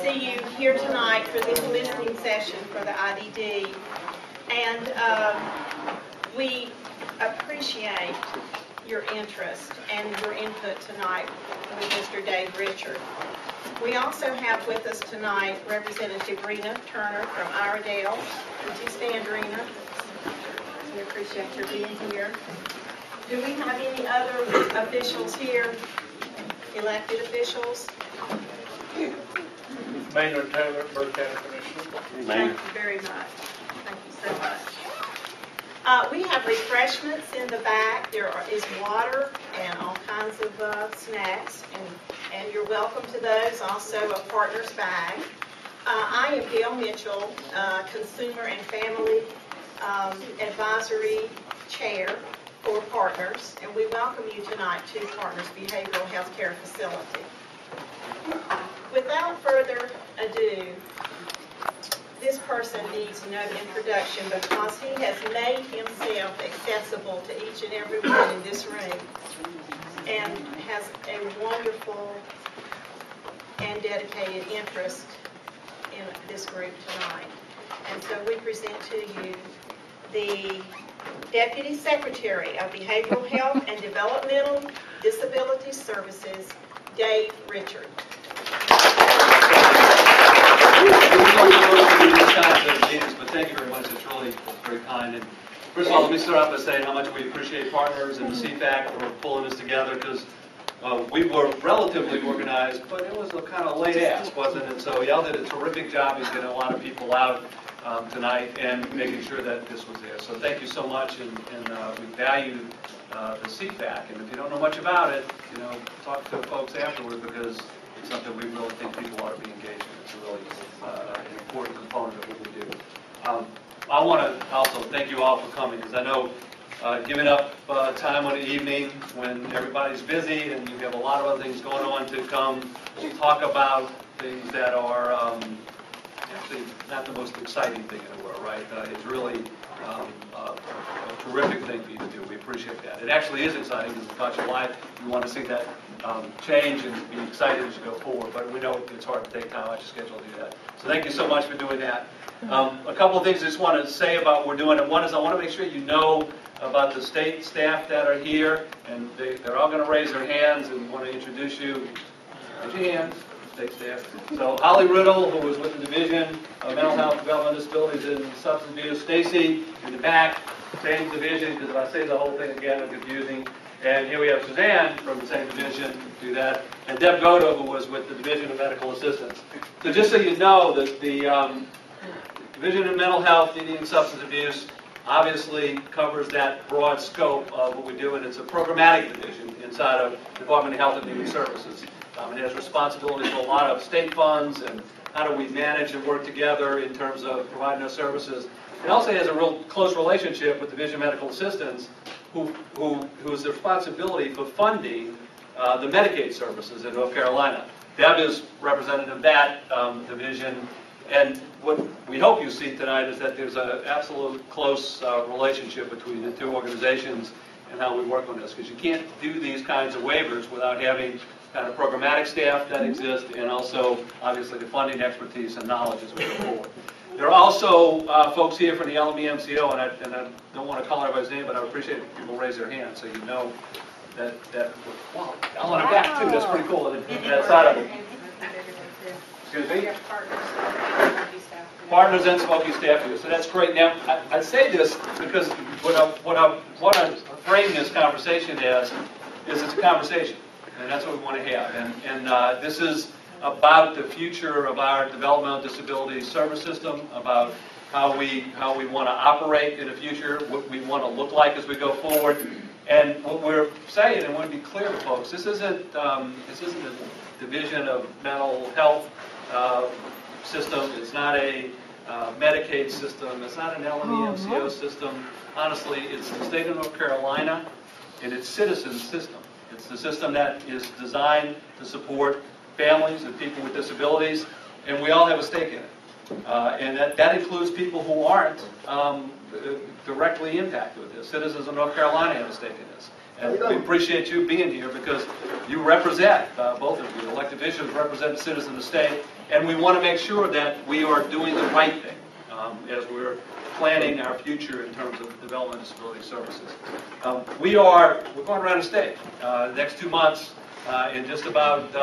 see you here tonight for this listening session for the IDD. And we appreciate your interest and your input tonight with Mr. Dave Richard. We also have with us tonight Representative Rena Turner from Iredell. Would you stand, Rena? We appreciate your being here. Do we have any other officials here? Elected officials? Maynard Taylor, Byrd County Commissioner. Thank you very much. Thank you so much. We have refreshments in the back. There is water and all kinds of snacks, and you're welcome to those. Also a partner's bag. I am Gail Mitchell, Consumer and Family Advisory Chair for Partners, and we welcome you tonight to Partners Behavioral Health Care Facility. Without further ado, this person needs no introduction because he has made himself accessible to each and every one in this room and has a wonderful and dedicated interest in this group tonight. And so we present to you the Deputy Secretary of Behavioral Health and Developmental Disability Services, Dave Richard. But thank you very much. It's really very kind. And first of all, let me start off by saying how much we appreciate Partners and the CFAC for pulling this together, because we were relatively organized, but it was a kind of late ask, wasn't it? So y'all did a terrific job in getting a lot of people out tonight and making sure that this was there. So thank you so much, and we value the CFAC. And if you don't know much about it, you know, talk to folks afterward, because it's something we really think people ought to be engaged in. It's a really an important component of what we do. I want to also thank you all for coming, because I know giving up time on the evening when everybody's busy and you have a lot of other things going on to come talk about things that are actually not the most exciting thing in the world, right? It's really a terrific thing for you to do. We appreciate that. It actually is exciting because it's about your life. We want to see that change and be excited as you go forward, but we know it's hard to take time out your schedule to do that. So thank you so much for doing that. A couple of things I just want to say about what we're doing. And one is I want to make sure you know about the state staff that are here, and they're all going to raise their hands and want to introduce you. Raise your hands, state staff. So Holly Riddle, who was with the Division of Mental Health, Developmental Disabilities, and Substance Abuse. Stacy in the back, same division, because if I say the whole thing again, it's confusing. And here we have Suzanne from the same division, do that. And Deb Goda, who was with the Division of Medical Assistance. So just so you know, that the Division of Mental Health, DD, and Substance Abuse obviously covers that broad scope of what we do, and it's a programmatic division inside of Department of Health and Human Services. It has responsibility for a lot of state funds and how do we manage and work together in terms of providing those services. It also has a real close relationship with Division of Medical Assistance, who is the responsibility for funding the Medicaid services in North Carolina. Deb is representative of that division, and what we hope you see tonight is that there's an absolute close relationship between the two organizations and how we work on this, because you can't do these kinds of waivers without having kind of programmatic staff that exist, and also obviously the funding expertise and knowledge as we go forward. There are also folks here from the LME-MCO, and I don't want to call everybody's name, but I would appreciate if people raise their hands so you know that wow, y'all on the back too, that's pretty cool, that side of it. Excuse me? Partners and Smoky staff here, so that's great. Now, I say this because what I want to frame this conversation as is it's a conversation, and that's what we want to have. And this is about the future of our developmental disability service system, about how we want to operate in the future, what we want to look like as we go forward. And what we're saying, and I want to be clear to folks, this isn't a division of mental health system. It's not a Medicaid system. It's not an LME-MCO system. Honestly, it's the state of North Carolina and its citizen system. It's the system that is designed to support families and people with disabilities, and we all have a stake in it. And that includes people who aren't directly impacted with this. Citizens of North Carolina have a stake in this. And we appreciate you being here because you represent, both of you, elected officials represent the citizens of the state, And we want to make sure that we are doing the right thing as we're planning our future in terms of development of disability services. We're going around the state. The next 2 months, in just about,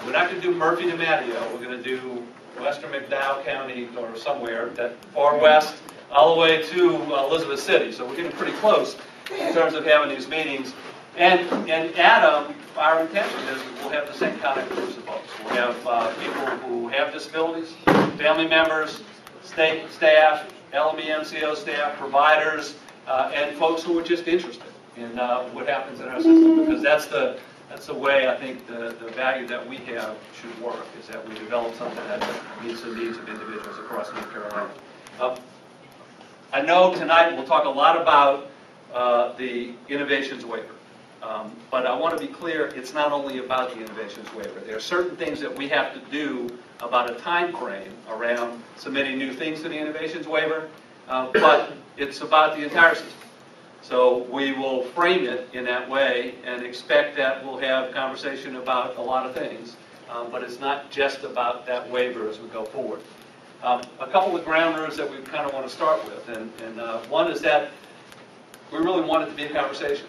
we're not going to do Murphy to Matteo. We're going to do Western McDowell County or somewhere, that far west, all the way to Elizabeth City. So we're getting pretty close in terms of having these meetings. And Adam, our intention is that we'll have the same kind of groups of folks. We'll have people who have disabilities, family members, state staff, LME MCO staff, providers, and folks who are just interested in what happens in our system, because that's the way I think the value that we have should work, is that we develop something that meets the needs of individuals across North Carolina. I know tonight we'll talk a lot about the Innovations Waiver. But I want to be clear, it's not only about the Innovations Waiver. There are certain things that we have to do about a time frame around submitting new things to the Innovations Waiver, but it's about the entire system. So we will frame it in that way and expect that we'll have conversation about a lot of things, but it's not just about that waiver as we go forward. A couple of ground rules that we kind of want to start with, and one is that we really want it to be a conversation.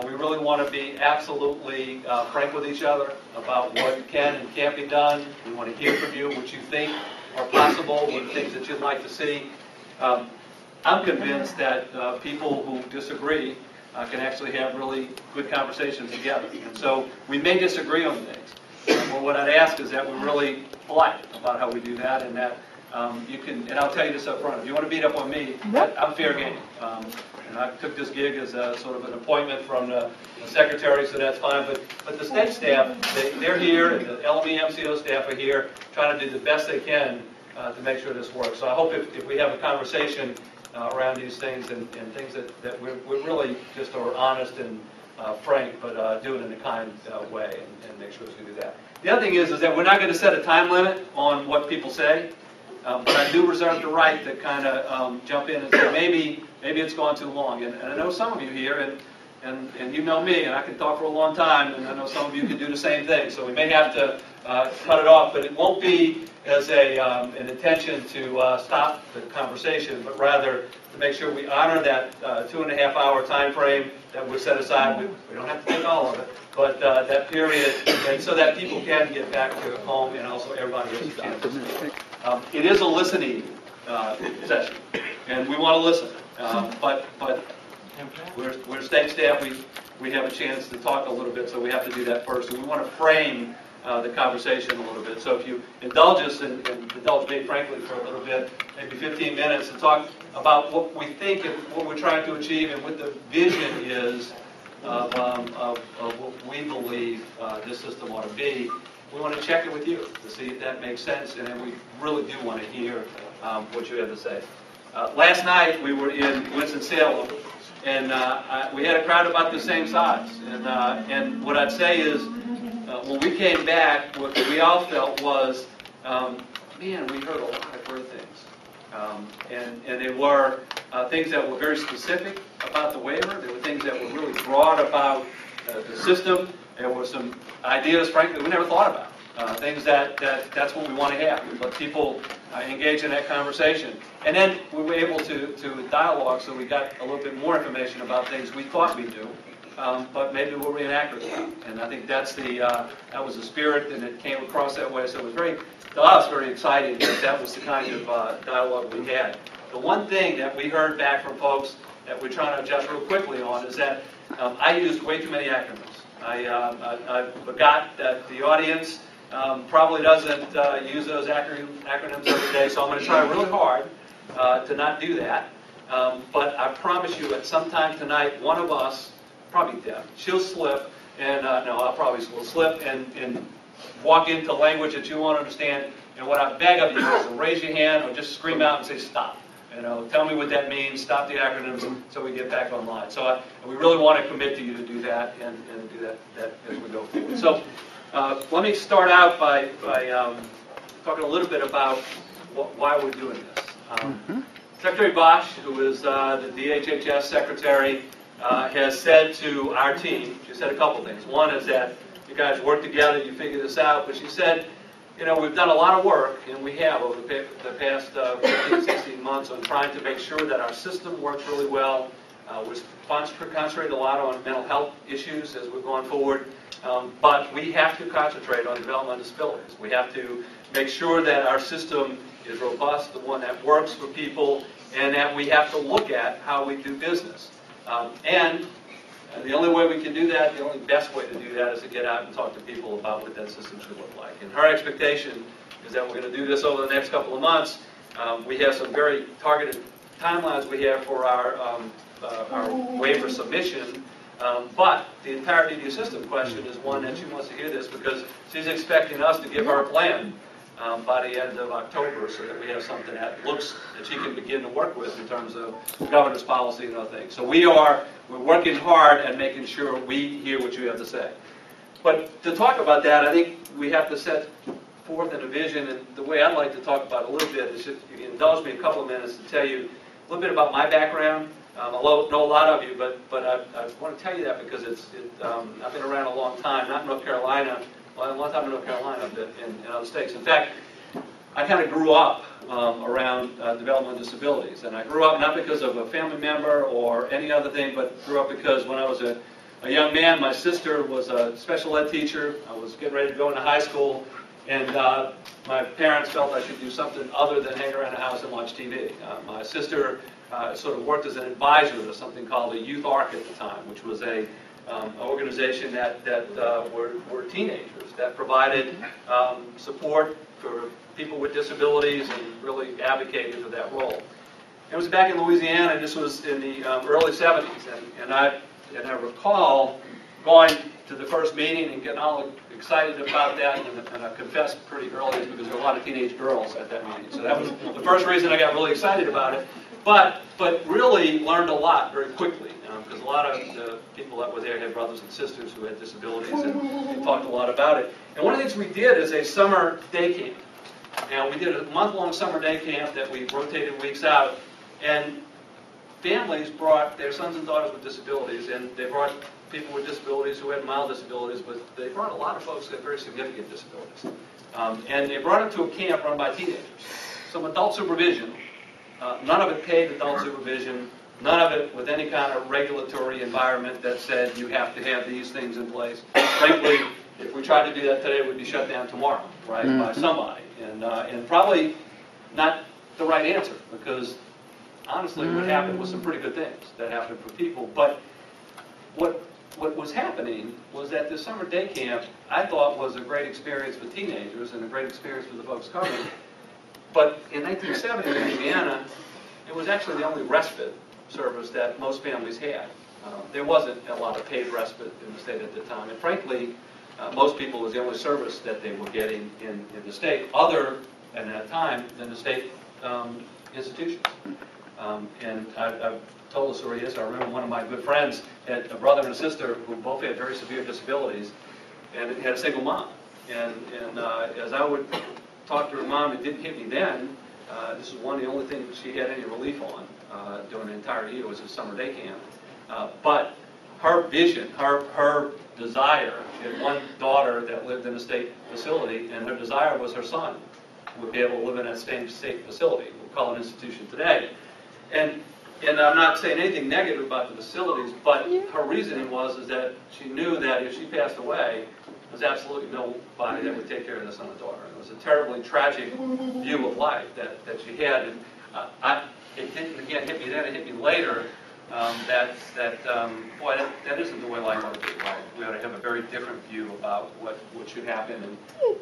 We really want to be absolutely frank with each other about what can and can't be done. We want to hear from you what you think are possible, what things that you'd like to see. I'm convinced that people who disagree can actually have really good conversations together. And so we may disagree on things. But what I'd ask is that we're really polite about how we do that, and that you can, and I'll tell you this up front, if you want to beat up on me, I'm fair game. And I took this gig as a sort of an appointment from the secretary, so that's fine. But the state staff, they're here, and the LME MCO staff are here, trying to do the best they can to make sure this works. So I hope if we have a conversation around these things and things that we're really just are honest and frank, but do it in a kind way and make sure we do that. The other thing is that we're not going to set a time limit on what people say. But I do reserve the right to kind of jump in and say, maybe it's gone too long. And I know some of you here, and you know me, and I can talk for a long time, and I know some of you can do the same thing. So we may have to cut it off, but it won't be as an intention to stop the conversation, but rather to make sure we honor that 2.5-hour time frame that was set aside. We don't have to take all of it, but that period, and so that people can get back to home, and also everybody has a chance to speak. It is a listening session, and we want to listen. But we're state staff. We have a chance to talk a little bit, so we have to do that first. And we want to frame the conversation a little bit. So if you indulge us and indulge me, frankly, for a little bit, maybe 15 minutes, to talk about what we think and what we're trying to achieve and what the vision is of what we believe this system ought to be. We want to check it with you to see if that makes sense, and then we really do want to hear what you have to say. Last night we were in Winston-Salem, and we had a crowd about the same size. And what I'd say is, when we came back, what we all felt was, man, we heard a lot of great things. And they were things that were very specific about the waiver. There were things that were really broad about the system. There were some ideas, frankly, we never thought about. Things that's what we want to have. We let people engage in that conversation. And then we were able to dialogue, so we got a little bit more information about things we thought we knew, but maybe were inaccurate about. And I think that was the spirit, and it came across that way. So it was to us, very exciting that was the kind of dialogue we had. The one thing that we heard back from folks that we're trying to adjust real quickly on is that I used way too many acronyms. I forgot that the audience probably doesn't use those acronyms every day, so I'm going to try really hard to not do that. But I promise you, at some time tonight, one of us, probably Deb, she'll slip, and no, I'll probably will slip and walk into language that you won't understand. And what I beg of you is to raise your hand or just scream out and say, stop. Tell me what that means, stop the acronyms, so we get back online. So we really want to commit to you to do that and do that as we go forward. So let me start out by talking a little bit about why we're doing this. Secretary Bosch, who is the DHHS secretary, has said to our team, she said a couple things. One is that you guys work together, you figure this out, but she said, you know, we've done a lot of work, and we have over the past 15, 16 months on trying to make sure that our system works really well. We've concentrated a lot on mental health issues as we've gone forward, but we have to concentrate on developmental disabilities. We have to make sure that our system is robust, the one that works for people, and that we have to look at how we do business. And the only way we can do that, the only best way to do that, is to get out and talk to people about what that system should look like. And her expectation is that we're going to do this over the next couple of months. We have some very targeted timelines we have for our waiver submission, but the entirety of the system question is one that she wants to hear this because she's expecting us to give her a plan by the end of October so that we have something that she can begin to work with in terms of governor's policy and other things. So we're working hard at making sure we hear what you have to say. But to talk about that, I think we have to set forth in a vision, and the way I'd like to talk about it a little bit is just, if you indulge me a couple of minutes to tell you a little bit about my background. I know a lot of you, but I want to tell you that because I've been around a long time, not in North Carolina, well, a long time in North Carolina, but in other states. In fact, I kind of grew up around developmental disabilities, and I grew up not because of a family member or any other thing, but grew up because when I was a young man, my sister was a special ed teacher. I was getting ready to go into high school, and my parents felt I should do something other than hang around the house and watch TV. My sister sort of worked as an advisor to something called a Youth Arc at the time, which was an organization that were teenagers that provided support for people with disabilities and really advocated for that role. It was back in Louisiana, and this was in the early 70s, and I recall going to the first meeting and getting all excited about that, and I confessed pretty early because there were a lot of teenage girls at that meeting. So that was the first reason I got really excited about it. But really learned a lot very quickly, because a lot of the people that were there had brothers and sisters who had disabilities, and we talked a lot about it. And one of the things we did is a summer day camp. Now, we did a month-long summer day camp that we rotated weeks out, and families brought their sons and daughters with disabilities, and they brought people with disabilities who had mild disabilities, but they brought a lot of folks who had very significant disabilities. And they brought them to a camp run by teenagers. Some adult supervision, none of it paid adult supervision, none of it with any kind of regulatory environment that said you have to have these things in place. Frankly, if we tried to do that today, we'd be shut down tomorrow, right, by somebody. And probably not the right answer, because honestly, what happened was some pretty good things that happened for people. But what was happening was that this summer day camp, I thought, was a great experience for teenagers and a great experience for the folks coming. But in 1970 in Indiana, it was actually the only respite service that most families had. There wasn't a lot of paid respite in the state at the time. And frankly, most people, it was the only service that they were getting in the state, other, at that time, than the state institutions. And I've told the story this. I remember one of my good friends had a brother and a sister who both had very severe disabilities and had a single mom. And as I would talk to her mom, it didn't hit me then. This is one of the only things she had any relief on during the entire year was a summer day camp. But her vision, her desire, she had one daughter that lived in a state facility, and her desire was her son would be able to live in that same state facility. We'll call it an institution today. And I'm not saying anything negative about the facilities, but her reasoning was that she knew that if she passed away, there was absolutely nobody that would take care of the son and daughter. It was a terribly tragic view of life that she had. And it didn't, again, hit me then, it hit me later, boy, that isn't the way life ought to be, right? We ought to have a very different view about what should happen and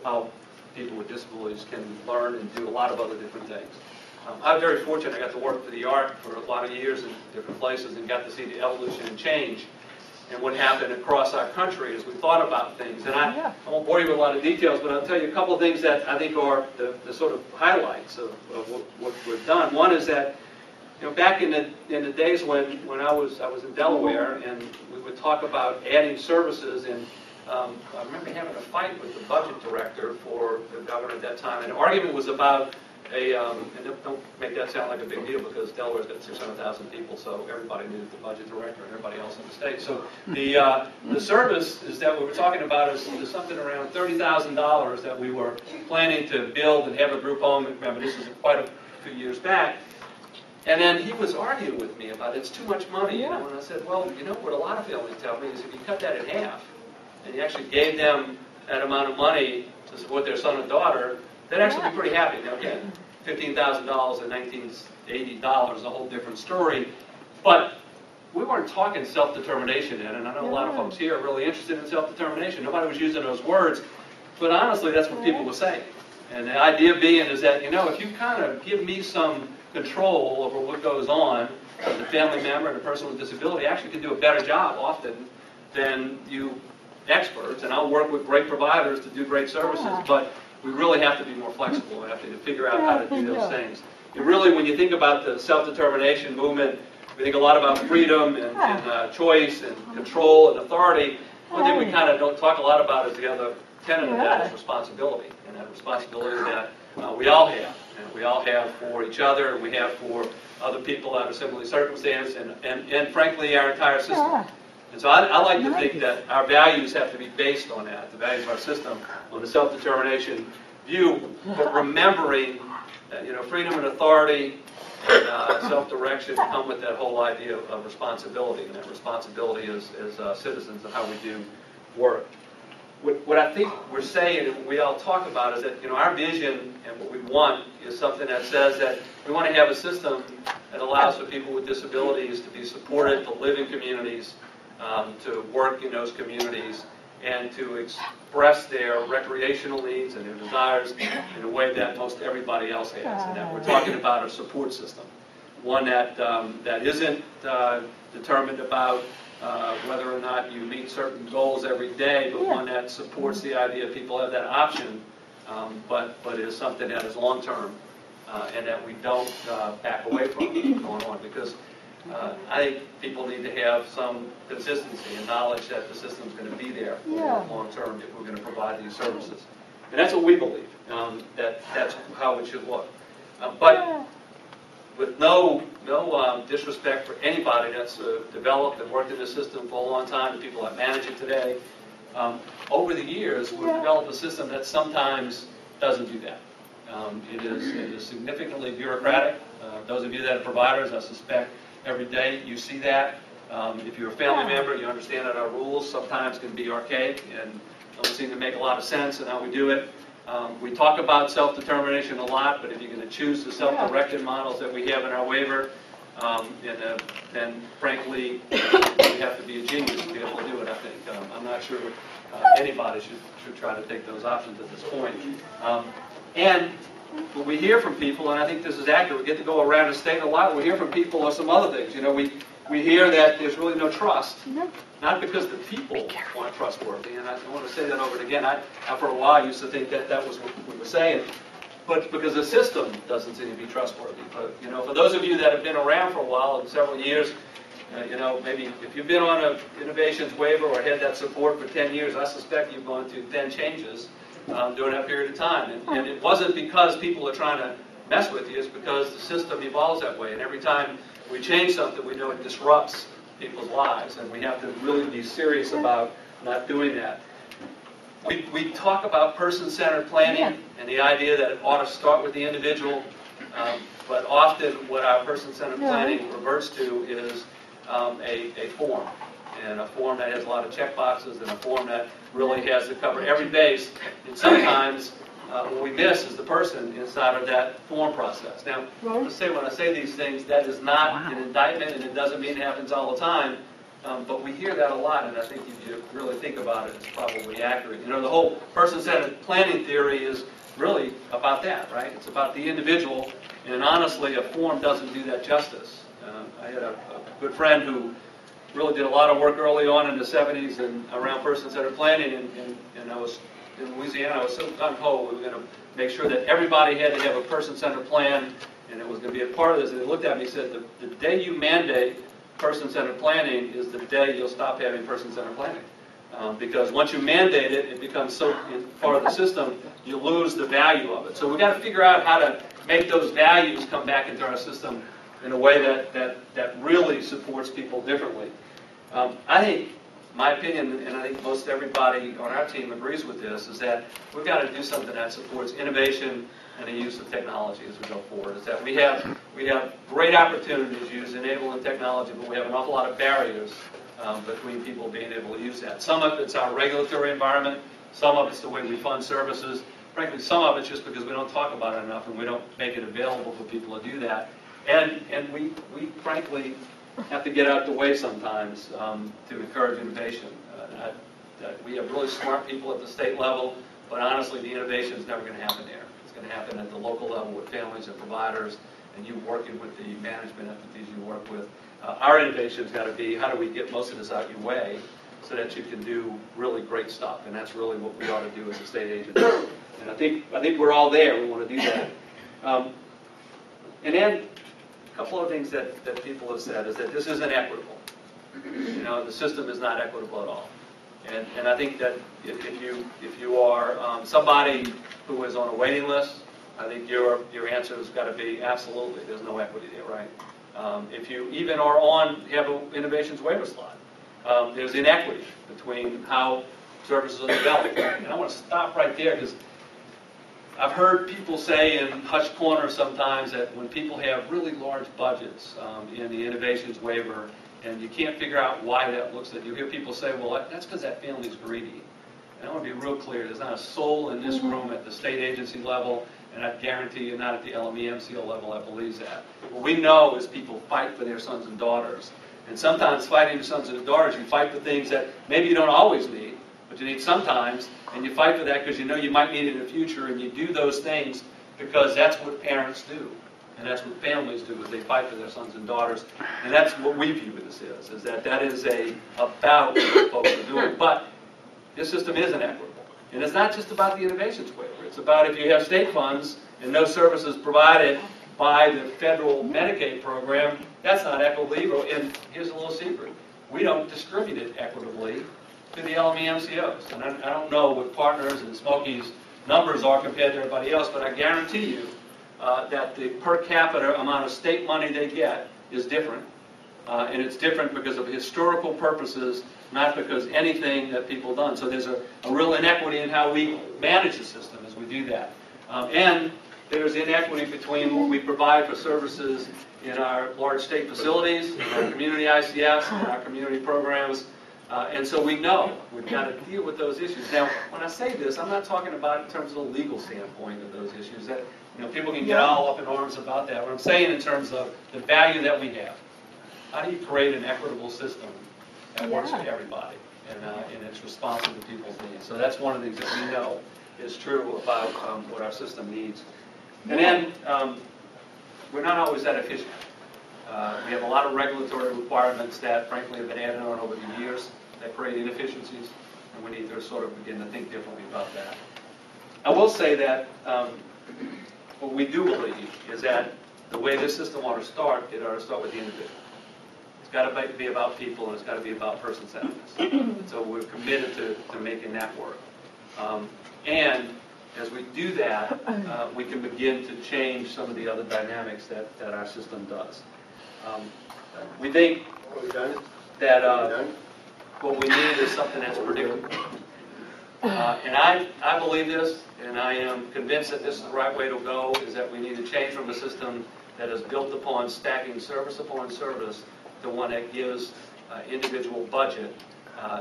how people with disabilities can learn and do a lot of other different things. I'm very fortunate. I got to work for the ARC for a lot of years in different places and got to see the evolution and change and what happened across our country as we thought about things. And I won't bore you with a lot of details, but I'll tell you a couple of things that I think are the sort of highlights of what we've done. One is that, back in the days when I was in Delaware, and we would talk about adding services, and I remember having a fight with the budget director for the governor at that time, and the argument was about and don't make that sound like a big deal because Delaware's got 600,000 people, so everybody knew the budget director and everybody else in the state. So the service is that we were talking about is something around $30,000 that we were planning to build and have a group home. Remember, this is quite a few years back. And then he was arguing with me about it's too much money, you know, and I said, well, you know what a lot of families tell me is if you cut that in half and you actually gave them that amount of money to support their son and daughter, they'd actually be pretty happy. Now again, $15,000 in 1980 is a whole different story, but we weren't talking self-determination then, and I know a lot of folks here are really interested in self-determination. Nobody was using those words, but honestly, that's what people were saying. And the idea being is that, you know, if you kind of give me some control over what goes on, the family member and a person with disability actually can do a better job often than you experts, and I'll work with great providers to do great services, but we really have to be more flexible. We have to figure out how to do those things. And really, when you think about the self-determination movement, we think a lot about freedom and choice and control and authority. One thing we kind of don't talk a lot about is the other tenet of that is responsibility, and that responsibility that we all have. And we all have for each other, and we have for other people out of similar circumstance, and frankly, our entire system. And so I like to think that our values have to be based on that, the values of our system, on the self-determination view, but remembering that, you know, freedom and authority and self-direction come with that whole idea of responsibility, and that responsibility as citizens of how we do work. What I think we're saying and we all talk about is that, you know, our vision and what we want is something that says that we want to have a system that allows for people with disabilities to be supported, to live in communities, to work in those communities, and to express their recreational needs and their desires in a way that most everybody else has. And that we're talking about a support system, one that isn't determined about whether or not you meet certain goals every day, but one that supports the idea people have that option, but is something that is long-term and that we don't back away from going on. Because I think people need to have some consistency and knowledge that the system's going to be there for long term if we're going to provide these services. And that's what we believe, that's how it should look. But with no disrespect for anybody that's developed and worked in the system for a long time, the people that manage it today, over the years we've developed a system that sometimes doesn't do that. It is significantly bureaucratic. Those of you that are providers, I suspect, every day you see that. If you're a family member, you understand that our rules sometimes can be archaic and don't seem to make a lot of sense in how we do it. We talk about self-determination a lot, but if you're going to choose the self-directed models that we have in our waiver, then frankly, you have to be a genius to be able to do it, I think. I'm not sure anybody should try to take those options at this point. And what we hear from people, and I think this is accurate, we get to go around the state a lot, we hear from people on some other things. You know, we hear that there's really no trust, not because the people aren't trustworthy, and I want to say that over again. I for a while used to think that was what we were saying, but because the system doesn't seem to be trustworthy. But, you know, for those of you that have been around for a while, in several years, you know, maybe if you've been on an innovations waiver or had that support for 10 years, I suspect you've gone through 10 changes during that period of time. And it wasn't because people are trying to mess with you, it's because the system evolves that way. And every time we change something, we know it disrupts people's lives, and we have to really be serious about not doing that. We talk about person-centered planning and the idea that it ought to start with the individual, but often what our person-centered planning reverts to is a form, and a form that has a lot of check boxes, and a form that really has to cover every base. And sometimes what we miss is the person inside of that form process. Now, when I say these things, that is not an indictment, and it doesn't mean it happens all the time. But we hear that a lot, and I think if you really think about it, it's probably accurate. You know, the whole person-centered planning theory is really about that, right? It's about the individual, and honestly, a form doesn't do that justice. I had a good friend who really did a lot of work early on in the 70s and around person-centered planning, and I was in Louisiana. I was so gung-ho, we were going to make sure that everybody had to have a person-centered plan, and it was going to be a part of this. And he looked at me and said, the day you mandate person-centered planning is the day you'll stop having person-centered planning. Because once you mandate it, it becomes so part of the system, you lose the value of it. So we've got to figure out how to make those values come back into our system in a way that really supports people differently. I think, my opinion, and I think most everybody on our team agrees with this, is that we've got to do something that supports innovation and the use of technology as we go forward. Is that we have great opportunities to use enabling technology, but we have an awful lot of barriers between people being able to use that. Some of it's our regulatory environment, some of it's the way we fund services. Frankly, some of it's just because we don't talk about it enough and we don't make it available for people to do that. And we frankly have to get out the way sometimes to encourage innovation. We have really smart people at the state level, but honestly, the innovation is never going to happen there. It's going to happen at the local level with families and providers, and you working with the management entities you work with. Our innovation's got to be, how do we get most of this out your way so that you can do really great stuff, and that's really what we ought to do as a state agency. And I think we're all there. We want to do that. And then a couple of things that people have said is that this isn't equitable. You know, the system is not equitable at all. And I think that if you are somebody who is on a waiting list, I think your answer has got to be absolutely. There's no equity there, right? If you even are you have an innovations waiver slot, there's inequity between how services are developed. And I want to stop right there because I've heard people say in hushed corners sometimes that when people have really large budgets in the innovations waiver, and you can't figure out why that looks like, you hear people say, well, that's because that family's greedy. And I want to be real clear, there's not a soul in this room at the state agency level, and I guarantee you not at the LME-MCO level that believes that. What we know is people fight for their sons and daughters. And sometimes fighting for sons and daughters, you fight for things that maybe you don't always need, but you need sometimes, and you fight for that because you know you might need it in the future, and you do those things because that's what parents do. And that's what families do, is they fight for their sons and daughters. And that's what we view this is that is about what folks are doing. But this system isn't equitable. And it's not just about the innovations waiver. It's about if you have state funds and no services provided by the federal Medicaid program, that's not equitable either. And here's a little secret. We don't distribute it equitably to the LME-MCOs. And I don't know what Partners and Smokey's numbers are compared to everybody else, but I guarantee you that the per capita amount of state money they get is different. And it's different because of historical purposes, not because anything that people have done. So there's a real inequity in how we manage the system as we do that. And there's inequity between what we provide for services in our large state facilities, in our community ICFs, in our community programs. And so we know we've got to deal with those issues. Now, when I say this, I'm not talking about in terms of the legal standpoint of those issues. That people can get all up in arms about that. What I'm saying in terms of the value that we have. How do you create an equitable system that works for everybody and it's responsive to people's needs? So that's one of the things that we know is true about what our system needs. And then we're not always that efficient. We have a lot of regulatory requirements that, frankly, have been added on over the years that create inefficiencies, and we need to sort of begin to think differently about that. I will say that what we do believe is that the way this system ought to start, it ought to start with the individual. It's got to be about people, and it's got to be about person-centeredness. So we're committed to making that work. And as we do that, we can begin to change some of the other dynamics that our system does. We think that what we need is something that's predictable. And I believe this, and I am convinced that this is the right way to go, is that we need to change from a system that is built upon stacking service upon service to one that gives individual budget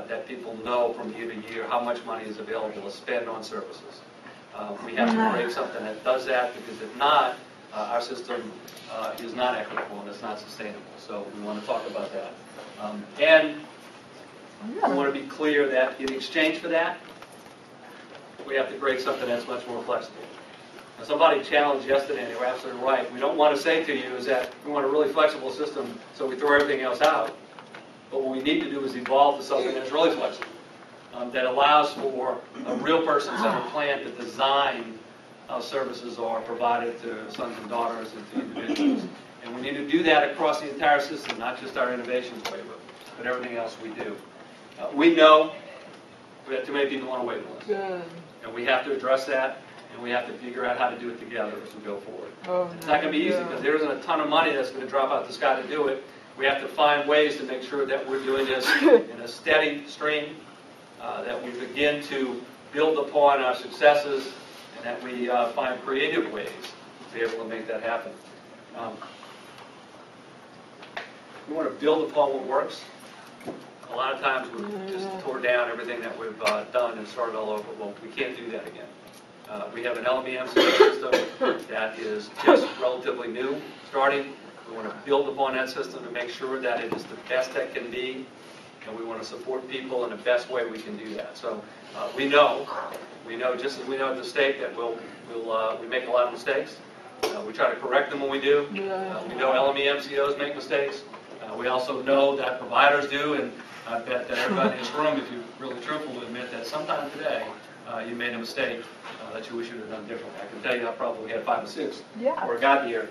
that people know from year to year how much money is available to spend on services. We have to create something that does that, because if not, our system is not equitable and it's not sustainable. So we want to talk about that. And we want to be clear that in exchange for that, we have to create something that's much more flexible. Now, somebody challenged yesterday, and they were absolutely right. We don't want to say to you is that we want a really flexible system so we throw everything else out. But what we need to do is evolve to something that's really flexible, that allows for a real person-centered plan to design how services are provided to sons and daughters and to individuals. And we need to do that across the entire system, not just our innovations waiver, but everything else we do. We know we have too many people on a waiting list, and we have to address that. and we have to figure out how to do it together as we go forward. Oh, It's not going to be easy because there isn't a ton of money that's going to drop out the sky to do it. We have to find ways to make sure that we're doing this in a steady stream, that we begin to build upon our successes, and that we find creative ways to be able to make that happen. We want to build upon what works. A lot of times we just tore down everything that we've done and started all over. Well, we can't do that again. We have an LMEM system that is just relatively new, starting. We want to build upon that system to make sure that it is the best that can be, and we want to support people in the best way we can do that. So we know, just as we know at the state that we make a lot of mistakes. We try to correct them when we do. We know LME MCOs make mistakes. We also know that providers do, and I bet that everybody in this room, if you're really truthful, will admit that sometime today you made a mistake that you wish you would have done differently. I can tell you I probably had 5 or 6 before I got here.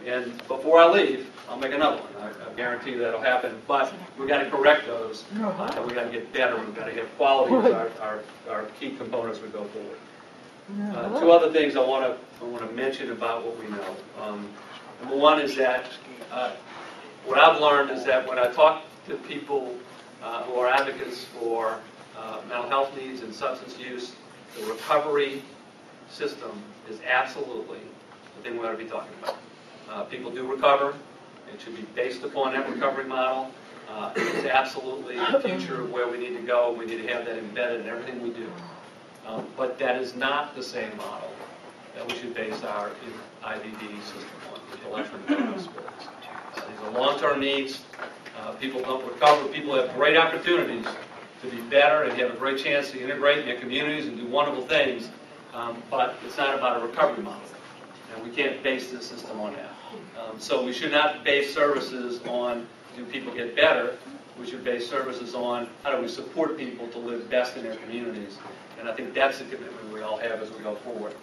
And before I leave, I'll make another one. I guarantee you that'll happen. But we've got to correct those, and we've got to get better. We've got to have quality as our key components as we go forward. 2 other things I want to mention about what we know. Number one is that what I've learned is that when I talk to people who are advocates for mental health needs and substance use, the recovery system is absolutely the thing we ought to be talking about. People do recover. It should be based upon that recovery model. It's absolutely the future of where we need to go. We need to have that embedded in everything we do. But that is not the same model that we should base our IDD system on, intellectual development disabilities. These are long-term needs. People don't recover. People have great opportunities to be better and have a great chance to integrate in their communities and do wonderful things, but it's not about a recovery model. And we can't base the system on that. So we should not base services on do people get better. We should base services on how do we support people to live best in their communities. And I think that's the commitment we all have as we go forward.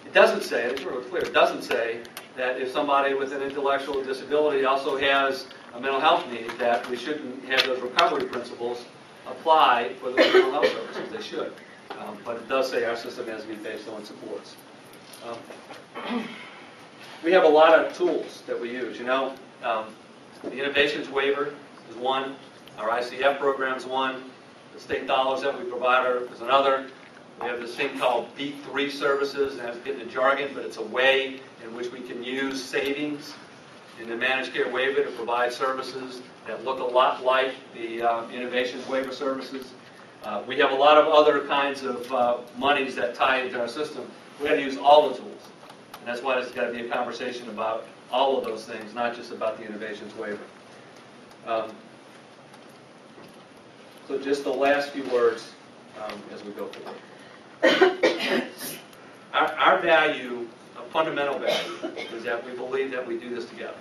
It doesn't say, it's really clear, it doesn't say that if somebody with an intellectual disability also has a mental health need, that we shouldn't have those recovery principles apply for the mental health services. They should. But it does say our system has to be based on supports. We have a lot of tools that we use. The Innovations Waiver is one. Our ICF program is one. The state dollars that we provide is another. We have this thing called B3 services, and that's getting the jargon, but it's a way in which we can use savings in the managed care waiver to provide services that look a lot like the Innovations Waiver services. We have a lot of other kinds of monies that tie into our system. We've got to use all the tools. And that's why there's got to be a conversation about all of those things, not just about the Innovations Waiver. So just the last few words as we go forward. Our value, a fundamental value, is that we believe that we do this together.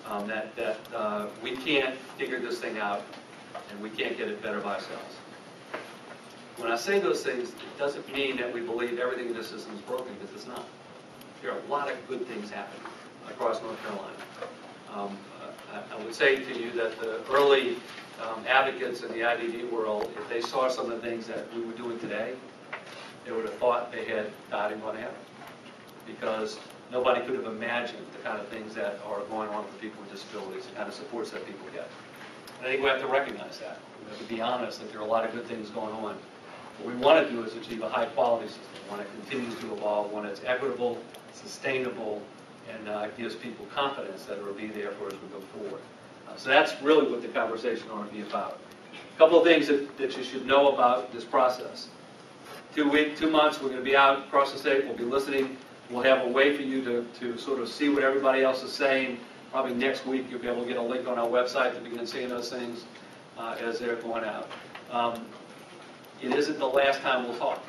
That we can't figure this thing out, and we can't get it better by ourselves. When I say those things, it doesn't mean that we believe everything in this system is broken, because it's not. There are a lot of good things happening across North Carolina. I would say to you that the early advocates in the IDD world, if they saw some of the things that we were doing today, they would have thought they had died in one heaven, because nobody could have imagined the kind of things that are going on with people with disabilities, the kind of supports that people get. And I think we have to recognize that. We have to be honest that there are a lot of good things going on. What we want to do is achieve a high-quality system, one that continues to evolve, one that's equitable, sustainable, and gives people confidence that it will be there for us as we go forward. So that's really what the conversation ought to be about. A couple of things that you should know about this process. 2 months, we're going to be out across the state. We'll be listening. We'll have a way for you to sort of see what everybody else is saying. Probably next week you'll be able to get a link on our website to begin seeing those things as they're going out. It isn't the last time we'll talk.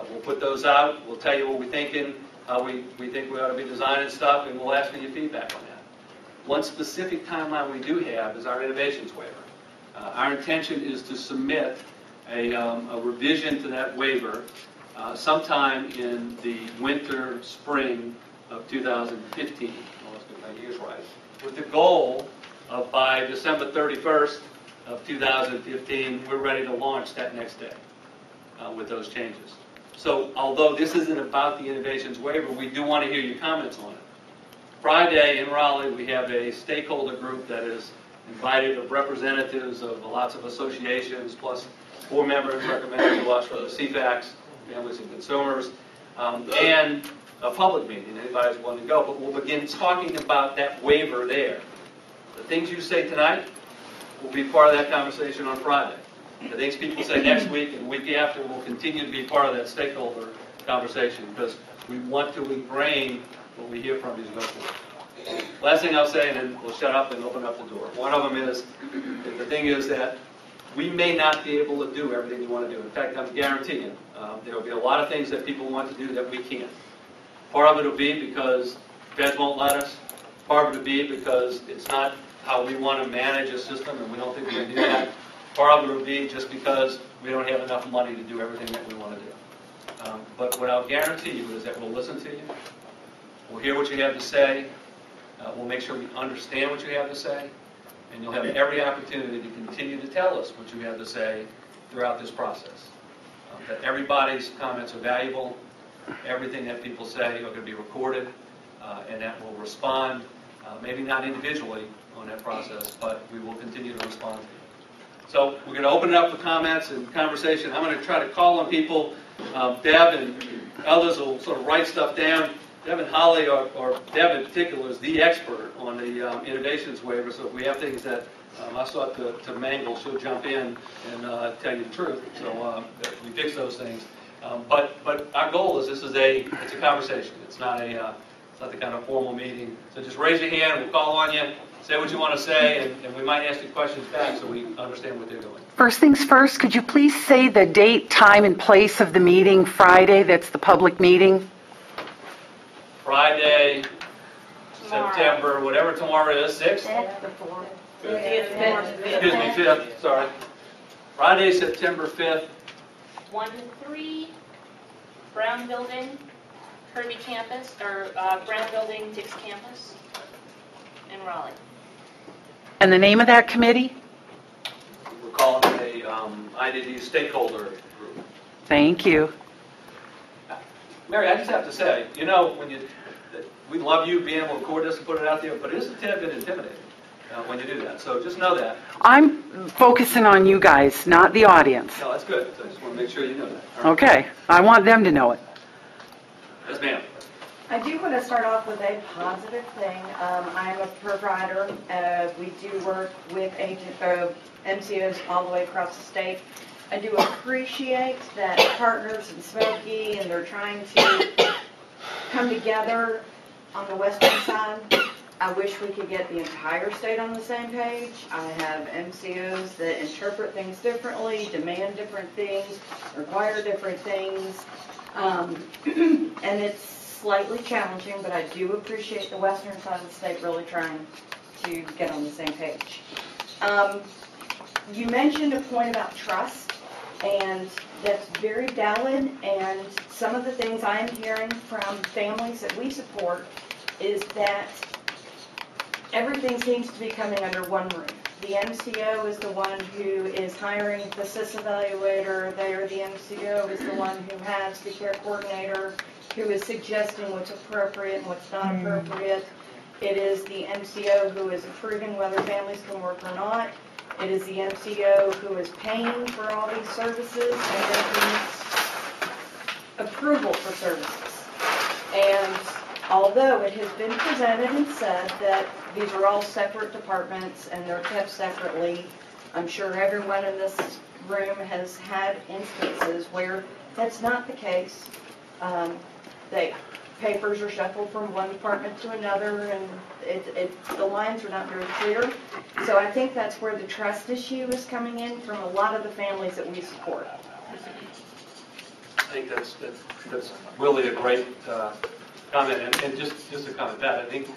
We'll put those out. We'll tell you what we're thinking, how we think we ought to be designing stuff, and we'll ask for your feedback on that. One specific timeline we do have is our Innovations Waiver. Our intention is to submit a revision to that waiver sometime in the winter, spring of 2015. Let's get my years right. With the goal of by December 31st of 2015, we're ready to launch that next day with those changes. So although this isn't about the innovations waiver, we do want to hear your comments on it. Friday in Raleigh, we have a stakeholder group that is invited of representatives of lots of associations, plus 4 members recommended to us for the CFACs, Families and Consumers, and a public meeting. Anybody's willing to go, but we'll begin talking about that waiver there. The things you say tonight will be part of that conversation on Friday. The things people say next week and the week after will continue to be part of that stakeholder conversation because we want to ingrain what we hear from you as we go forward. Last thing I'll say, and then we'll shut up and open up the door. One of them is, the thing is that we may not be able to do everything you want to do. In fact, I'm guaranteeing there will be a lot of things that people want to do that we can't. Part of it will be because feds won't let us. Part of it will be because it's not how we want to manage a system and we don't think we can do that. Part of it will be just because we don't have enough money to do everything that we want to do. But what I'll guarantee you is that we'll listen to you. We'll hear what you have to say. We'll make sure we understand what you have to say. And you'll have every opportunity to continue to tell us what you have to say throughout this process. That everybody's comments are valuable. Everything that people say are going to be recorded. And that will respond, maybe not individually on that process, but we will continue to respond to you. So we're going to open it up for comments and conversation. I'm going to try to call on people. Deb and others will sort of write stuff down. Deb and Holly, or Deb in particular, is the expert on the innovations waiver. So if we have things that I sought to mangle, she'll jump in and tell you the truth. So we fix those things. But our goal is it's a conversation. It's not the kind of formal meeting. So just raise your hand. We'll call on you. Say what you want to say, and we might ask you questions back so we understand what they're doing. First things first, could you please say the date, time, and place of the meeting Friday? That's the public meeting. Friday, September, whatever tomorrow is, 6th? 5th, sorry. Friday, September 5th. 1 to 3, Brown Building, Kirby Campus, or Brown Building, Dix Campus, in Raleigh. And the name of that committee? We're calling it a IDD stakeholder group. Thank you. Mary, I just have to say, we love you being able to record this and put it out there, but it is a tad bit intimidating when you do that. So just know that. I'm focusing on you guys, not the audience. No, that's good. So I just want to make sure you know that. All right. Okay. I want them to know it. Yes, ma'am. I do want to start off with a positive thing. I'm a provider. We do work with MCOs all the way across the state. I do appreciate that Partners and Smoky, and they're trying to come together on the western side. I wish we could get the entire state on the same page. I have MCOs that interpret things differently, demand different things, require different things, and it's slightly challenging, but I do appreciate the western side of the state really trying to get on the same page. You mentioned a point about trust, and that's very valid, and some of the things I'm hearing from families that we support is that everything seems to be coming under one roof. The MCO is the one who is hiring the SIS evaluator. There, the MCO is the one who has the care coordinator, who is suggesting what's appropriate and what's not appropriate. It is the MCO who is approving whether families can work or not. It is the MCO who is paying for all these services and then approval for services. And although it has been presented and said that these are all separate departments and they're kept separately, I'm sure everyone in this room has had instances where that's not the case. Papers are shuffled from one department to another, and the lines are not very clear. So I think that's where the trust issue is coming in from a lot of the families that we support. I think that's really a great comment, and just to comment that, I think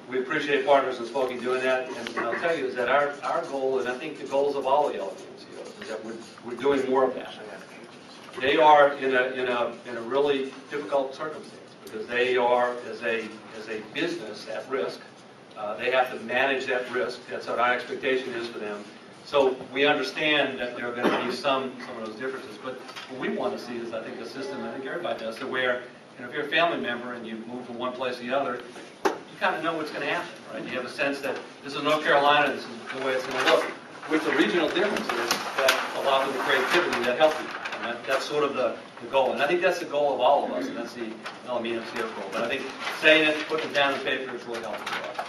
we appreciate Partners and Smoky doing that, and I'll tell you is that our goal, and I think the goals of all the LMCOs, is that we're doing more of that. They are in a really difficult circumstance because they are, as a business, at risk. They have to manage that risk. That's what our expectation is for them. So we understand that there are going to be some of those differences, but what we want to see is, I think, a system, I think everybody does, to where, if you're a family member and you move from one place to the other, you kind of know what's going to happen, right? You have a sense that this is North Carolina, this is the way it's going to look. With the regional differences that allow for the creativity that help you. And that's sort of the goal. And I think that's the goal of all of us, and that's the LME MCO goal. But I think saying it, putting it down on paper is really helpful for us.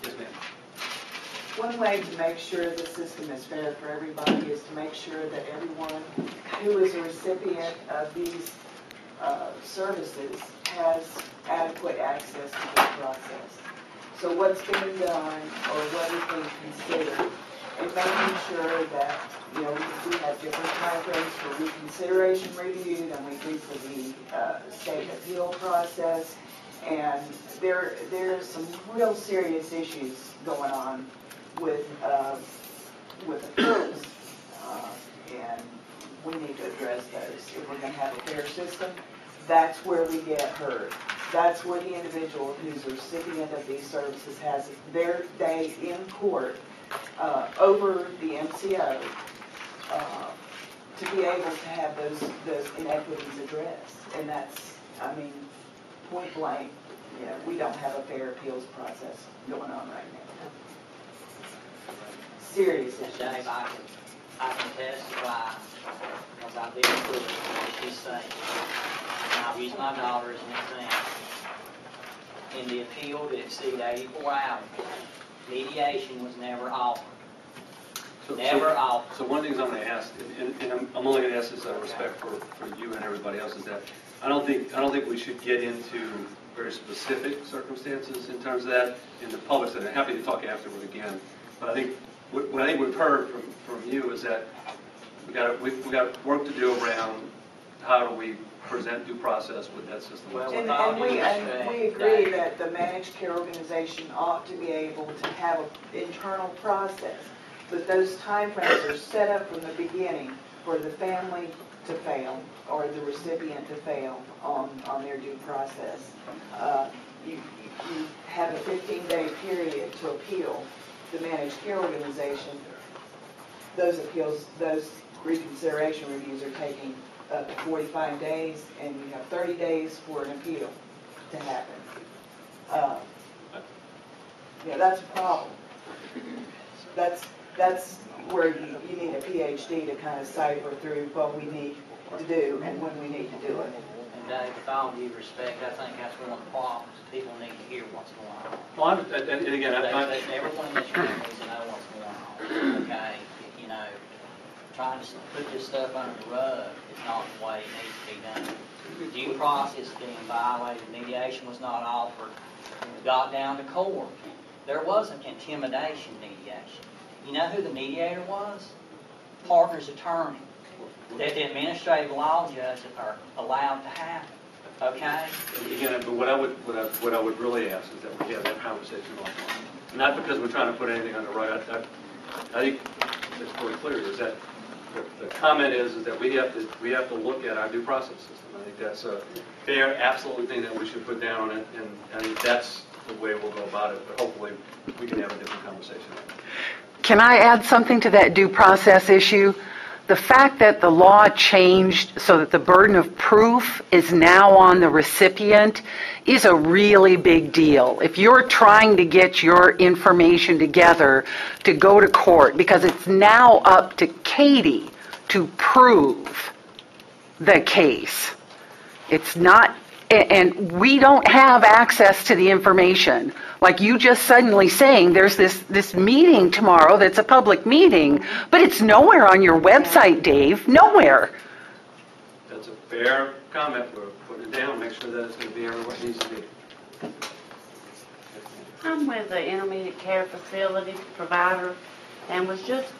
Yes, ma'am. One way to make sure the system is fair for everybody is to make sure that everyone who is a recipient of these services has adequate access to this process. So what's being done, or what is being considered, and making sure that, we have different timeframes for reconsideration review than we do for the state appeal process. And there's some real serious issues going on with appeals, and we need to address those. If we're going to have a fair system, that's where we get heard. That's where the individual who's a recipient of these services has their day in court over the MCO to be able to have those inequities addressed. And that's, point blank, we don't have a fair appeals process going on right now. Serious issues. Dave, I can testify, because I've been through what she's saying. And I've used my daughter as an example. In the appeal to exceed 84 hours, mediation was never offered. Never offered. So one of the things I'm going to ask, and I'm only going to ask this out of respect for you and everybody else, is that I don't think we should get into very specific circumstances in terms of that in the public setting. I'm happy to talk afterward again, but I think what I think we've heard from you is that we've got work to do around how do we present due process with that system. Well, And we agree that the managed care organization ought to be able to have an internal process, but those timeframes are set up from the beginning for the family to fail or the recipient to fail on their due process. You have a 15-day period to appeal the managed care organization. Those appeals, those reconsideration reviews are taking up to 45 days, and you have 30 days for an appeal to happen. That's a problem. That's where you need a PhD to kind of cipher through what we need to do and when we need to do it. And Dave, with all due respect, I think that's one of the problems. People need to hear what's going on. Well, and again, everyone in this room needs to know what's going on. Okay, trying to put this stuff under the rug is not the way it needs to be done. Due process is being violated. Mediation was not offered. When we got down to court, there wasn't intimidation mediation. You know who the mediator was? Partner's attorney. That the administrative law judges are allowed to happen. Okay? Again, but what I would really ask is that we have that conversation offline. Not because we're trying to put anything on the rug. I think it's pretty clear is that the comment is that we have to look at our due process system. I think that's a fair, absolute thing that we should put down on it, and I think that's the way we'll go about it. But hopefully, we can have a different conversation. Can I add something to that due process issue? The fact that the law changed so that the burden of proof is now on the recipient is a really big deal. If you're trying to get your information together to go to court, because it's now up to Katie to prove the case. It's not, and we don't have access to the information. Like you just suddenly saying there's this meeting tomorrow that's a public meeting, but it's nowhere on your website, Dave, nowhere. That's a fair comment. We're putting it down, make sure that it's going to be everywhere it needs to be. I'm with the intermediate care facility provider and was just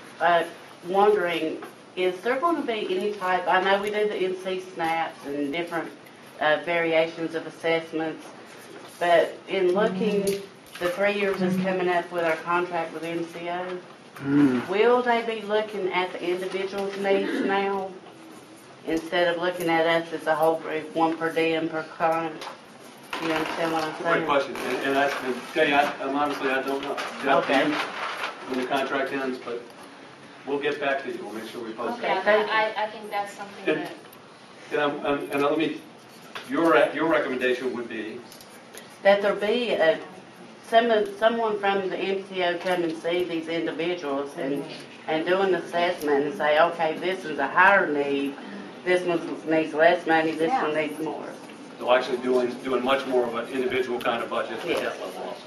wondering, is there going to be any type, I know we do the NC snaps and different variations of assessments, but in looking, the 3 years is coming up with our contract with MCO, will they be looking at the individual's needs now instead of looking at us as a whole group, one per diem per client? You understand what I'm saying? Great question, and I tell you, I'm honestly, I don't know. Okay. when the contract ends, but we'll get back to you. We'll make sure we post it. Yeah, I think that's something And- that, And let me, your recommendation would be, That there be someone from the MCO come and see these individuals and do an assessment and say, okay, this is a higher need, this one needs less money, this one needs more. so actually doing much more of an individual kind of budget at Yes. that level also.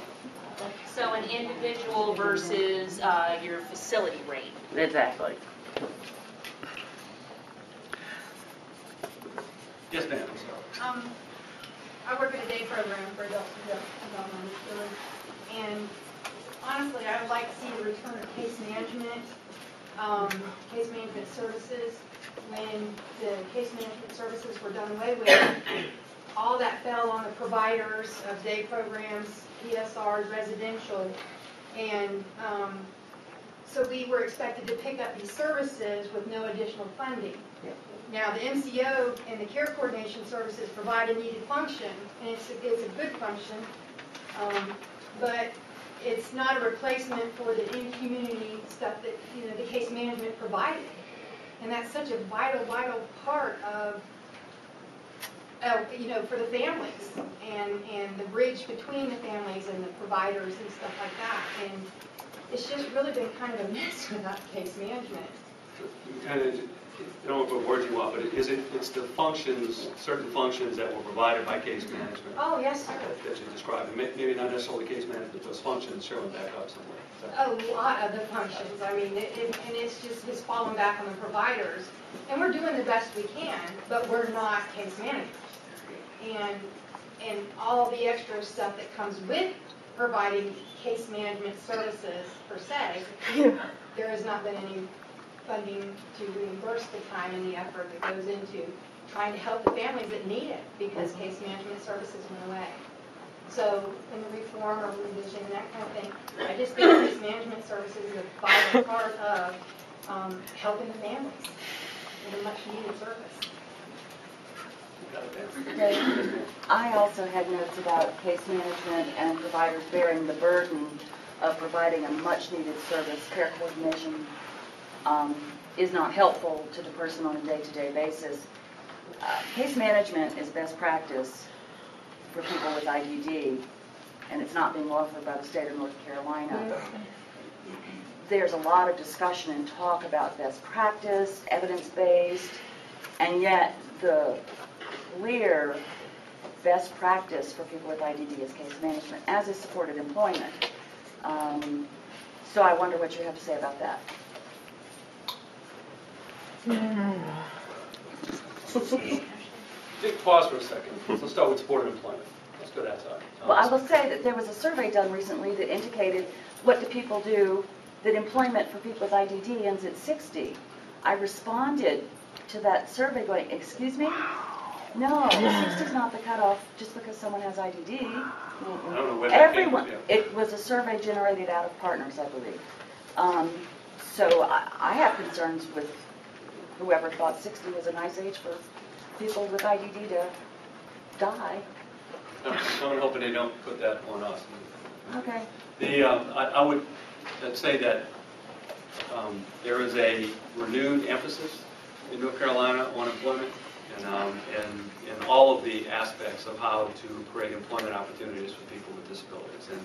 so an individual versus your facility rate. Exactly. Yes, ma'am. I work at a day program for adults with developmental disabilities, and honestly, I would like to see the return of case management services. When the case management services were done away with, all that fell on the providers of day programs, PSRs, residential, and so we were expected to pick up these services with no additional funding. Now, the MCO and the care coordination services provide a needed function, and it's a good function, but it's not a replacement for the in-community stuff that, the case management provided. And that's such a vital part of, for the families, and the bridge between the families and the providers and stuff like that. And it's just really been kind of a mess without case management. Kind of, I don't want to put words you want, but it's the functions, certain functions that were provided by case management. Oh, yes, sir. That you described. Maybe not necessarily case management, those functions showing back up somewhere. A lot of the functions. I mean, and it's fallen back on the providers. And we're doing the best we can, but we're not case managers. And all the extra stuff that comes with providing case management services per se, there has not been any funding to reimburse the time and the effort that goes into trying to help the families that need it, because case management services went away. So in the reform or revision and that kind of thing, I just think case management services is a vital part of helping the families with a much needed service. I also had notes about case management and providers bearing the burden of providing a much-needed service. Care coordination is not helpful to the person on a day-to-day basis. Case management is best practice for people with IDD, and it's not being offered by the state of North Carolina. There's a lot of discussion and talk about best practice, evidence-based, and yet the clear best practice for people with IDD is case management, as is supported employment. So I wonder what you have to say about that. Take pause for a second. Let's start with supported employment. Let's go that side. Well, I will say that there was a survey done recently that indicated what do people do, that employment for people with IDD ends at 60. I responded to that survey going, excuse me? No, 60 is not the cutoff just because someone has IDD. I don't know where that came from. It was a survey generated out of partners, I believe. So I have concerns with whoever thought 60 was a nice age for people with IDD to die. I'm hoping they don't put that on us. Okay. I would say that there is a renewed emphasis in North Carolina on employment and in all of the aspects of how to create employment opportunities for people with disabilities. And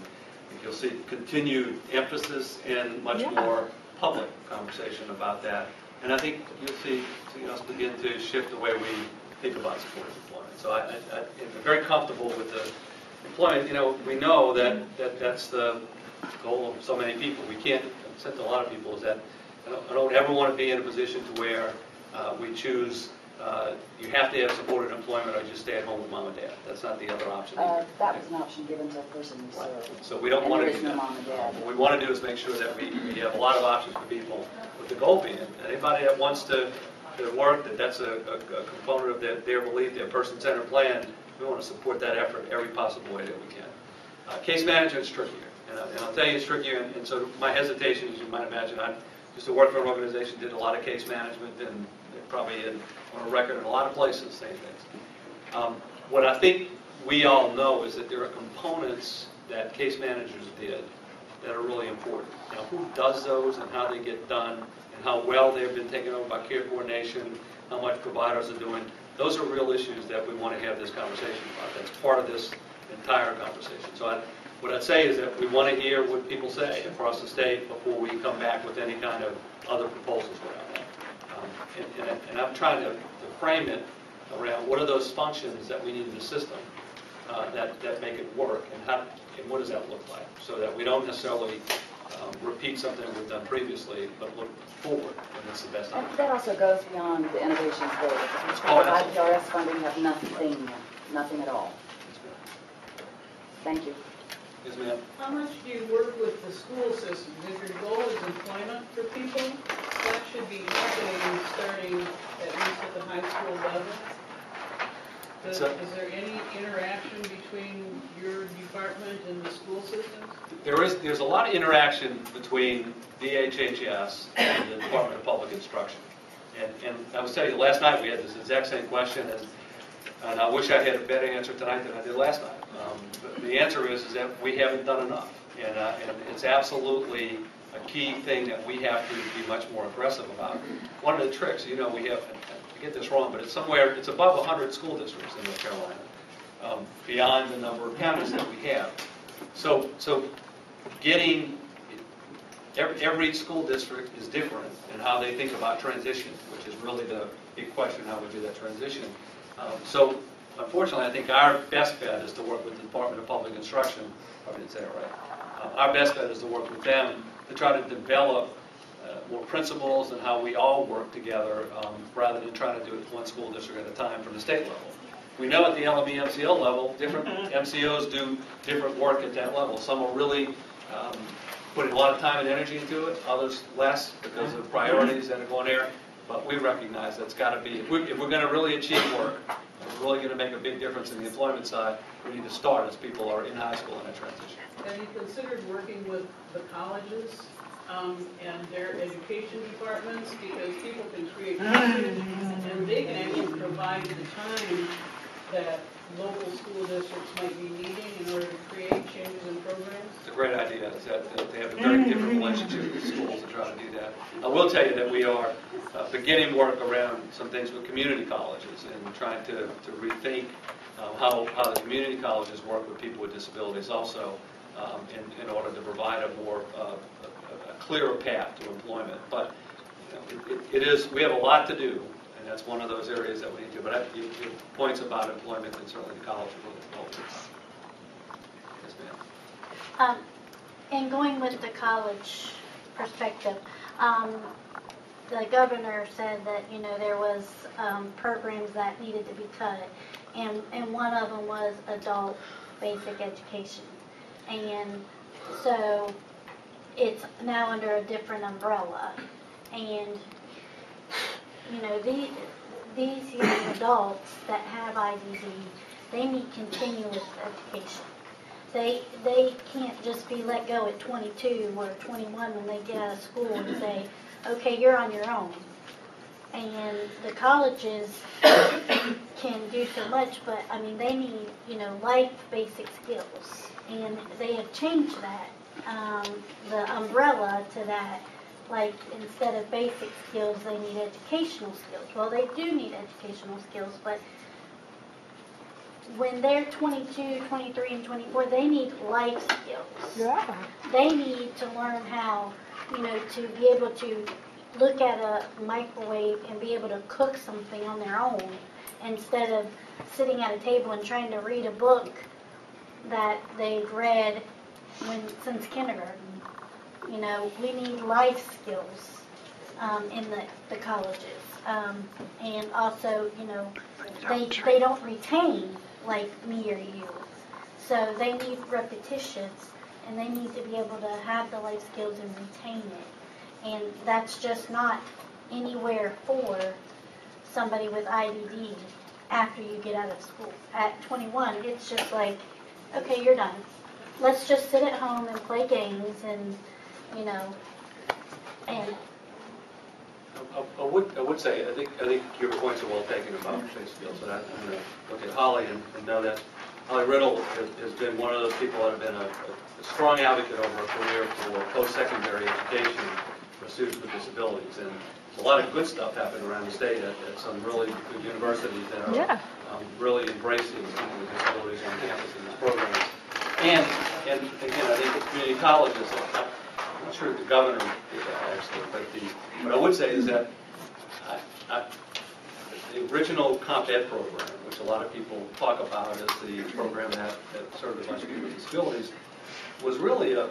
you'll see continued emphasis and much more public conversation about that. And I think you'll see us begin to shift the way we think about supported employment. So I'm very comfortable with the employment. We know that that's the goal of so many people. We can't, sense a lot of people is that I don't ever want to be in a position to where we choose you have to have supported employment or just stay at home with mom and dad. That's not the other option. That was an option given to a person who served. So we don't want to do no that. mom and dad. What we want to do is make sure that we have a lot of options for people, with the goal being anybody that wants to work, that's a component of their belief, their person-centered plan. We want to support that effort every possible way that we can. Case management is trickier, and I'll tell you it's trickier, and so my hesitation, as you might imagine, I used to work for an organization, did a lot of case management, and probably on a record in a lot of places, same things. What I think we all know is that there are components that case managers did that are really important. Now, who does those and how they get done and how well they've been taken over by care coordination, how much providers are doing, those are real issues that we want to have this conversation about. That's part of this entire conversation. So what I'd say is that we want to hear what people say across the state before we come back with any kind of other proposals around that. And I'm trying to frame it around what are those functions that we need in the system that make it work, and what does that look like, so that we don't necessarily repeat something we've done previously, but look forward, and it's the best. And that also goes beyond the innovation stage. IPRS funding have nothing at all. Thank you. Yes, ma'am. How much do you work with the school system? If your goal is employment for people, that should be happening starting at least at the high school level. Is there any interaction between your department and the school systems? There's a lot of interaction between DHHS and the Department of Public Instruction. And I was telling you, last night we had this exact same question, and I wish I had a better answer tonight than I did last night. But the answer is that we haven't done enough. And it's absolutely a key thing that we have to be much more aggressive about. One of the tricks, we have, I get this wrong, but it's above 100 school districts in North Carolina, beyond the number of counties that we have. So getting, every school district is different in how they think about transition, which is really the big question, how we do that transition. So unfortunately, I think our best bet is to work with the Department of Public Instruction. I didn't say it right. Our best bet is to work with them to try to develop more principles and how we all work together, rather than trying to do it one school district at a time from the state level. We know at the LME MCO level, different MCOs do different work at that level. Some are really putting a lot of time and energy into it, others less because of priorities that are going there. But we recognize that's got to be, if we're going to really achieve work, if we're really going to make a big difference in the employment side, we need to start as people are in high school in a transition. Have you considered working with the colleges and their education departments? Because people can create policies and they can actually provide the time that local school districts might be needing in order to create changes in programs? It's a great idea. Is that they have a very different relationship with schools to try to do that. I will tell you that we are beginning work around some things with community colleges and trying to rethink how the community colleges work with people with disabilities also, in order to provide a more a clearer path to employment. But it is, we have a lot to do. And that's one of those areas that we need to. But your points about employment and certainly the college are really important. Yes, ma'am. And going with the college perspective, the governor said that there was programs that needed to be cut, and one of them was adult basic education, and so it's now under a different umbrella, and these young adults that have IDD, they need continuous education. They can't just be let go at 22 or 21 when they get out of school and say, okay, you're on your own. And the colleges can do so much, but they need, life basic skills. And they have changed that, the umbrella to that. Like, instead of basic skills, they need educational skills. Well, they do need educational skills, but when they're 22, 23, and 24, they need life skills. Yeah. They need to learn how, to be able to look at a microwave and be able to cook something on their own instead of sitting at a table and trying to read a book that they've read since kindergarten. We need life skills in the colleges. And also, they don't retain like me or you. So they need repetitions, and they need to be able to have the life skills and retain it. And that's just not anywhere for somebody with IDD after you get out of school. At 21, it's just like, okay, you're done. Let's just sit at home and play games and and I would say I think your points are well taken about basic skills, but I'm going to look at Holly and know that Holly Riddle has been one of those people that have been a strong advocate over a career for post-secondary education for students with disabilities. And a lot of good stuff happening around the state at some really good universities that are really embracing people with disabilities on campus in this program. And again, I think the community colleges, I'm not sure if the governor did that actually, but what I would say is that the original Comp Ed program, which a lot of people talk about as the program that served a bunch of people with disabilities, was really a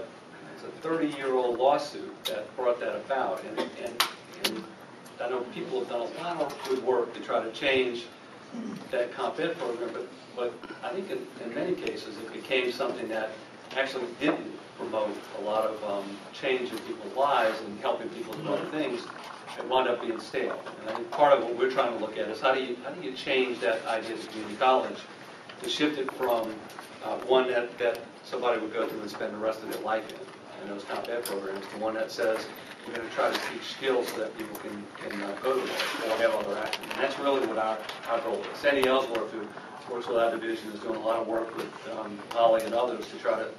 30-year-old lawsuit that brought that about. And I know people have done a lot of good work to try to change that Comp Ed program, but I think in many cases it became something that actually didn't promote a lot of change in people's lives and helping people do other things. It wound up being stale. And I think part of what we're trying to look at is how do you change that idea of community college to shift it from one that somebody would go through and spend the rest of their life in those Comp Ed programs to one that says we're going to try to teach skills so that people can go to work or have other actions. And that's really what our goal is. Sandy Ellsworth, who works with our division, is doing a lot of work with Holly and others to try to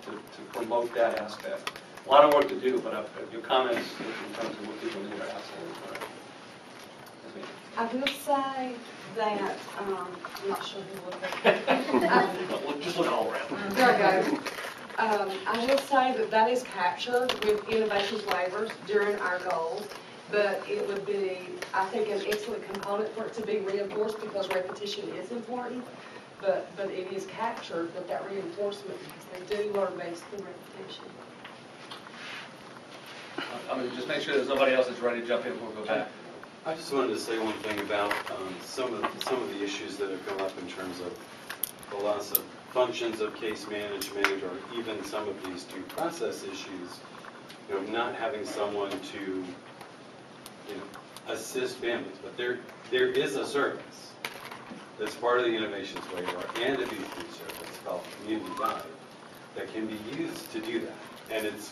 promote that aspect. A lot of work to do, but your comments in terms of what people need are absolutely correct. I will say that, I'm not sure who will look Just look all around. There I go. I will say that is captured with innovations waivers during our goals, but it would be, I think, an excellent component for it to be reinforced because repetition is important, but it is captured with that reinforcement because they do learn based on repetition. I'm going to just make sure there's nobody else that's ready to jump in before we go back. I just wanted to say one thing about some of the issues that have come up in terms of the loss of functions of case management, or even some of these due process issues. Not having someone to assist families, but there is a service that's part of the Innovations Waiver and a B3 service called Community Guide that can be used to do that, and it's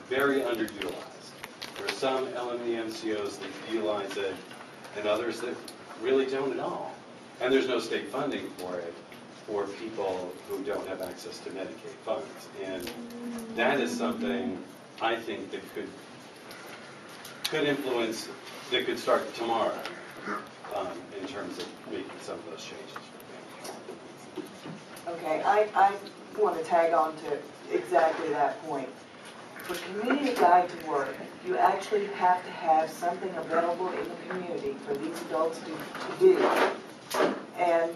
very underutilized. There are some LME MCOs that utilize it and others that really don't at all. And there's no state funding for it for people who don't have access to Medicaid funds. And that is something I think that could influence, that could start tomorrow in terms of making some of those changes for families. Okay, I want to tag on to exactly that point. For Community Guide to work, you actually have to have something available in the community for these adults to do. And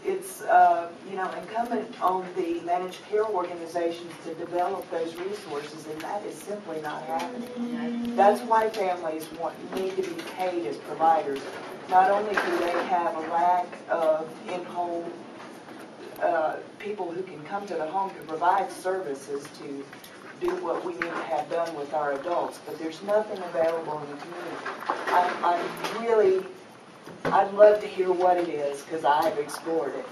it's incumbent on the managed care organizations to develop those resources, and that is simply not happening. That's why families need to be paid as providers. Not only do they have a lack of in-home people who can come to the home to provide services to do what we need to have done with our adults, but there's nothing available in the community. I'd love to hear what it is, because I've explored it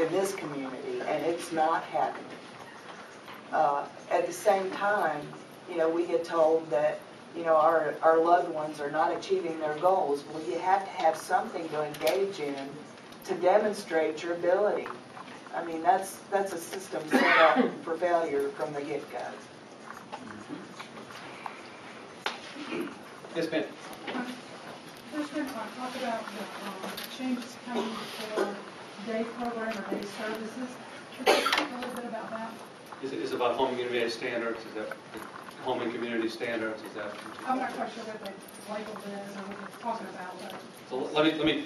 in this community, and it's not happening. At the same time, we get told that, our loved ones are not achieving their goals. Well, you have to have something to engage in to demonstrate your ability. I mean, that's a system set up for failure from the get-go. Yes, ma'am. First, we're going to talk about the changes coming for day program or day services. Could you speak a little bit about that? Is it about home and community standards? Is that home and community standards? Is that? I'm not quite sure what the label is or what we're talking about. But. So let me.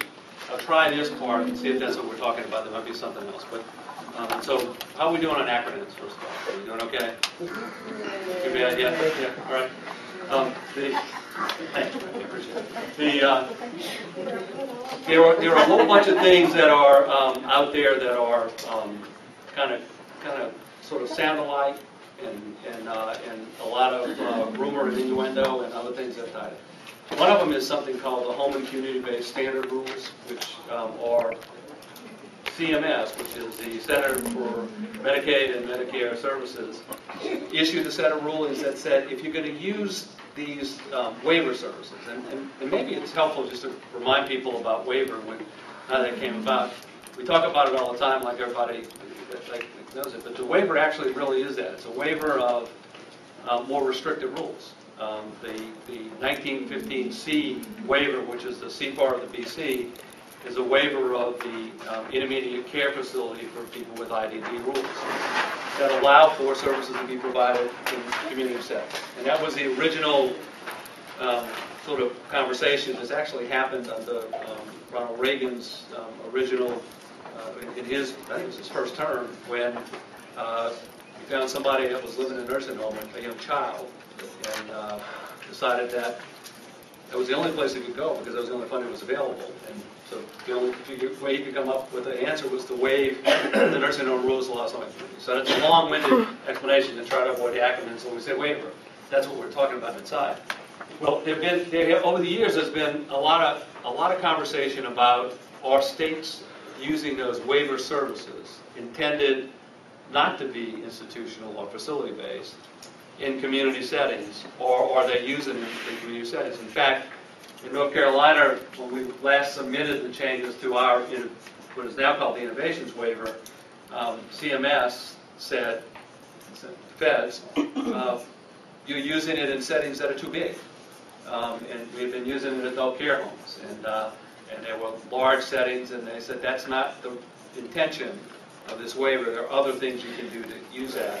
I'll try this part and see if that's what we're talking about. There might be something else. But so, how are we doing on acronyms? First of all, are we doing okay? Good idea. Yeah. All right. There are a whole bunch of things that are out there that are kind of sort of sound alike, and a lot of rumor and innuendo and other things that tie it. One of them is something called the Home and Community-Based Standard Rules, which are CMS, which is the Center for Medicaid and Medicare Services, issued a set of rulings that said if you're going to use these waiver services, and maybe it's helpful just to remind people about waiver and how that came about. We talk about it all the time, like everybody knows it, but the waiver actually really is that. It's a waiver of more restrictive rules. The 1915C waiver, which is the C part of the BC, is a waiver of the intermediate care facility for people with IDD rules that allow for services to be provided in community settings. And that was the original sort of conversation. This actually happened under Ronald Reagan's original, in his, I think it was his first term, when he found somebody that was living in a nursing home, a young child, and decided that was the only place he could go because that was the only funding that was available. And so the only way he could come up with an answer was to waive the nursing home rules of the law. So that's a long-winded explanation to try to avoid the acronyms when we say waiver. That's what we're talking about inside. Well, over the years, there's been a lot of conversation about our states using those waiver services intended not to be institutional or facility-based in community settings, or are they using them in community settings? In fact, in North Carolina, when we last submitted the changes to our, what is now called the Innovations Waiver, CMS said, feds, you're using it in settings that are too big. And we've been using it in adult care homes. And there were large settings, and they said that's not the intention of this waiver. There are other things you can do to use that.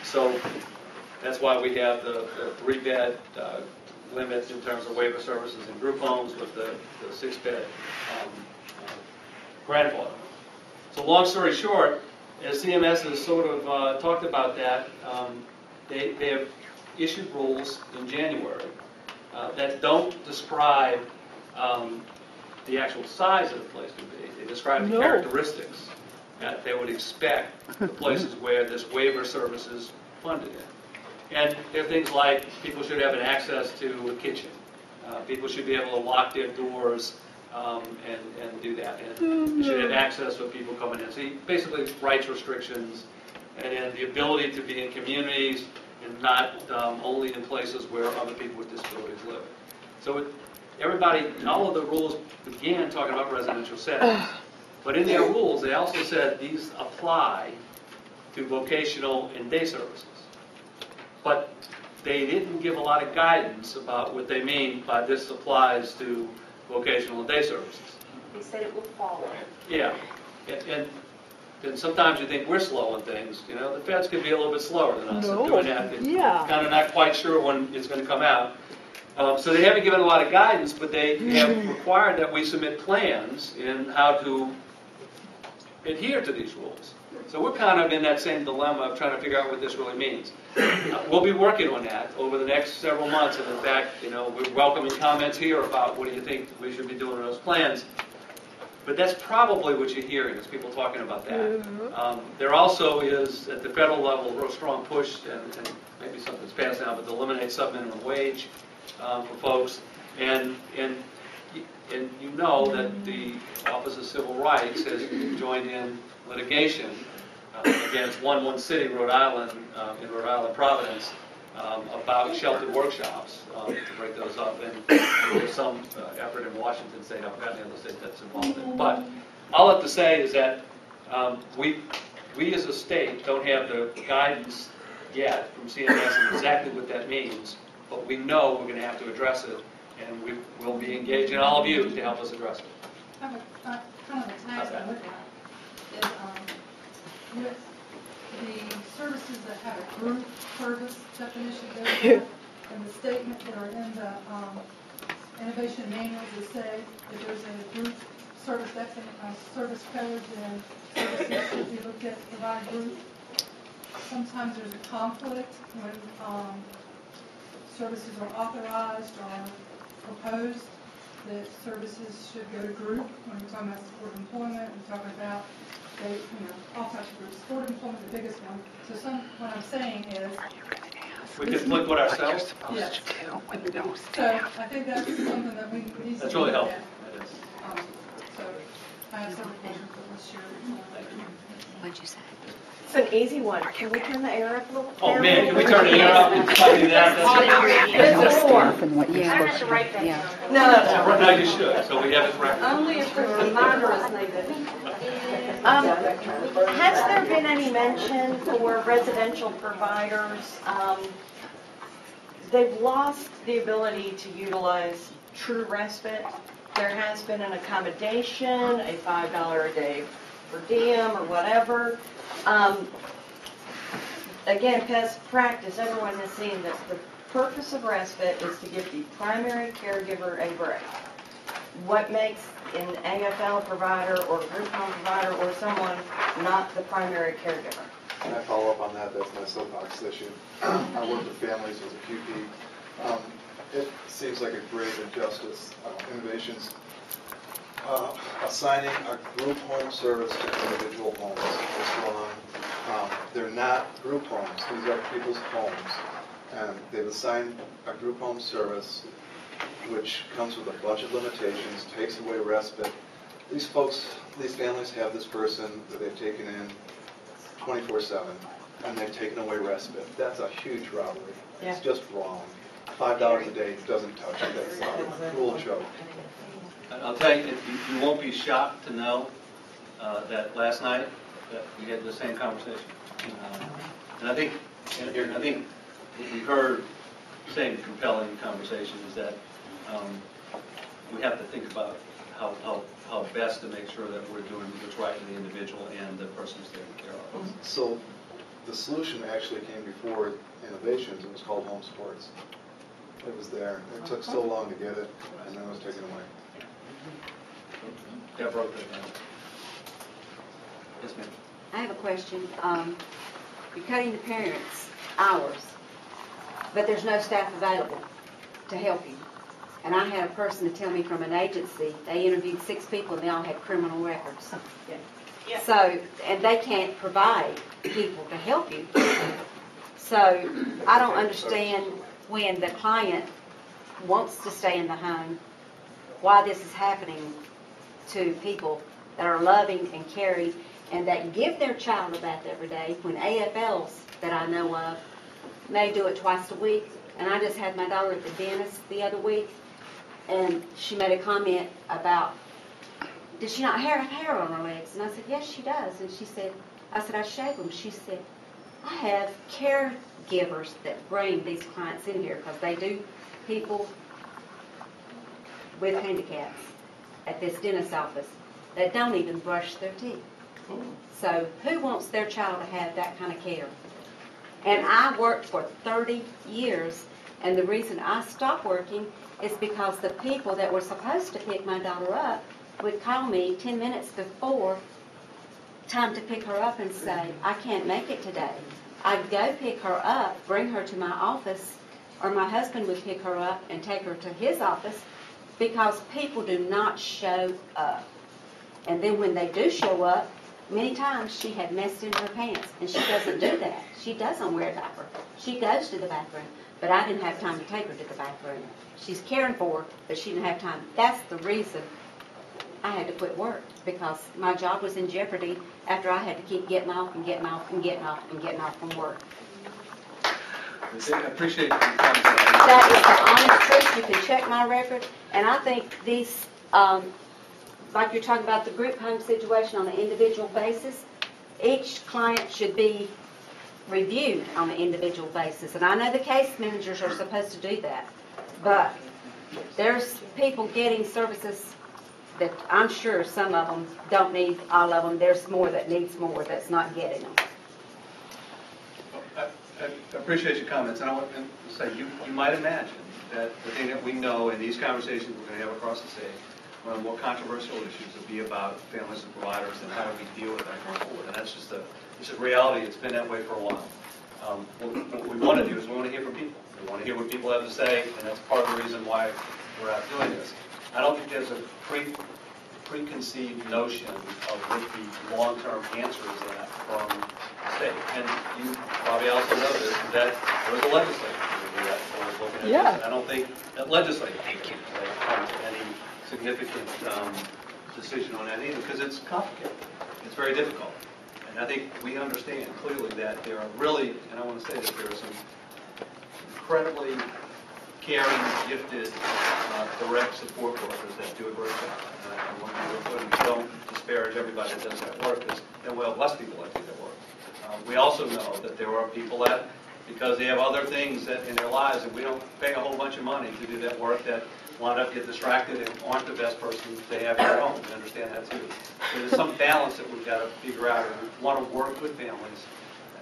So that's why we have the 3-bed limit in terms of waiver services in group homes with the 6-bed grandfather. So long story short, as CMS has sort of talked about that, they have issued rules in January that don't describe the actual size of the place to be. They describe the characteristics that they would expect the places where this waiver service is funded in. And there are things like people should have an access to a kitchen. People should be able to lock their doors and do that. And they should have access for people coming in. So basically rights restrictions and the ability to be in communities and not only in places where other people with disabilities live. So all of the rules began talking about residential settings. But in their rules, they also said these apply to vocational and day services. But they didn't give a lot of guidance about what they mean by this applies to vocational and day services. They said it will follow. Yeah. And sometimes you think we're slow on things. You know, the feds could be a little bit slower than us at doing that. Kind of not quite sure when it's going to come out. So they haven't given a lot of guidance, but they have required that we submit plans in how to adhere to these rules. So we're kind of in that same dilemma of trying to figure out what this really means. We'll be working on that over the next several months, and in fact, we're welcoming comments here about what do you think we should be doing in those plans. But that's probably what you're hearing is people talking about that. There also is, at the federal level, a real strong push, and maybe something's passed now, but to eliminate sub-minimum wage for folks. And you know that the Office of Civil Rights has joined in litigation against One City, Rhode Island, in Rhode Island, Providence, about sheltered workshops to break those up. And there's some effort in Washington State, I've forgotten the other state that's involved in. But all I have to say is that we as a state don't have the guidance yet from CMS on exactly what that means, but we know we're going to have to address it, and we will be engaging all of you to help us address it. I have a kind of a task to look at is with the services that have a group service definition there, and the statement that are in the innovation manuals that say that there's a group service service code and services should be looked at to provide group. Sometimes there's a conflict when services are authorized or proposed that services should go to group. When we're talking about support employment, we're talking about all types of groups. Support employment is the biggest one. So what I'm saying is we can look at ourselves. Yes. So I think that's something that we need to. That's really helpful. So I have several questions, but let's share. What'd you say? It's an easy one. Can we turn the air up a little? Oh man, can we turn the air up and do that? It's a form. No, you should. So we have it correct. Only if a reminder is needed. Has there been any mention for residential providers? They've lost the ability to utilize true respite. There has been an accommodation, a $5 a day per diem or whatever. Again, best practice, everyone has seen this. The purpose of respite is to give the primary caregiver a break. What makes an AFL provider or group home provider or someone not the primary caregiver? Can I follow up on that? That's my soapbox issue. I work with families as a QP. It seems like a grave injustice. Innovations assigning a group home service to individual homes is wrong. They're not group homes. These are people's homes. And they've assigned a group home service which comes with a bunch of limitations, takes away respite. These families have this person that they've taken in 24/7, and they've taken away respite. That's a huge robbery. Yeah. It's just wrong. $5 a day doesn't touch it. That's a cruel joke. I'll tell you, you won't be shocked to know that last night that we had the same conversation. And I think what we heard, same compelling conversation, is that we have to think about how best to make sure that we're doing what's right for the individual and the person who's taking care of us. So the solution actually came before innovations. It was called home sports. It was there. It took so long to get it, and then it was taken away. Deborah, yes, ma'am. I have a question. You're cutting the parents' hours, but there's no staff available to help you. And I had a person to tell me from an agency, they interviewed 6 people and they all had criminal records. Yeah. So, and they can't provide people to help you. So, I don't understand when the client wants to stay in the home, why this is happening to people that are loving and caring and that give their child a bath every day, when AFLs that I know of may do it twice a week. And I just had my daughter at the dentist the other week, and she made a comment about, does she not have hair on her legs? And I said, yes, she does. And she said, I said, I shave them. She said, I have caregivers that bring these clients in here because they do people with handicaps at this dentist's office that don't even brush their teeth. So who wants their child to have that kind of care? And I worked for 30 years, and the reason I stopped working is because the people that were supposed to pick my daughter up would call me 10 minutes before time to pick her up and say, I can't make it today. I'd go pick her up, bring her to my office, or my husband would pick her up and take her to his office because people do not show up. And then when they do show up, many times she had messed in her pants, and she doesn't do that. She doesn't wear a diaper. She goes to the bathroom, but I didn't have time to take her to the bathroom. She's caring for her, but she didn't have time. That's the reason I had to quit work, because my job was in jeopardy after I had to keep getting off and getting off and getting off and getting off from work. I appreciate your comment. That is the honest truth. You can check my record, and I think these, like you're talking about the group home situation on an individual basis, each client should be reviewed on an individual basis. And I know the case managers are supposed to do that, but there's people getting services that I'm sure some of them don't need all of them. There's more that needs more that's not getting them. I appreciate your comments, and I want to say you might imagine that the thing that we know in these conversations we're going to have across the state, one of the more controversial issues will be about families and providers and how do we deal with that going forward. And that's just it's a reality. It's been that way for a while. What we want to do is we want to hear from people. We want to hear what people have to say, and that's part of the reason why we're out doing this. I don't think there's a preconceived notion of what the long-term answer is that from the state. And you probably also know this, that there was a legislature that was looking at this. I don't think that legislature will come to any significant decision on that either, because it's complicated. It's very difficult. And I think we understand clearly that there are really, and I want to say that there are some incredibly caring, gifted, direct support workers that do a great job. And when we don't disparage everybody that does that work, because then we'll have less people that do that work. We also know that there are people that, because they have other things that in their lives, and we don't pay a whole bunch of money to do that work, that wind up getting distracted and aren't the best person they have at home. We understand that too. So there's some balance that we've got to figure out, and we want to work with families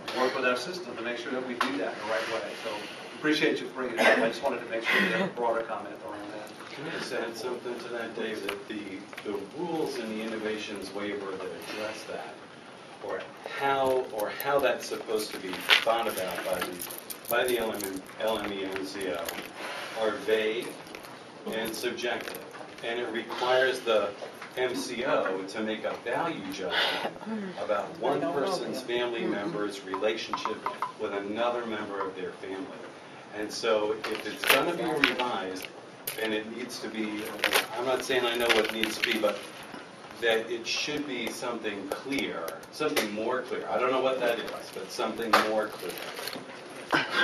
and work with our system to make sure that we do that in the right way. So appreciate you bringing it up. I just wanted to make sure we have a broader comment around that. Can I just add something to that, Dave? That the rules in the innovations waiver that address that, or how that's supposed to be thought about by the LME and NCO, are vague and subjective, and it requires the MCO to make a value judgment about one person's family member's relationship with another member of their family. And so if it's going to be revised, and it needs to be, I'm not saying I know what it needs to be, but that it should be something clear, something more clear. I don't know what that is, but something more clear.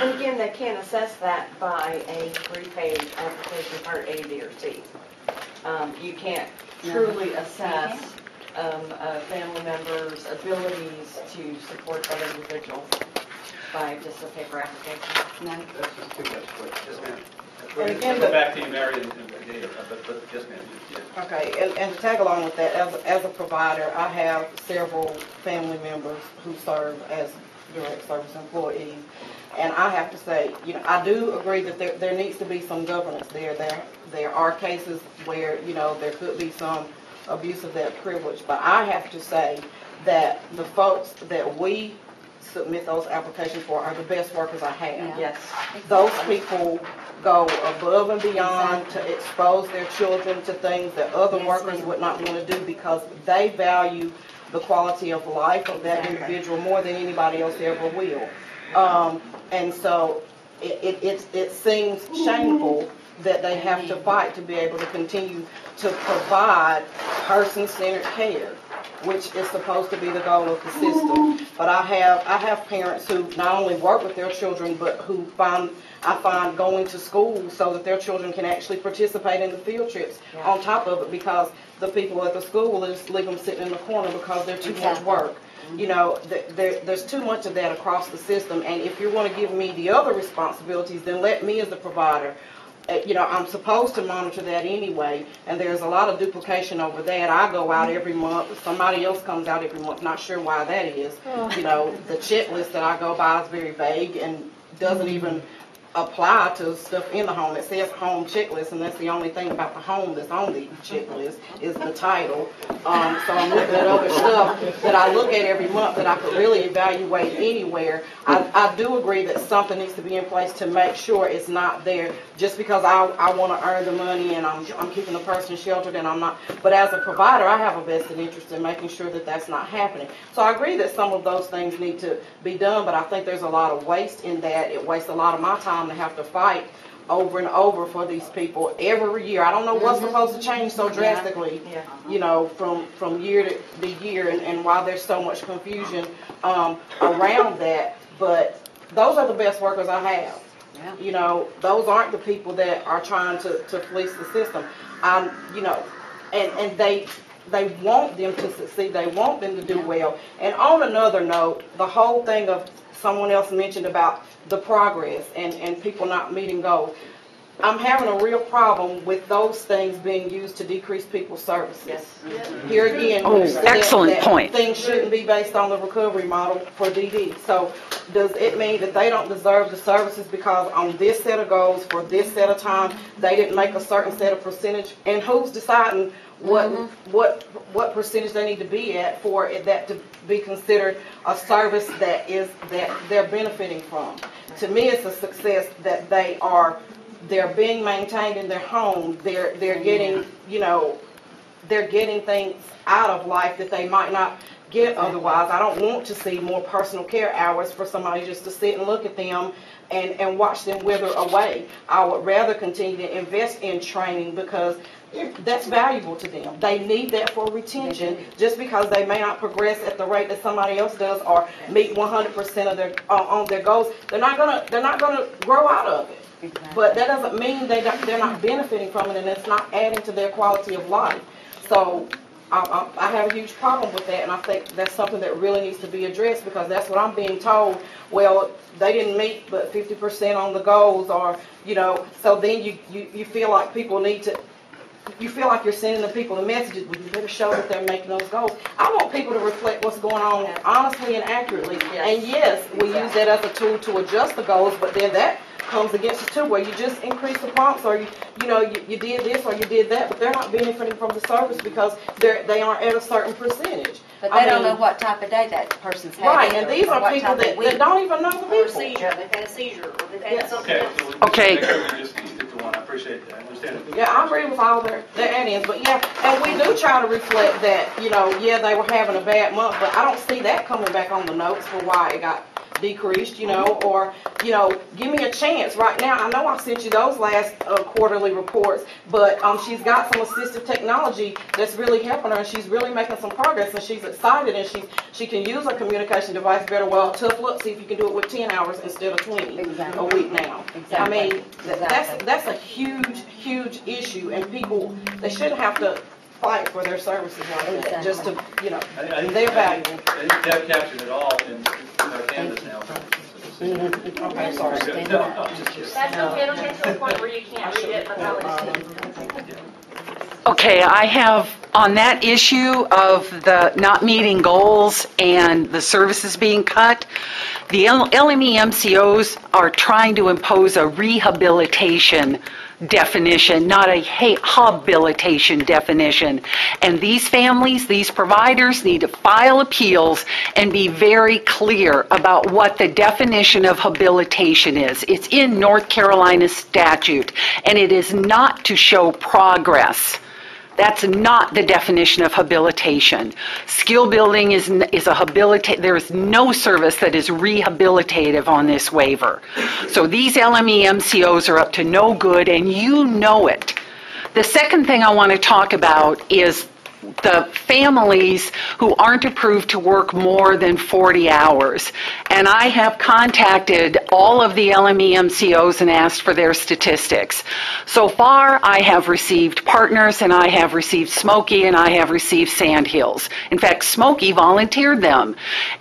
And again, they can't assess that by a 3-page application per A, B, or C. You can't truly assess a family member's abilities to support that individual by just a paper application. No. That's just too much quick. Yes, ma'am. And again, go back to you, Mary, and Dave, but yes, ma'am. Yeah. Okay, and to tag along with that, as a provider, I have several family members who serve as direct service employees, and I have to say, I do agree that there needs to be some governance there. There are cases where, there could be some abuse of that privilege, but I have to say that the folks that we submit those applications for are the best workers I have. Yeah. Yes. Those people go above and beyond to expose their children to things that other workers would not want to do because they value the quality of life of that individual more than anybody else ever will. And so it seems shameful that they have to fight to be able to continue to provide person-centered care, which is supposed to be the goal of the system. But I have parents who not only work with their children, but who I find going to school so that their children can actually participate in the field trips on top of it, because the people at the school just leave them sitting in the corner because they're too much work. There's too much of that across the system, and if you want to give me the other responsibilities, then let me as the provider, I'm supposed to monitor that anyway, and there's a lot of duplication over that. I go out every month, somebody else comes out every month, not sure why that is. The checklist that I go by is very vague and doesn't even apply to stuff in the home. It says home checklist, and that's the only thing about the home that's on the checklist is the title. So I'm looking at other stuff that I look at every month that I could really evaluate anywhere. I do agree that something needs to be in place to make sure it's not there just because I want to earn the money and I'm keeping the person sheltered and I'm not. But as a provider, I have a vested interest in making sure that that's not happening. So I agree that some of those things need to be done, but I think there's a lot of waste in that. It wastes a lot of my time to have to fight over and over for these people every year. I don't know what's supposed to change so drastically, from year to year, and why there's so much confusion around that. But those are the best workers I have. Those aren't the people that are trying to fleece the system. And they want them to succeed. They want them to do well. And on another note, the whole thing of someone else mentioned about the progress and people not meeting goals. I'm having a real problem with those things being used to decrease people's services. Here again, excellent point. Things shouldn't be based on the recovery model for DD. So does it mean that they don't deserve the services because on this set of goals for this set of time, they didn't make a certain set of percentage? And who's deciding what percentage they need to be at for that to be considered a service that they're benefiting from? To me, it's a success that they're being maintained in their home. They're getting they're getting things out of life that they might not get otherwise. I don't want to see more personal care hours for somebody just to sit and look at them and watch them wither away. I would rather continue to invest in training because that's valuable to them. They need that for retention. Just because they may not progress at the rate that somebody else does or meet 100% of their on their goals, they're not gonna grow out of it. But that doesn't mean they're not benefiting from it, and it's not adding to their quality of life. So I have a huge problem with that, and I think that's something that really needs to be addressed, because that's what I'm being told. Well, they didn't meet but 50% on the goals, or, you know, so then you feel like people need to, you feel like you're sending the people the messages, but you better show that they're making those goals. I want people to reflect what's going on honestly and accurately. And yes, we use that as a tool to adjust the goals, but then that comes against it too, where you just increase the prompts, or you did this or you did that, but they're not benefiting from the service because they aren't at a certain percentage. But they don't know what type of day that person's had. Right, and these are people that don't even know the people. Or a seizure, they've had a seizure, or they've had something else. Okay. Make sure we just stick to one. I appreciate that. I understand it. Yeah, I agree with all their add-ins, but yeah, and we do try to reflect that, yeah, they were having a bad month, but I don't see that coming back on the notes for why it got decreased, or, give me a chance. Right now, I know I sent you those last quarterly reports, but she's got some assistive technology that's really helping her, and she's really making some progress, and she's excited, and she can use her communication device better. Well, tough luck, see if you can do it with 10 hours instead of 20 a week now. I mean, that's a huge issue, and people, they shouldn't have to fight for their services like that, just to, they're valuable. I think Deb captured it all in our canvas now. Okay, sorry. That's okay, it'll get to a point where you can't read it, but how it's Okay, I have on that issue of the not meeting goals and the services being cut, the LME MCOs are trying to impose a rehabilitation definition, not a habilitation definition. And these families, these providers need to file appeals and be very clear about what the definition of habilitation is. It's in North Carolina statute, and it is not to show progress. That's not the definition of habilitation. Skill building is a habilitation. There is no service that is rehabilitative on this waiver. So these LME MCOs are up to no good, and you know it. The second thing I want to talk about is the families who aren't approved to work more than 40 hours. And I have contacted all of the LME MCOs and asked for their statistics. So far, I have received Partners, and I have received Smoky, and I have received Sandhills. In fact, Smoky volunteered them.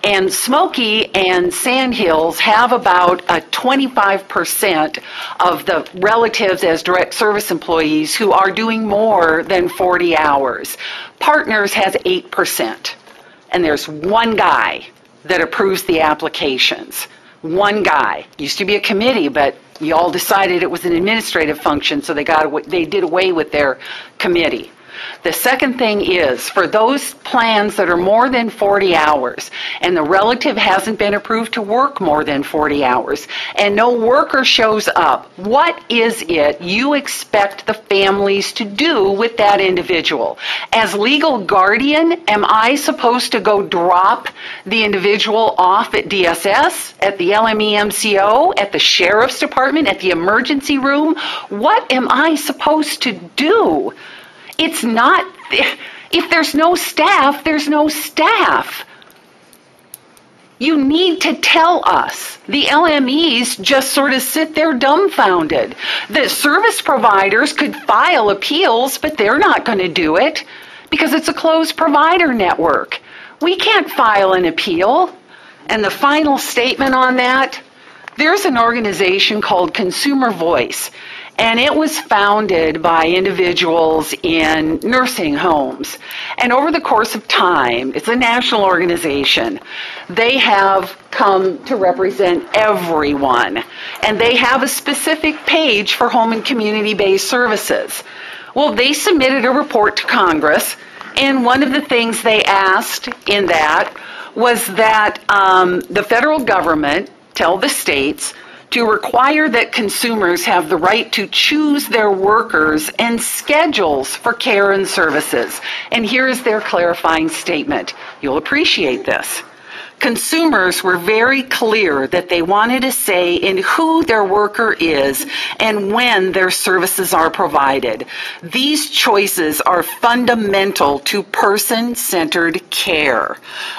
And Smoky and Sandhills have about a 25% of the relatives as direct service employees who are doing more than 40 hours. Partners has 8%, and there's one guy that approves the applications. One guy. Used to be a committee, but you all decided it was an administrative function, so they did away with their committee. The second thing is, for those plans that are more than 40 hours, and the relative hasn't been approved to work more than 40 hours, and no worker shows up, what is it you expect the families to do with that individual? As legal guardian, am I supposed to go drop the individual off at DSS, at the LME MCO, at the sheriff's department, at the emergency room? What am I supposed to do? It's not, if there's no staff, there's no staff. You need to tell us. The LMEs just sort of sit there dumbfounded. The service providers could file appeals, but they're not going to do it because it's a closed provider network. We can't file an appeal. And the final statement on that, there's an organization called Consumer Voice. And it was founded by individuals in nursing homes. And over the course of time, it's a national organization. They have come to represent everyone. And they have a specific page for home and community-based services. Well, they submitted a report to Congress. And one of the things they asked in that was that the federal government tell the states to require that consumers have the right to choose their workers and schedules for care and services. And here is their clarifying statement. You'll appreciate this. consumers were very clear that they wanted a say in who their worker is and when their services are provided. These choices are fundamental to person-centered care.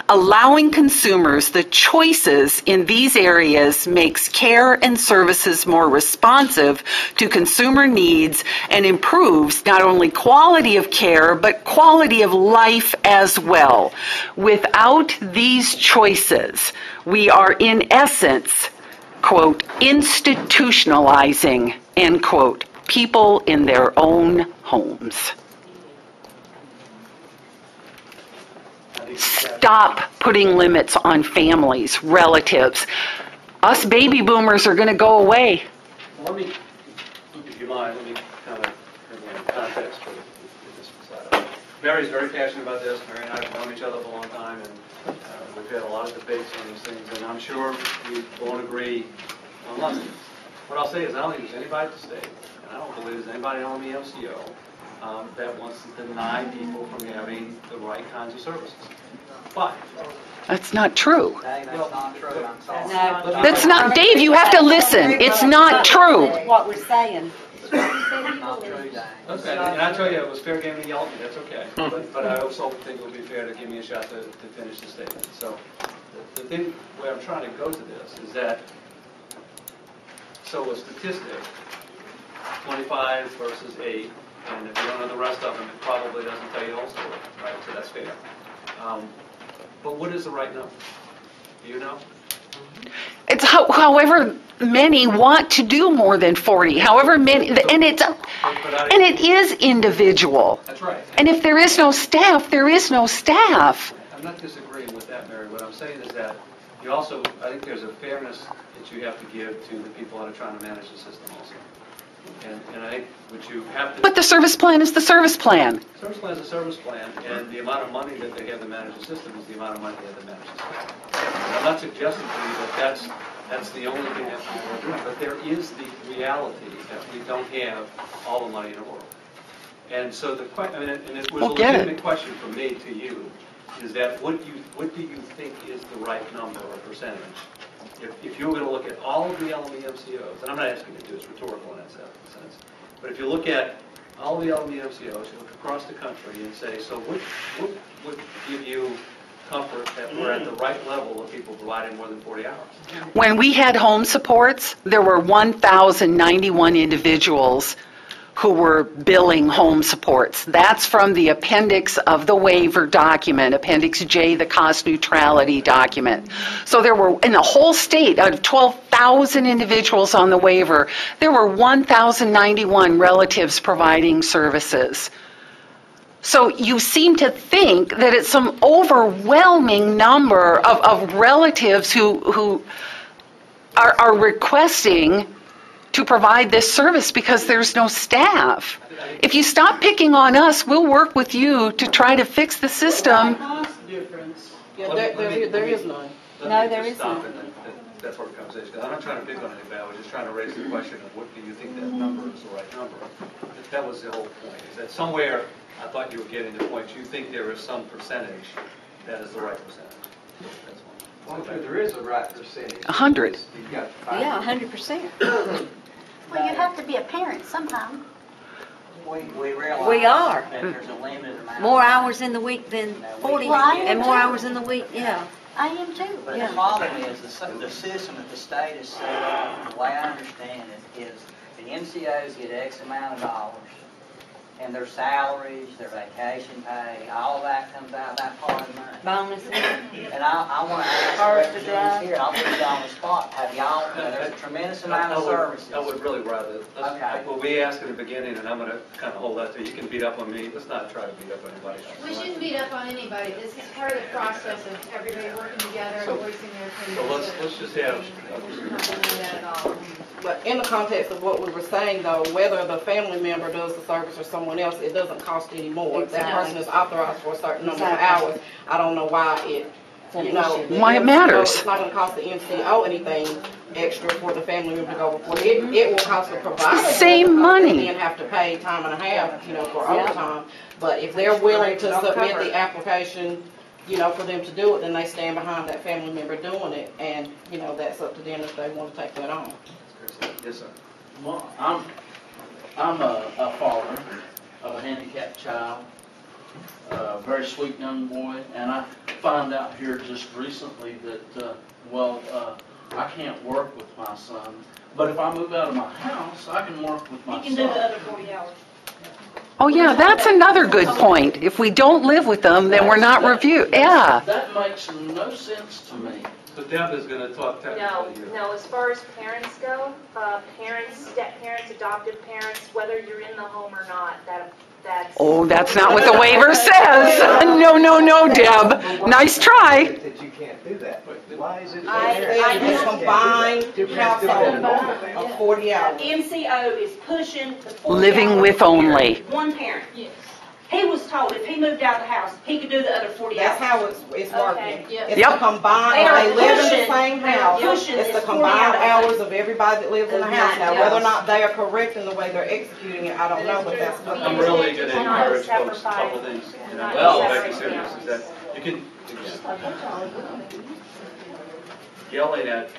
Allowing consumers the choices in these areas makes care and services more responsive to consumer needs and improves not only quality of care, but quality of life as well. Without these choices, we are in essence, quote, institutionalizing, end quote, people in their own homes. Stop putting limits on families, relatives. Us baby boomers are going to go away. Let me, if you mind, let me kind of bring in context for this side. Mary's very passionate about this. Mary and I have known each other for a long time, and we've had a lot of debates on these things, and I'm sure we won't agree on lots of things. What I'll say is I don't think there's anybody at the state, and I don't believe there's anybody on the MCO that wants to deny people from having the right kinds of services. But that's not true. Dave, that's not true. I'm sorry. That's not, Dave, you have to listen. It's not true. What we're saying. Not true, Dave. Okay, and I tell you, it was fair game to yell at me, that's okay. But I also think it would be fair to give me a shot to finish the statement. So the thing where I'm trying to go to this is that, so a statistic, 25 versus 8, and if you don't know the rest of them, it probably doesn't tell you the whole story, right? So that's fair. But what is the right number? Do you know? It's however many want to do more than 40. However many, and it is individual. That's right. And if there is no staff, there is no staff. I'm not disagreeing with that, Mary. What I'm saying is that you also, I think there's a fairness that you have to give to the people that are trying to manage the system also. And I think what you have to... But the service plan is the service plan. Service plan is a service plan, and the amount of money that they have to manage the system is the amount of money they have to manage the system. And I'm not suggesting to you that that's the only thing that people are doing, but there is the reality that we don't have all the money in the world. And so the question, and it was a legitimate question from me to you, is that what do you think is the right number or percentage? If you were going to look at all of the LME MCOs, and I'm not asking you to do this rhetorical in that sense, but if you look at all of the LME MCOs, you look across the country and say, so what would give you comfort that we're at the right level of people providing more than 40 hours? When we had home supports, there were 1,091 individuals who were billing home supports. That's from the appendix of the waiver document, Appendix J, the cost neutrality document. So there were, in the whole state, out of 12,000 individuals on the waiver, there were 1,091 relatives providing services. So you seem to think that it's some overwhelming number of relatives who are requesting to provide this service because there's no staff. If you stop picking on us, we'll work with you to try to fix the system. Cost difference. Yeah, there is none. No, there isn't. That's our conversation. I'm not trying to pick on anybody. I was just trying to raise the question of what do you think that number is the right number. That was the whole point. Is that somewhere I thought you were getting the point. You think there is some percentage that is the right percentage. That's one. Well, there is a right percentage. 100. Yeah, 100%. Well, you have to be a parent sometime. We realize We are. that there's a limited amount. More hours in the week than 40, Well, I am and more too. hours in the week, yeah. I am too. But the problem is the system that the state is set up, the way I understand it, is the MCOs get X amount of dollars, and their salaries, their vacation pay, all of that comes out of that part of the money. Bonuses. And I want to ask the representatives here, and I'll put you on the spot, have y'all, there's a tremendous amount of services. I would really rather, well, we asked in the beginning, and I'm going to kind of hold that to you. You can beat up on me. Let's not try to beat up on anybody else. We shouldn't beat up on anybody. This is part of the process of everybody working together and voicing their opinions. So let's just have. Not doing that at all. But in the context of what we were saying, though, whether the family member does the service or someone else, it doesn't cost any more. If that person is authorized for a certain number of hours, I don't know why why it matters. It's not going to cost the MCO anything extra for the family member to go before. It will cost the provider. Same money. And have to pay time and a half, for overtime. But if they're willing to submit the application for them to do it, then they stand behind that family member doing it, and, that's up to them if they want to take that on. Yes, sir. Well, I'm a father of a handicapped child, a very sweet young boy, and I found out here just recently that, I can't work with my son, but if I move out of my house, I can work with my son. You can do the other 40 hours. Oh, yeah, that's another good point. If we don't live with them, then we're not reviewed. Yeah. That makes no sense to me. So Deb is going to talk technically here. No, as far as parents go, parents, step parents, adoptive parents, whether you're in the home or not, that's... Oh, that's not what the waiver says. No, Deb. Nice try. That you can't do that. Why is it? I use combined household of 40 hours. The MCO is pushing the 40 Living hours with per parent. only. One parent. Yes. He was told if he moved out of the house, he could do the other 40 hours. That's how it's working. Okay. It's the combined, when they live in the same house, pushing it's the this 40 combined hours. hours of everybody that lives in the house. Now, whether or not they are correct in the way they're executing it, I don't know, but that's what I'm really going to encourage folks a couple of things. Well, be serious is that you can yelling at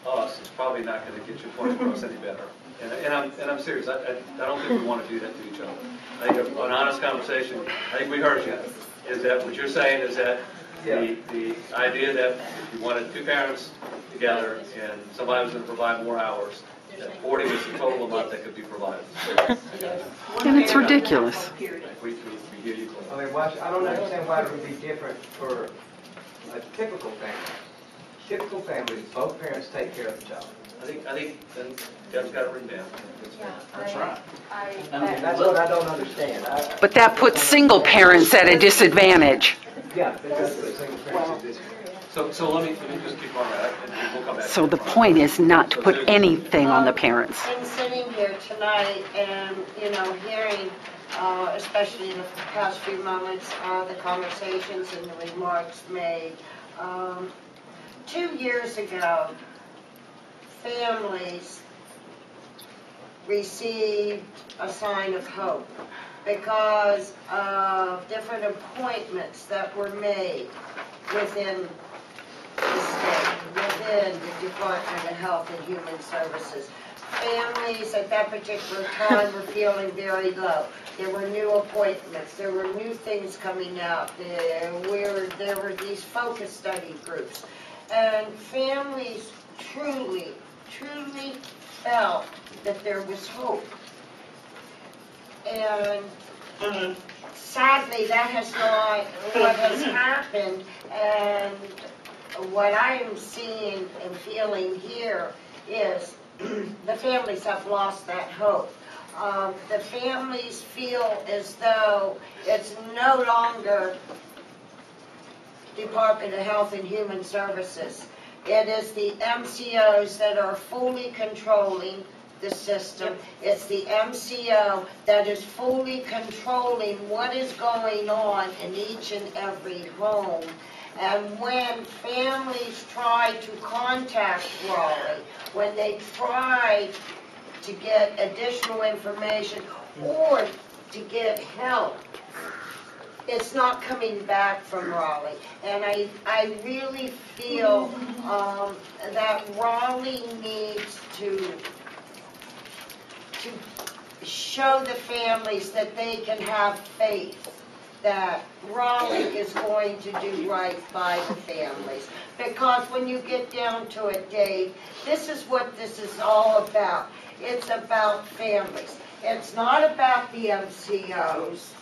us is probably not going to get your point across any better. And I'm serious. I don't think we want to do that to each other. I think an honest conversation. I think we heard you. Is that what you're saying? Is that the idea that if you wanted two parents together and somebody was going to provide more hours, that 40 was the total amount that could be provided. And it's ridiculous. We hear you. I mean, I don't understand why it would be different for a typical family. Typical family, both parents take care of the child. I think Deb's got it written down. That's right. And that's what I don't understand. But that puts single parents at a disadvantage. Yeah, it does put single parents at a disadvantage. So let me just keep on that, and we'll come back. So the point is not to put anything on the parents. In sitting here tonight and, hearing, especially in the past few moments, the conversations and the remarks made, 2 years ago, families received a sign of hope because of different appointments that were made within the state, within the Department of Health and Human Services. Families at that particular time were feeling very low. There were new appointments. There were new things coming out. There were these focus study groups. And families truly felt that there was hope. And sadly, that has not what has happened. And what I am seeing and feeling here is the families have lost that hope. The families feel as though it's no longer Department of Health and Human Services. It is the MCOs that are fully controlling the system. It's the MCO that is fully controlling what is going on in each and every home. And when families try to contact Raleigh, when they try to get additional information or to get help, it's not coming back from Raleigh. And I really feel that Raleigh needs to show the families that they can have faith that Raleigh is going to do right by the families. Because when you get down to it, Dave, this is what this is all about. It's about families. It's not about the MCOs.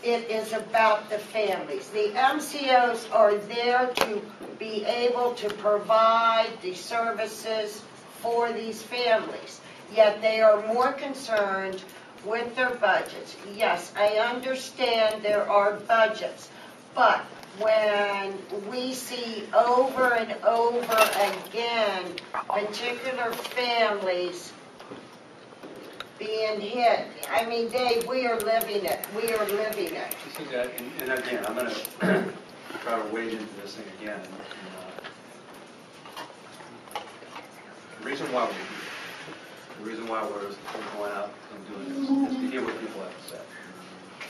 It is about the families. The MCOs are there to be able to provide the services for these families. Yet they are more concerned with their budgets. Yes, I understand there are budgets, but when we see over and over again particular families being hit, I mean, Dave, we are living it. We are living it. And again, I'm going to try to wade into this thing again. The reason why we're here, the reason why we're going out and doing this is to hear what people have to say.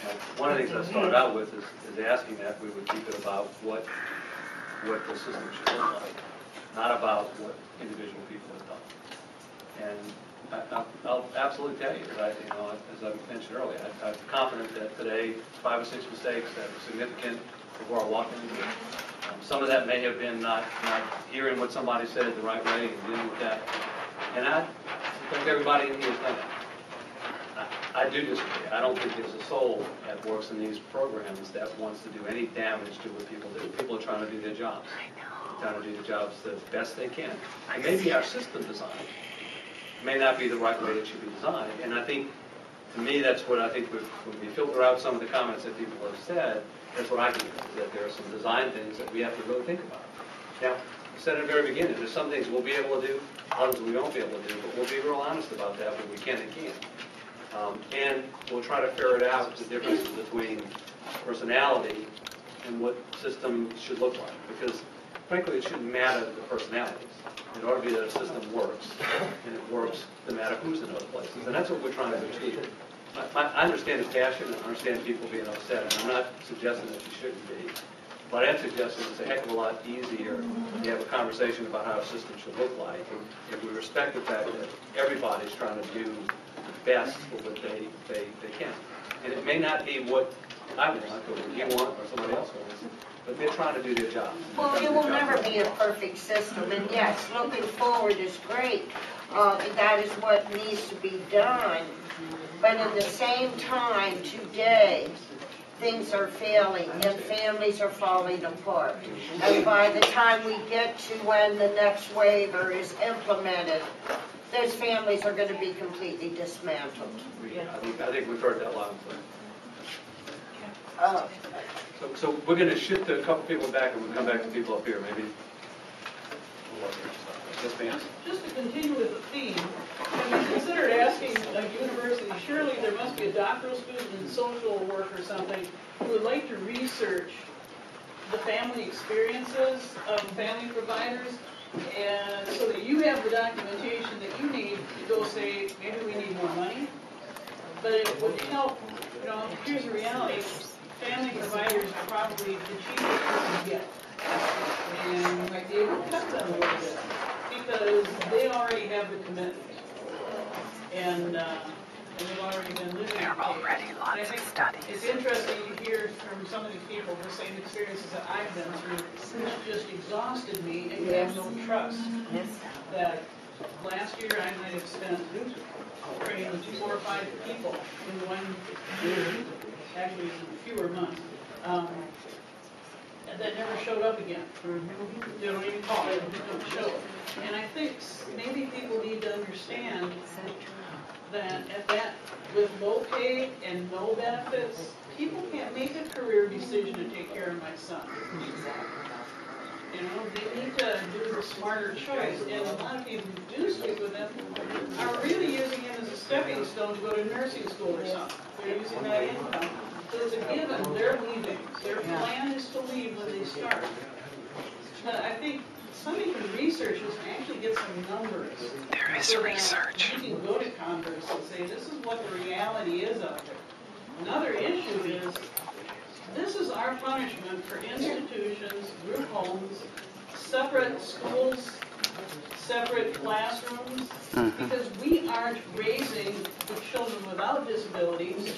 And one of the things I started out with is asking that we would keep it about what the system should look like, not about what individual people have done. And I'll absolutely tell you, as I mentioned earlier, I'm confident that today 5 or 6 mistakes that are significant before I walked into it. Some of that may have been not hearing what somebody said the right way and dealing with that. And I think everybody in here has done that. I do disagree. I don't think there's a soul that works in these programs that wants to do any damage to what people do. People are trying to do their jobs. They're trying to do the jobs the best they can. And maybe our system design may not be the right way it should be designed. And I think, to me, that's what I think when we filter out some of the comments that people have said, that's what I think, that there are some design things that we have to really think about. Now, I said at the very beginning, there's some things we'll be able to do, others we won't be able to do, but we'll be real honest about that when we can and can't. And we'll try to ferret out the differences between personality and what system should look like. Because, frankly, it shouldn't matter the personalities. It ought to be that a system works, and it works no matter who's in other places. And that's what we're trying to achieve. I understand the passion, and I understand people being upset, and I'm not suggesting that you shouldn't be. But I am suggesting it's a heck of a lot easier to have a conversation about how a system should look like, and if we respect the fact that everybody's trying to do best for what they can. And it may not be what I want, or what you want, or somebody else wants, but they're trying to do their job. Well, it will never be a perfect system, and yes, looking forward is great. That is what needs to be done. But at the same time, today, things are failing, and families are falling apart. And by the time we get to when the next waiver is implemented, those families are going to be completely dismantled. I think we've heard that loud and clear. So we're going to shift a couple people back, and we'll come back to people up here, maybe. Yes, ma'am. Just to continue with the theme, have you considered asking a university, surely there must be a doctoral student in social work or something, who would like to research the family experiences of family providers, and so that you have the documentation that you need to go say, maybe we need more money. But it would help, here's the reality, family providers are probably the cheapest you can get. And you might be able to cut them a little bit, because they already have the commitment. And they've already been living. There are already lots of studies. It's interesting to hear from some of these people the same experiences that I've been through, which just exhausted me, and you have no trust. Yes. That last year I might have spent training 4 or 5 people in 1 year, actually in fewer months, that never showed up again. They don't even call it, they don't show. And I think maybe people need to understand that with low pay and no benefits, people can't make a career decision to take care of my son. They need to do the smarter choice. And a lot of people who do stick with them are really using it as a stepping stone to go to nursing school or something. They're using that income. So it's a given, they're leaving. Their plan is to leave when they start. But I think somebody can research this and actually get some numbers. There is research. You can go to Congress and say, this is what the reality is out there. Another issue is, this is our punishment for institutions, group homes, separate schools, separate classrooms, because we aren't raising the children without disabilities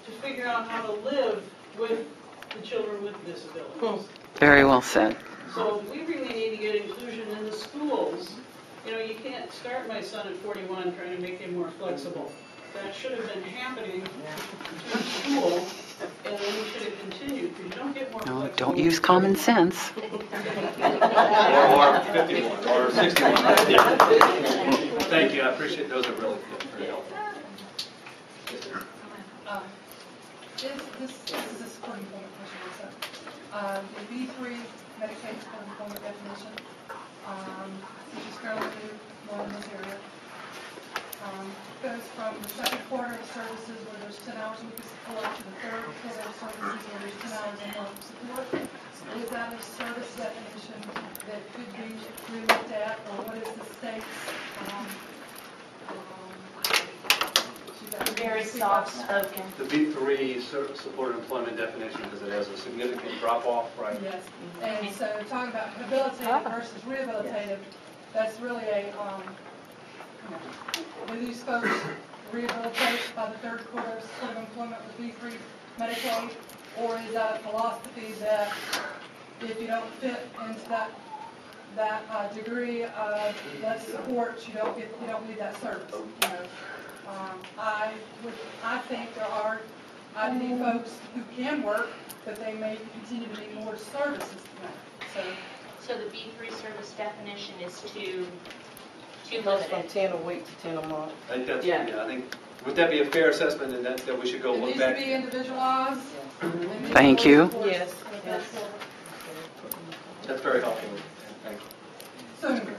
to figure out how to live with the children with disabilities. Very well said. So we really need to get inclusion in the schools. You can't start my son at 41 trying to make him more flexible. That should have been happening to school, and then we should have continued, because you don't get more flexible. Don't use common sense. Or 51, or 61. Thank you, I appreciate those are really good, very helpful. This is a supporting point question also. The B3 Medicaid supporting point definition, which is fairly new, more in this area, goes from the second quarter of services where there's 10 hours a week of support to the third quarter of services where there's 10 hours a month of support. Is that a service definition that could be re-looked at, or what is the state's? Very very soft spoken. The B3 supported employment definition is it has a significant drop-off, right? Yes, and so talking about habilitative versus rehabilitative, that's really a, do these folks rehabilitate by the third quarter sort of employment with B3 Medicaid, or is that a philosophy that if you don't fit into that degree of less support, you don't need that service? You know, I think there are IDD folks who can work, but they may continue to need more services than that. So the B3 service definition is too Goes from limited. 10 a week to 10 a month. I think that's, I think, would that be a fair assessment, and that we should go It look needs back? to be individualized. Thank you. Yes. That's very helpful. Thank you. Soon.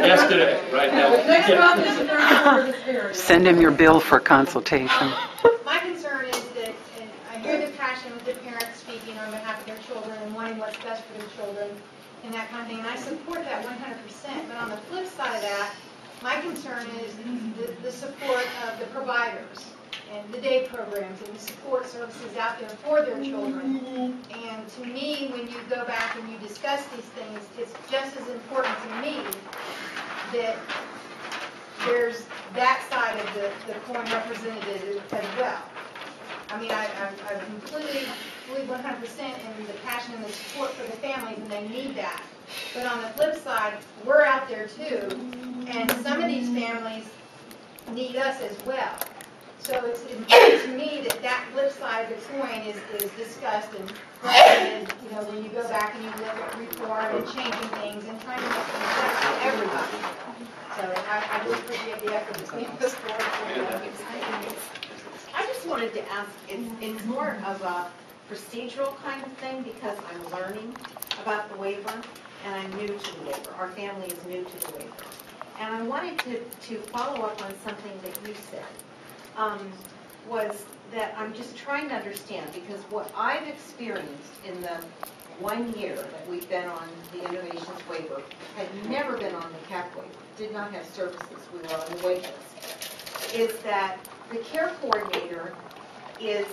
Yesterday, right now. Next month is the third quarter this area. Send him your bill for consultation. My concern is that, and I hear the passion of the parents speaking on behalf of their children and wanting what's best for their children and that kind of thing, and I support that 100%. But on the flip side of that, my concern is the support of the providers and the day programs and the support services out there for their children. And to me, when you go back and you discuss these things, it's just as important to me that there's that side of the coin represented as well. I mean, I completely believe 100% in the passion and the support for the families, and they need that. But on the flip side, we're out there too, and some of these families need us as well. So it's important to me that that flip side of the coin is discussed and represented, you know, when you go back and you look at reform and changing things and trying to make things better for everybody. So I just appreciate the effort that's being put forward. I just wanted to ask, it's more of a procedural kind of thing because I'm learning about the waiver and I'm new to the waiver. Our family is new to the waiver. And I wanted to follow up on something that you said, was that I'm just trying to understand because what I've experienced in the 1 year that we've been on the Innovations waiver had never been on the CAP waiver, did not have services, we were on the wait list, is that the care coordinator is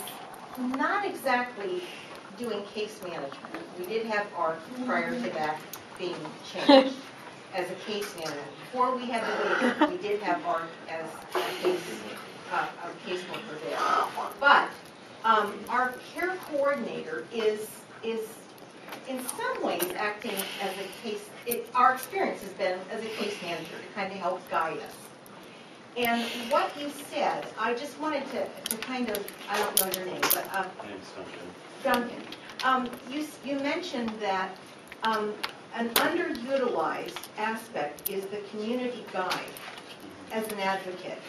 not exactly doing case management. We did have ARC prior to that being changed as a case manager. Before we had the waiver, we did have ARC as a case worker there. But our care coordinator is in some ways acting as a case, our experience has been as a case manager to kind of help guide us. And what you said, I just wanted to kind of, I don't know your name, but Duncan. You mentioned that an underutilized aspect is the community guide as an advocate.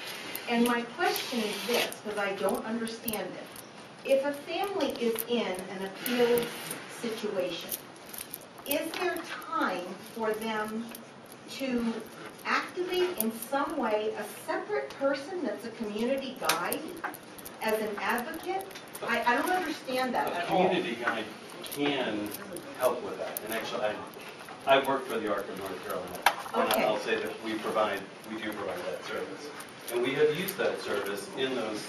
And my question is this, because I don't understand it. If a family is in an appeals situation, is there time for them to activate in some way a separate person that's a community guide as an advocate? I don't understand that at all. A community guide can help with that. And actually, I work for the ARC of North Carolina. Okay. And I'll say that we do provide that service. And we have used that service in those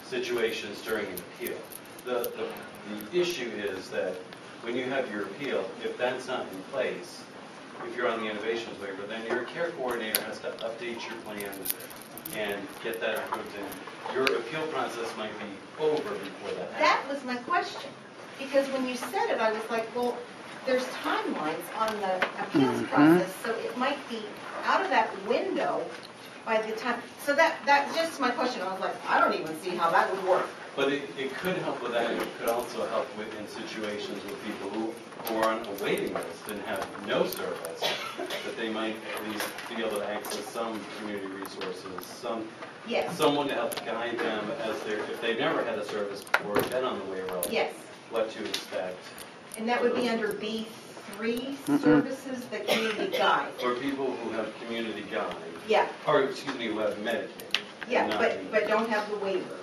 situations during an appeal. The issue is that when you have your appeal, if that's not in place, if you're on the innovations waiver, then your care coordinator has to update your plan and get that approved. And your appeal process might be over before that happens. That was my question. Because when you said it, I was like, well, there's timelines on the appeals process, so it might be out of that window by the time. So that's just my question. I was like, I don't even see how that would work. But it could help with that. It could also help with in situations with people who are on a waiting list and have no service, that they might at least be able to access some community resources, someone to help guide them as if they've never had a service before, been on the waiver, what to expect. And that would be under B3 services, the community guide. Or people who have community guide. Yeah. Or, excuse me, who have Medicaid. Yeah, but don't have the waiver.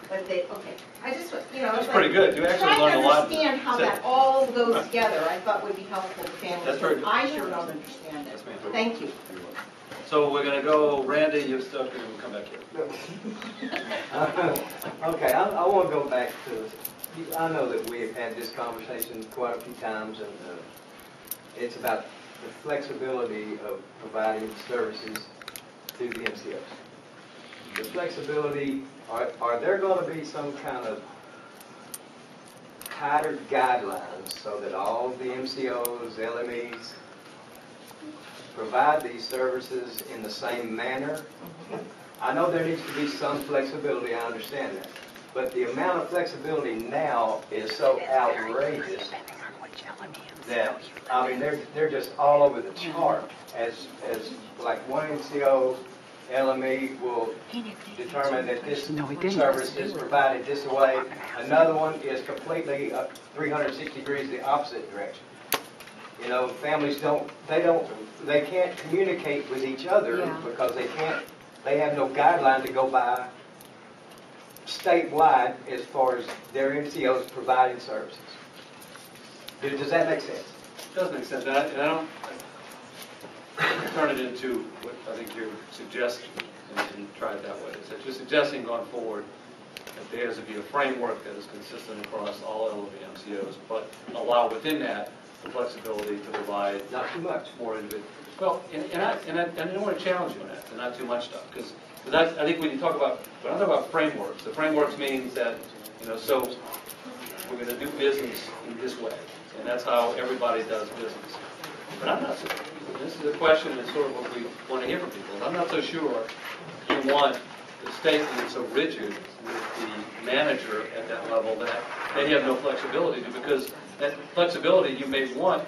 But they, okay. I just, That's pretty good. You actually learned a lot. Trying to understand how that all goes together, I thought would be helpful to families. That's very good. I sure don't understand it. Thank you. So we're going to go, Randy, you're stuck, and we'll come back here. Okay, I want to go back to, I know that we have had this conversation quite a few times, and it's about the flexibility of providing services to the MCOs. The flexibility, are there going to be some kind of tighter guidelines so that all the MCOs, LMEs, provide these services in the same manner? I know there needs to be some flexibility, I understand that. But the amount of flexibility now is so outrageous that, I mean, they're just all over the chart. As like one MCO, LME will determine that this service is provided this way. Another one is completely 360 degrees the opposite direction. You know, families they can't communicate with each other because they have no guideline to go by statewide as far as their MCOs providing services. Does that make sense? It does make sense. And I don't turn it into what I think you're suggesting and try it that way. Is that you're suggesting going forward that there has to be a framework that is consistent across all LME MCOs, but allow within that the flexibility to provide not too much more individual. Well, and I don't want to challenge you on that, and not too much stuff, because I think when I'm talking about frameworks, the frameworks means that, you know, so we're going to do business in this way, and that's how everybody does business. But I'm not so, this is a question that's sort of what we want to hear from people. I'm not so sure you want the state being so rigid with the manager at that level that they have no flexibility to, because that flexibility you may want,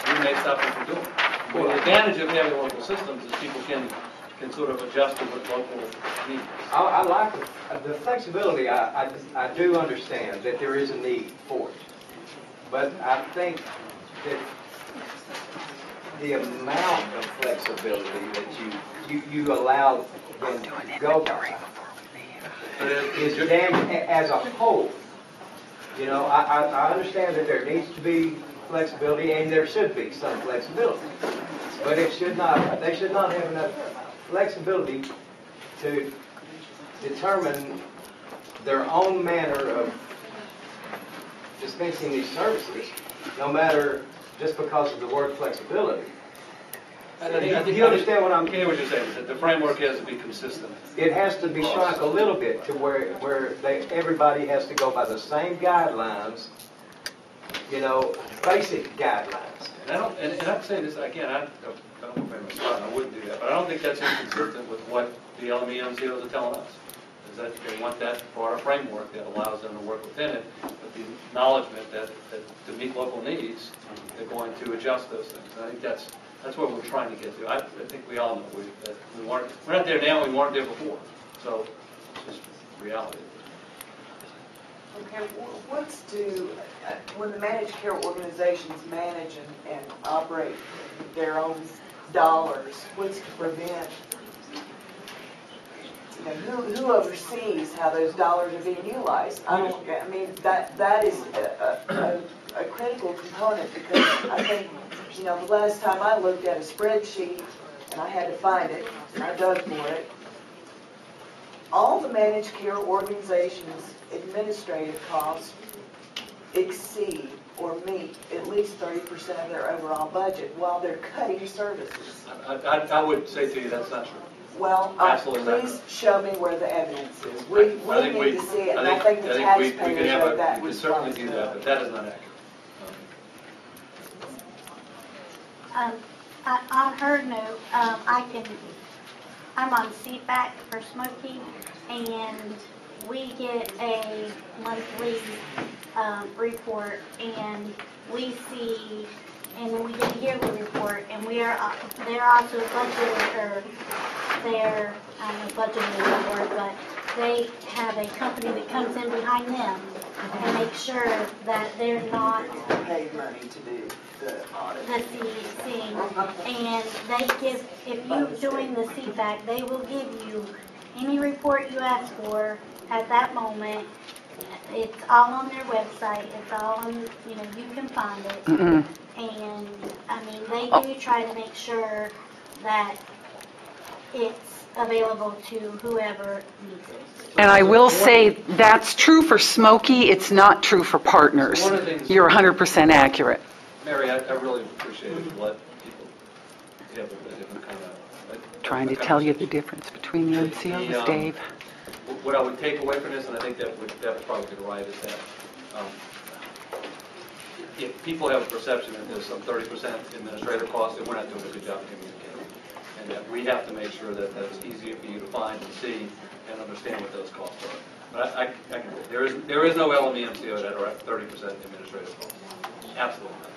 you may stop them from doing. Well, the advantage of having local systems is people can sort of adjust to what local needs. I like the flexibility. I do understand that there is a need for it. But I think that the amount of flexibility that you allow them to go is damn as a whole. You know, I understand that there needs to be flexibility, and there should be some flexibility. But they should not have enough flexibility to determine their own manner of dispensing these services, no matter just because of the word flexibility. You understand what I'm saying? What you're saying is that the framework has to be consistent. It has to be shrunk a little bit to where everybody has to go by the same guidelines, you know, basic guidelines. And I'd say this again. I don't know if I wouldn't do that, but I don't think that's inconsistent with what the LME MCOs are telling us. Is that they want that broader framework that allows them to work within it, with the acknowledgement that to meet local needs, they're going to adjust those things. And I think that's what we're trying to get to. I think we all know that we're not there now. We weren't there before. So it's just reality. Okay, what's when the managed care organizations manage and operate their own dollars, what's to prevent, you know, who oversees how those dollars are being utilized? I mean, that is a critical component, because I think, you know, the last time I looked at a spreadsheet, and I had to find it, and I dug for it, all the managed care organizations' administrative costs exceed or meet at least 30% of their overall budget while they're cutting services. I would say to you that's not true. Well, please show me where the evidence is. We need to see it, and I think the taxpayers owe that responsibility. We could certainly do that, but that is not accurate. On her note, I'm on CFAC for Smoky, and we get a monthly report, and we see, and then we get a yearly report, and they're also budgeted, they're, I don't know, budgeted is the word, but they have a company that comes in behind them and makes sure that they're not paid money to do the audit. The CEC, and they give, if you're doing the CFAC, they will give you any report you ask for at that moment. It's all on their website. It's all on, you know, you can find it. And I mean, they do try to make sure that it's available to whoever needs it. And I will say that's true for Smokey, it's not true for partners. One of the things- You're 100% accurate. Mary, I really appreciated what people have a different kind of. Trying to tell you the difference between the NCOs, Dave. What I would take away from this, and I think that would probably be right, is that if people have a perception that there's some 30% administrative cost, then we're not doing a good job communicating. And that we have to make sure that that's easier for you to find and see and understand what those costs are. But there is no LME MCO that are at 30% administrative costs. Absolutely not.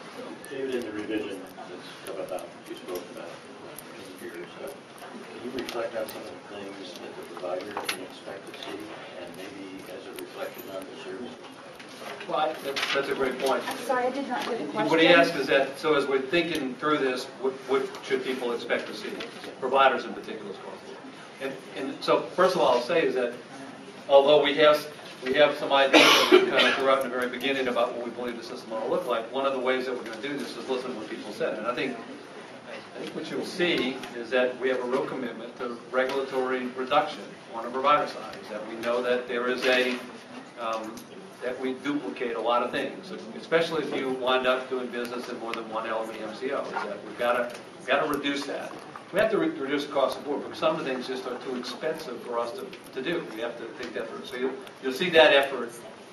David, in the revision that's come about, you spoke about years, can you reflect on some of the things that the provider can expect to see, and maybe as a reflection on the service? Well, that's a great point. I'm sorry, I did not hear the question. What he asked is that, so as we're thinking through this, what should people expect to see? Providers in particular is going to. And so, first of all, I'll say is that although we have some ideas that we kind of threw out in the very beginning about what we believe the system ought to look like, one of the ways that we're going to do this is listen to what people said. And I think what you'll see is that we have a real commitment to regulatory reduction on the provider side. Is that we know that there is that we duplicate a lot of things, especially if you wind up doing business in more than one LME MCO. Is that we've got to reduce that. We have to reduce the cost of board, but some of the things just are too expensive for us to do. We have to think that through. So you'll see that effort.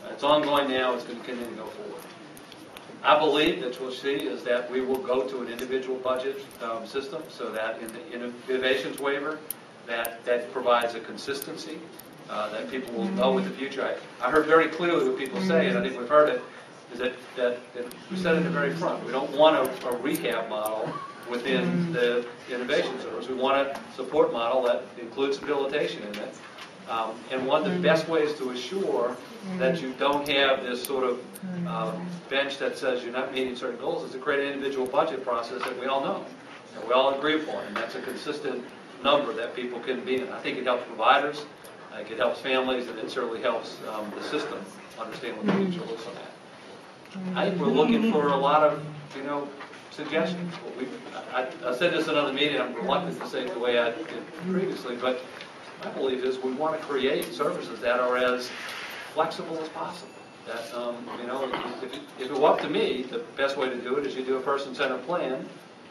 It's ongoing now. It's going to continue to go forward. I believe that we'll see is that we will go to an individual budget system, so that in the innovations waiver, that provides a consistency, that people will know in the future. I heard very clearly what people say, and I think we've heard it, is that we said in the very front, we don't want a recap model within the innovation service. We want a support model that includes habilitation in it. And one of the best ways to assure that you don't have this sort of bench that says you're not meeting certain goals is to create an individual budget process that we all know and we all agree upon. And that's a consistent number that people can be in. I think it helps providers, I think it helps families, and it certainly helps the system understand what the future looks like. I think we're looking for a lot of, suggestions. I said this in another meeting, I'm reluctant to say it the way I did previously, but my belief is we want to create services that are as flexible as possible. That, if it were up to me, the best way to do it is you do a person-centered plan,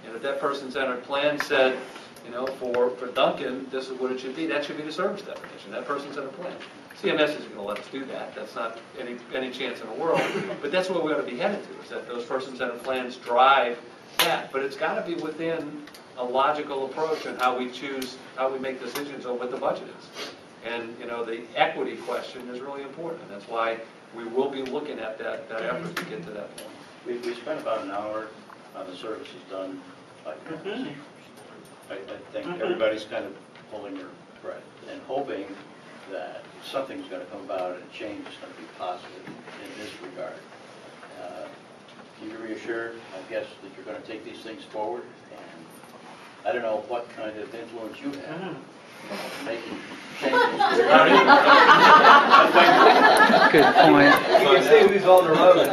and if that person-centered plan said, for Duncan, this is what it should be, that should be the service definition, that person-centered plan. CMS isn't going to let us do that. That's not any chance in the world. But that's where we ought to be headed to, is that those person-centered plans drive that. But it's got to be within a logical approach on how we make decisions on what the budget is. And, the equity question is really important. And that's why we will be looking at that effort to get to that point. We spent about an hour on the services done by parents. I think everybody's kind of holding their breath and hoping that something's going to come about and change is going to be positive in this regard. You're reassured, I guess, that you're going to take these things forward, and I don't know what kind of influence you have making changes. Good point. You can see who's on the road.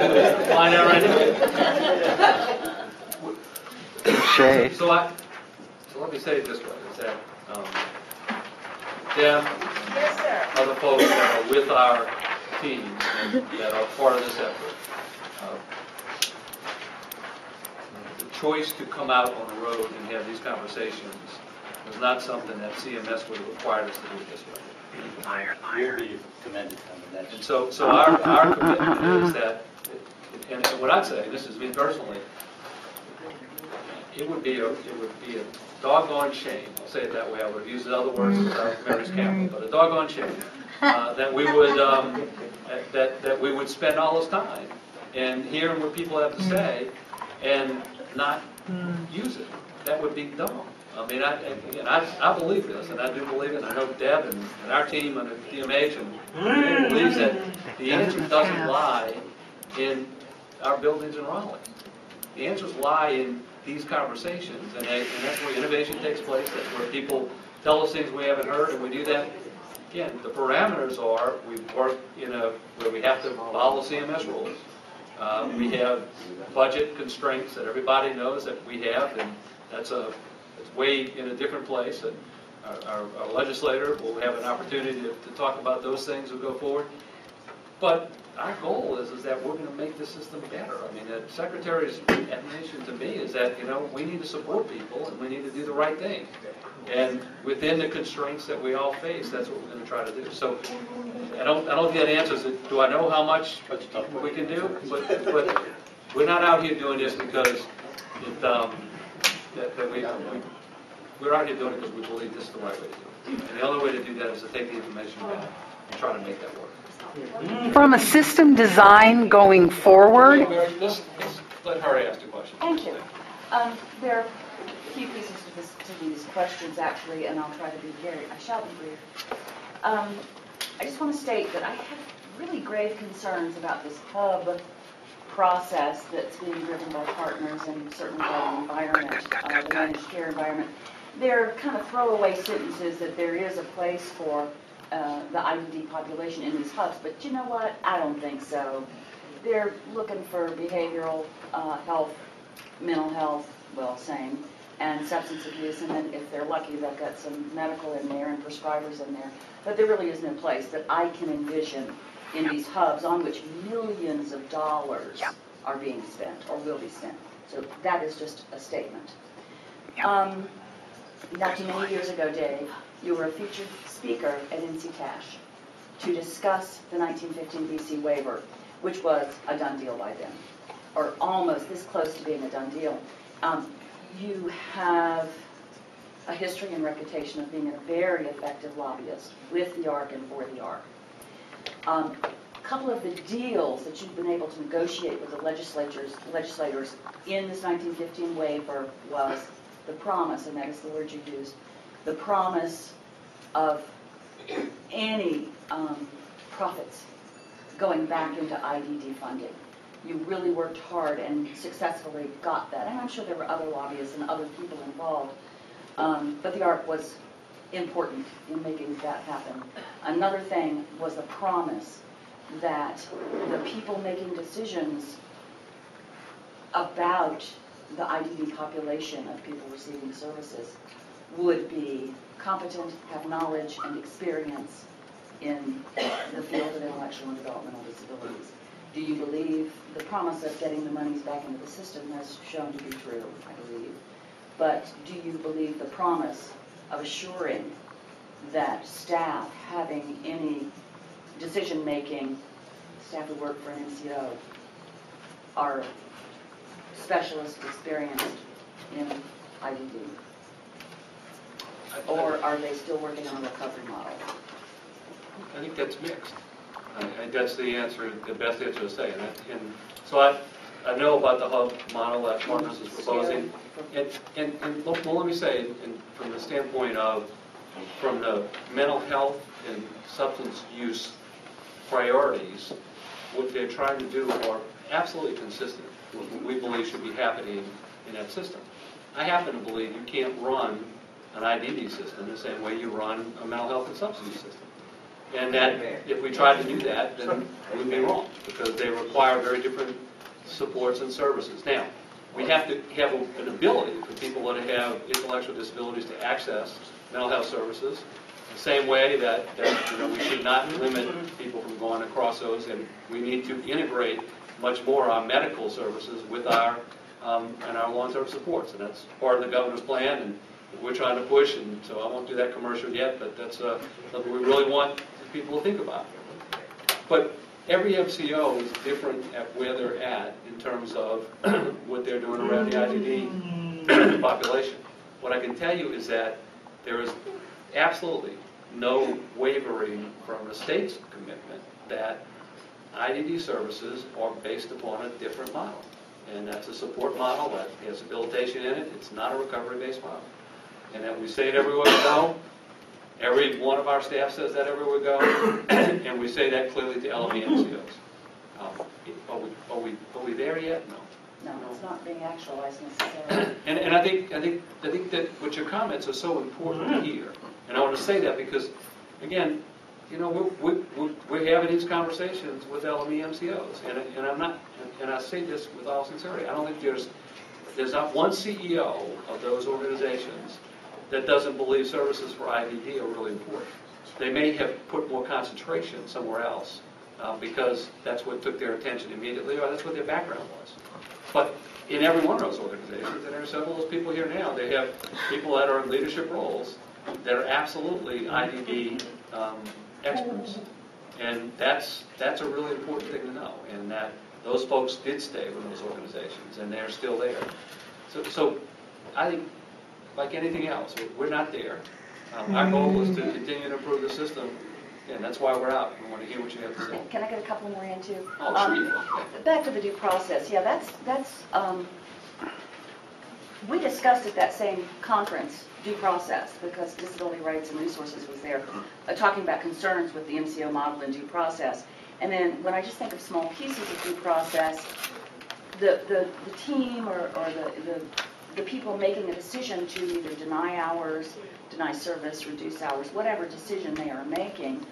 Find out right now. So let me say it this way, is that Deb, other folks that are with our team and that are part of this effort, the choice to come out on the road and have these conversations was not something that CMS would have required us to do it this way. Liar. You'll be commended. And so our commitment is that, and what I'd say, this is me personally, it would be a doggone shame. I'll say it that way. I would have used other words as Mary's Campbell, but a doggone shame that we would that we would spend all this time and hearing what people have to say and not use it. That would be dumb. I mean, I believe this, and I do believe it. And I know Deb and our team and the DMH and believes that the answer doesn't lie in our buildings in Raleigh. The answers lie in these conversations, and that's where innovation takes place. That's where people tell us things we haven't heard, and we do that. Again, the parameters are we work where we have to follow CMS rules. We have budget constraints that everybody knows that we have, and it's way in a different place. And our legislator will have an opportunity to talk about those things as we go forward. But our goal is that we're going to make the system better. I mean, the Secretary's admonition to me is that, we need to support people and we need to do the right thing. And within the constraints that we all face, that's what we're going to try to do. So I don't get answers. Do I know how much we can do? But we're not out here doing this because we're out here doing it because we believe this is the right way to do it. And the only way to do that is to take the information back and try to make that work. From a system design going forward, Let's let her ask the question. Thank you. There are a few pieces to these questions, actually, and I'll try to be I shall be brief. I just want to state that I have really grave concerns about this hub process that's being driven by partners and certainly by the environment, the managed care environment. They're kind of throwaway sentences that there is a place for the IDD population in these hubs, but you know what? I don't think so. They're looking for behavioral health, mental health, well, same, and substance abuse, and then if they're lucky, they've got some medical in there and prescribers in there. But there really is no place that I can envision in these hubs on which millions of dollars are being spent or will be spent. So that is just a statement. Not too many years ago, Dave, you were a featured speaker at NC-TASH to discuss the 1915 BC waiver, which was a done deal by then, or almost this close to being a done deal. You have a history and reputation of being a very effective lobbyist with the ARC and for the ARC. A couple of the deals that you've been able to negotiate with the legislators in this 1915 waiver was the promise, and that is the word you used, the promise of any profits going back into IDD funding. You really worked hard and successfully got that, and I'm sure there were other lobbyists and other people involved, but the ARC was important in making that happen. Another thing was the promise that the people making decisions about the IDD population of people receiving services would be competent, have knowledge and experience in the field of intellectual and developmental disabilities. Do you believe the promise of getting the monies back into the system has shown to be true? I believe. But do you believe the promise of assuring that staff having any decision-making, staff who work for an NCO, are specialists experienced in IDD? Or are they still working on a recovery model? I think that's mixed. I think that's the answer, the best answer to say. And so I know about the hub model that Partners is proposing. And well, let me say, from the standpoint of, from the mental health and substance use priorities, what they're trying to do are absolutely consistent with what we believe should be happening in that system. I happen to believe you can't run an IDD system the same way you run a mental health and substance use system. And that if we tried to do that, then we'd be wrong, because they require very different supports and services. Now, we have to have an ability for people that have intellectual disabilities to access mental health services, the same way that we should not limit people from going across those, and we need to integrate much more our medical services with our and our long-term supports, and that's part of the governor's plan, and we're trying to push, and so I won't do that commercial yet, but that's something we really want people to think about. But every MCO is different at where they're at in terms of what they're doing around the IDD population. What I can tell you is that there is absolutely no wavering from the state's commitment that IDD services are based upon a different model. And that's a support model that has habilitation in it. It's not a recovery-based model. And that we say it everywhere we go. Every one of our staff says that everywhere we go. And we say that clearly to LME MCOs. Are we there yet? No. No, it's not being actualized necessarily. And I think that what your comments are so important here. And I want to say that because, again, we're having these conversations with LME MCOs, and I'm not, and I say this with all sincerity. I don't think there's not one CEO of those organizations that doesn't believe services for IDD are really important. They may have put more concentration somewhere else because that's what took their attention immediately, or that's what their background was. But in every one of those organizations, and there are several of those people here now, they have people that are in leadership roles that are absolutely IDD experts. And that's a really important thing to know, and that those folks did stay with those organizations, and they're still there. So I think, like anything else, we're not there. Our goal is to continue to improve the system, and that's why we're out. We want to hear what you have to say. Can I get a couple more in too? Oh, sure. Back to the due process. Yeah, that's we discussed at that same conference due process because Disability Rights and Resources was there talking about concerns with the MCO model and due process. And then when I just think of small pieces of due process, the team or the people making a decision to either deny hours, deny service, reduce hours, whatever decision they are making.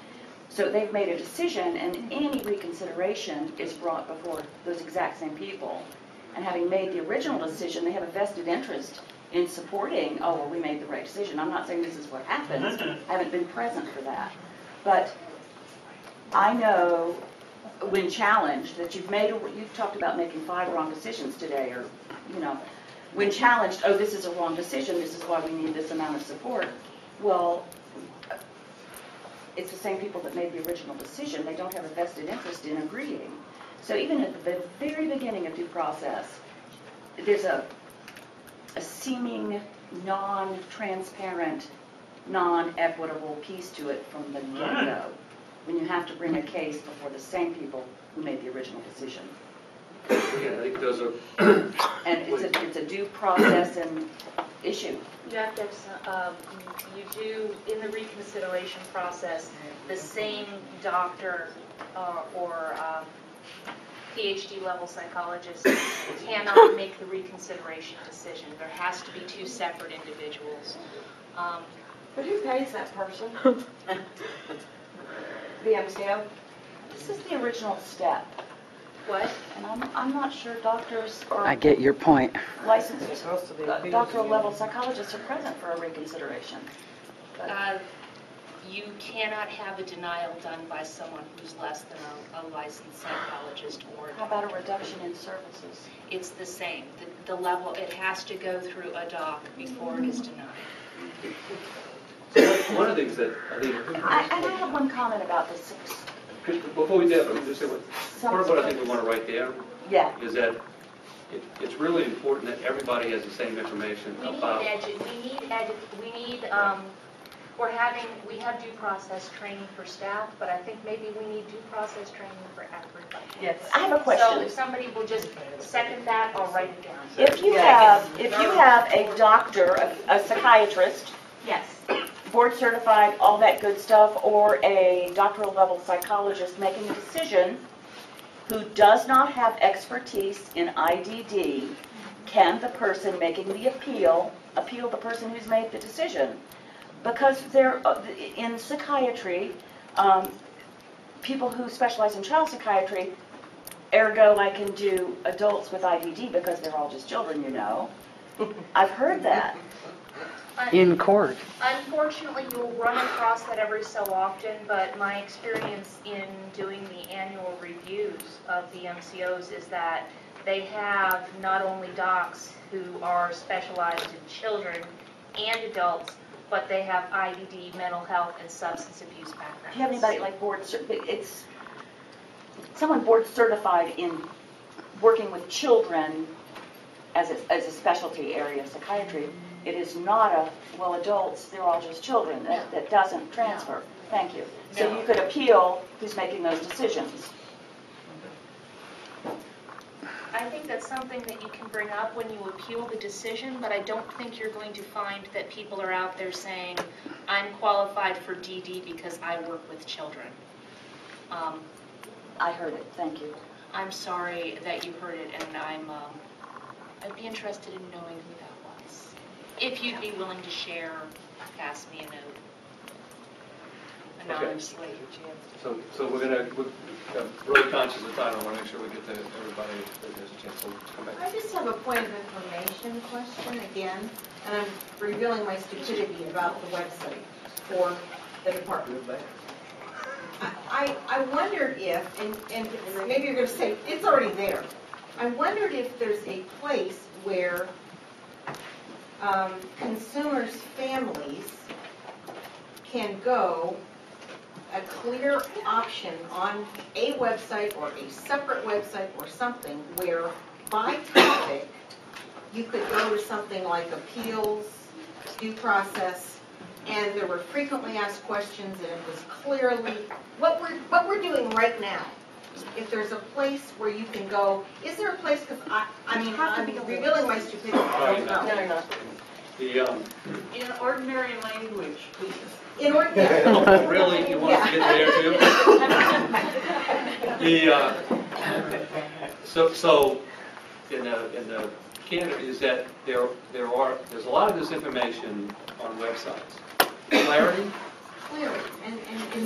So they've made a decision, and any reconsideration is brought before those exact same people. And having made the original decision, they have a vested interest in supporting, oh, well, we made the right decision. I'm not saying this is what happens. I haven't been present for that. But I know when challenged that you've talked about making 5 wrong decisions today, or, when challenged, oh, this is a wrong decision, this is why we need this amount of support. Well, it's the same people that made the original decision. They don't have a vested interest in agreeing. So even at the very beginning of due process, there's a seeming non-transparent, non-equitable piece to it from the get-go, when you have to bring a case before the same people who made the original decision. Yeah, I think those are... And it's a due process and issue. You have to have you do, in the reconsideration process, the same doctor or PhD level psychologist cannot make the reconsideration decision. There has to be 2 separate individuals. But who pays that person? The MCO? This is the original step. What? And I'm not sure doctors or I get your point. licensed doctoral level psychologists are present for a reconsideration. You cannot have a denial done by someone who's less than a licensed psychologist or a How about a reduction in services? It's the same. The level, it has to go through a doc before it is denied. So one of the things that I think... I have one comment about this. Before we do that, let me just say part of what I think we want to write down is that it's really important that everybody has the same information about... We have due process training for staff, but I think maybe we need due process training for everybody. Yes. I have a question. So if somebody will just second that, I'll write it down. If you have a doctor, a psychiatrist, yes, board certified, all that good stuff, or a doctoral level psychologist making a decision who does not have expertise in IDD, can the person making the appeal the person who's made the decision? Because they're in psychiatry, people who specialize in child psychiatry, ergo I can do adults with IDD because they're all just children, I've heard that. In court. Unfortunately, you'll run across that every so often, but my experience in doing the annual reviews of the MCOs is that they have not only docs who are specialized in children and adults, but they have IDD, mental health, and substance abuse backgrounds. Do you have anybody like someone board certified in working with children as a specialty area of psychiatry? It is not adults, they're all just children. That doesn't transfer. Thank you. So you could appeal who's making those decisions. I think that's something that you can bring up when you appeal the decision, but I don't think you're going to find that people are out there saying, I'm qualified for DD because I work with children. I heard it. Thank you. I'm sorry that you heard it, and I'd be interested in knowing who that was. If you'd be willing to share, pass me a note. anonymously. So we're really conscious of time. I want to make sure we get to everybody if there's a chance to come back. I just have a point of information question again, and I'm revealing my stupidity about the website for the department. I wondered if, and maybe you're going to say, it's already there. I wondered if there's a place where consumers' families can go, a clear option on a website or a separate website or something where by topic you could go to something like appeals, due process, and there were frequently asked questions and it was clearly what we're doing right now. If there's a place where you can go, is there a place, because I'm revealing my stupidity. I don't know. In ordinary language, please. In ordinary. Really? You want to get there too? So in the candidate is that there's a lot of disinformation on websites. Clarity? Clarity. And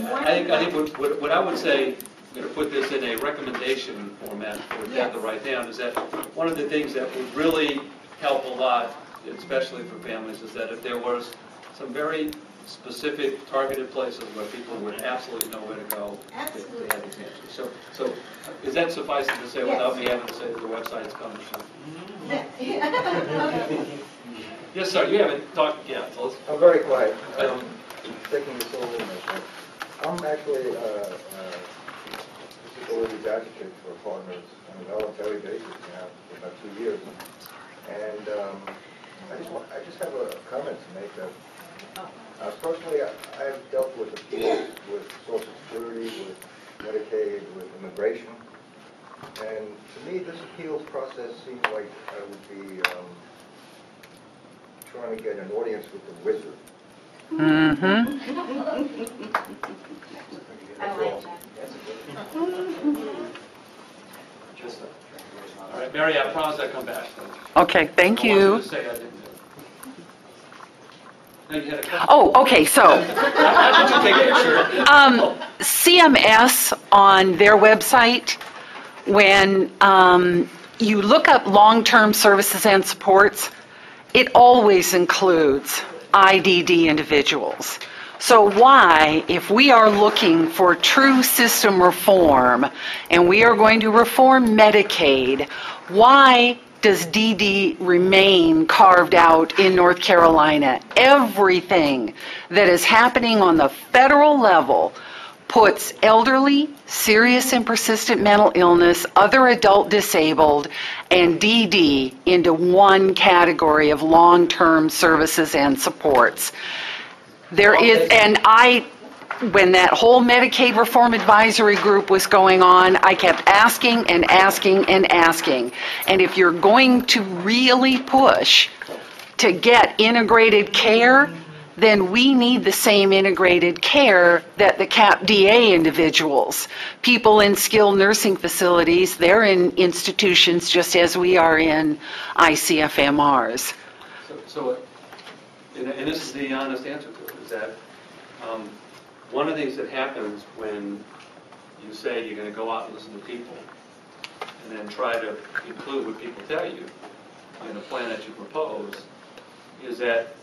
I think what I would say, to put this in a recommendation format for Deb to write down, is that one of the things that would really help a lot, especially for families, is that if there was some very specific targeted places where people would absolutely know where to go. Absolutely. They had these answers. So is that sufficing to say without me having to say that the website's coming? Yes, sir. You haven't talked yet. So I'm very quiet. Taking this over myself. I'm actually a disabilities advocate for partners on a voluntary basis now for about 2 years. And I just have a comment to make. Personally, I've dealt with appeals with Social Security, with Medicaid, with immigration. And to me, this appeals process seems like I would be trying to get an audience with the wizard. I like that. All right, Mary, I promise I'll come back. Okay, thank you. I want to say I didn't do it. No, you had a question? Oh, okay, so Why don't you take a picture? CMS on their website, when you look up long-term services and supports, it always includes IDD individuals. So why, if we are looking for true system reform and we are going to reform Medicaid, why does DD remain carved out in North Carolina? Everything that is happening on the federal level puts elderly, serious and persistent mental illness, other adult disabled, and DD into one category of long-term services and supports. There is, and when that whole Medicaid Reform Advisory Group was going on, I kept asking and asking and asking. And if you're going to really push to get integrated care, then we need the same integrated care that the CAP-DA individuals, people in skilled nursing facilities, they're in institutions just as we are in ICFMRs. And this is the honest answer to it, is that one of the things that happens when you say you're going to go out and listen to people and then try to include what people tell you in the plan that you propose is that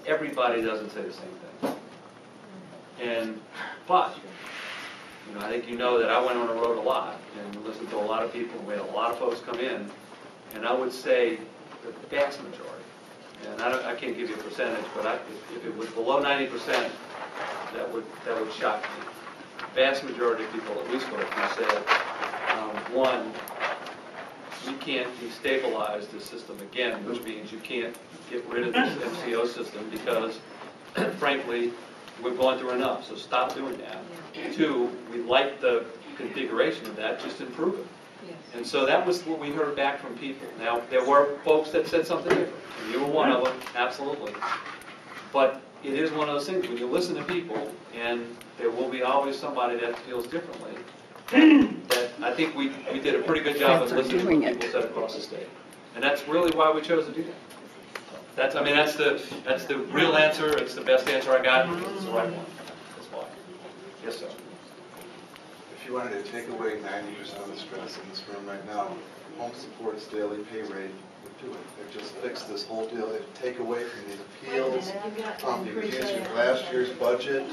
everybody doesn't say the same thing. But I think you know that I went on the road a lot and listened to a lot of people. We had a lot of folks come in, and I would say the vast majority, and I can't give you a percentage, but if it was below 90%, that would shock me. The vast majority of people, at least what you said, one, you can't destabilize the system again, which means you can't get rid of this MCO system because, frankly, we've gone through enough, so stop doing that. Two, we like the configuration of that, just improve it. And so that was what we heard back from people. Now, there were folks that said something different, and you were one of them, absolutely. But it is one of those things, when you listen to people, and there will be always somebody that feels differently, that I think we did a pretty good job of listening to what people said across the state. And that's really why we chose to do that. That's the real answer. It's the best answer I got. It's the right one. That's why. Yes, sir. If you wanted to take away 90% of the stress in this room right now, home support's daily pay rate would do it. It just fixed this whole deal. It'd take away from these appeals, you could use your last year's budget.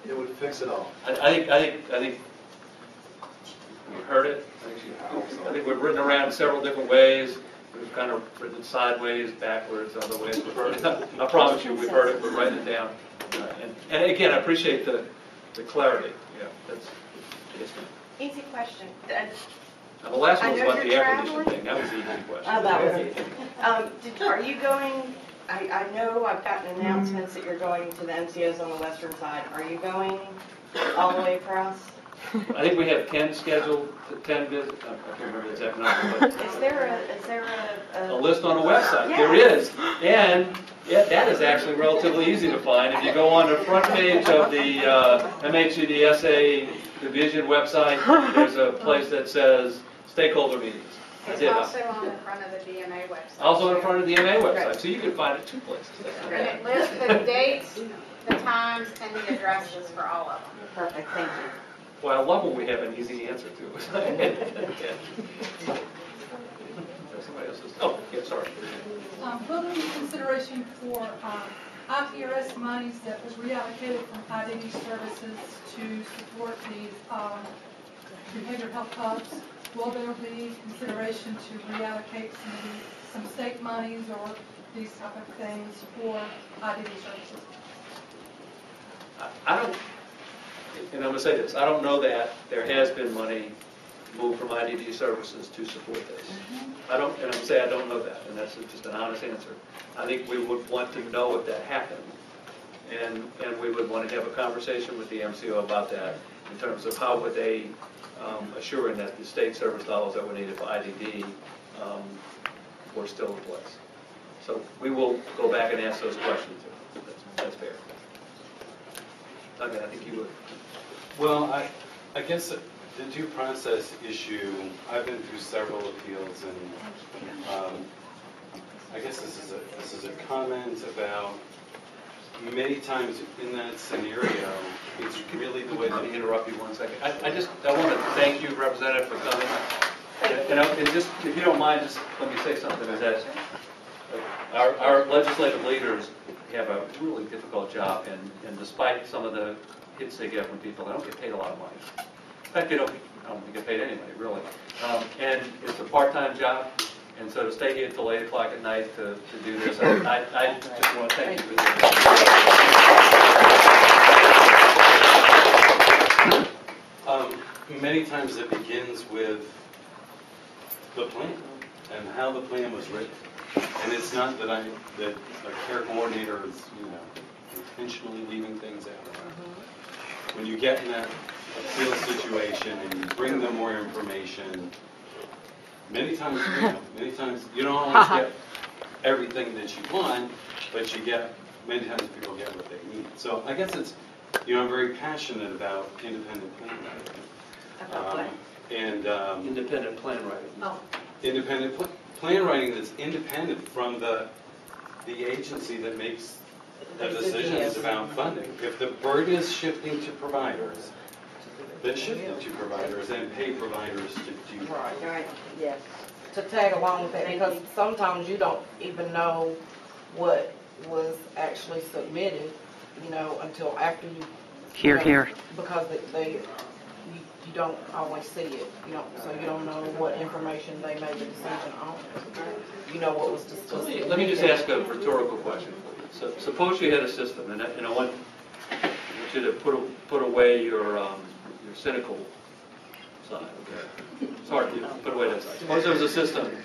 It would fix it all. I think you heard it. I think we've written around several different ways. We've kind of written sideways, backwards, other ways. We've heard it. I promise you, we've heard it. We're writing it down. And again, I appreciate the clarity. Yeah, that's. Easy question. Now, the last one was I know about the you're air conditioning traveling. thing. That was the easy question. Oh, that was easy. Are you going, I know I've gotten announcements that you're going to the MCOs on the western side. Are you going all the way across? I think we have 10 scheduled, 10 visits. I can't remember the exact number, but Is there a list on the website. Yes. There is. And yeah, that is actually relatively easy to find. If you go on the front page of the MHCDSA division website, there's a place that says stakeholder meetings. That's It's it. also on the front of the DMA website. Also in front of the DMA website, so you can find it 2 places. And it lists the dates, the times, and the addresses for all of them. Perfect, thank you. Well, I love when we have an easy answer to it. Somebody else says, oh, yeah, sorry. What are your consideration for IPRS monies that was reallocated from IDD services to support the behavioral health hubs? Will there be consideration to reallocate some state monies or these type of things for IDD services? I don't, and I'm going to say this, I don't know that there has been money moved from IDD services to support this. I don't, and I'm going to say I don't know that, and that's just an honest answer. I think we would want to know if that happened, and we would want to have a conversation with the MCO about that in terms of how would they assuring that the state service dollars that were needed for IDD were still in place. So we will go back and ask those questions. That's fair. Okay, I think you would. Well, I guess the due process issue, I've been through several appeals, and I guess this is a comment about many times in that scenario, it's really the way that. Let me interrupt you 1 second. I want to thank you, Representative, for coming. And just, if you don't mind, just let me say something. Is that our legislative leaders have a really difficult job, and despite some of the hits they get from people, they don't get paid a lot of money. In fact, they don't get paid any money, really. And it's a part-time job, and so to stay here until 8 o'clock at night to do this, I just want to thank you for that. Many times it begins with the plan and how the plan was written. And it's not that that a care coordinator is, intentionally leaving things out. When you get in that appeal situation and you bring them more information, many times you don't always get everything that you want, but many times people get what they need. So I guess it's, I'm very passionate about independent plan writing. independent plan writing. Oh. Independent plan writing that's independent from the agency that makes the decisions about funding. If the burden is shifting to providers, then shift it to providers and pay providers to do that. Right. Yes. To tag along with that, because sometimes you don't even know what was actually submitted, until after you. Here. Because you don't always see it, so you don't know what information they made the decision on. What was discussed. Let me just ask a rhetorical question. So suppose you had a system, and I want you to put away your cynical side. Okay? It's hard to put away that side. Suppose there was a system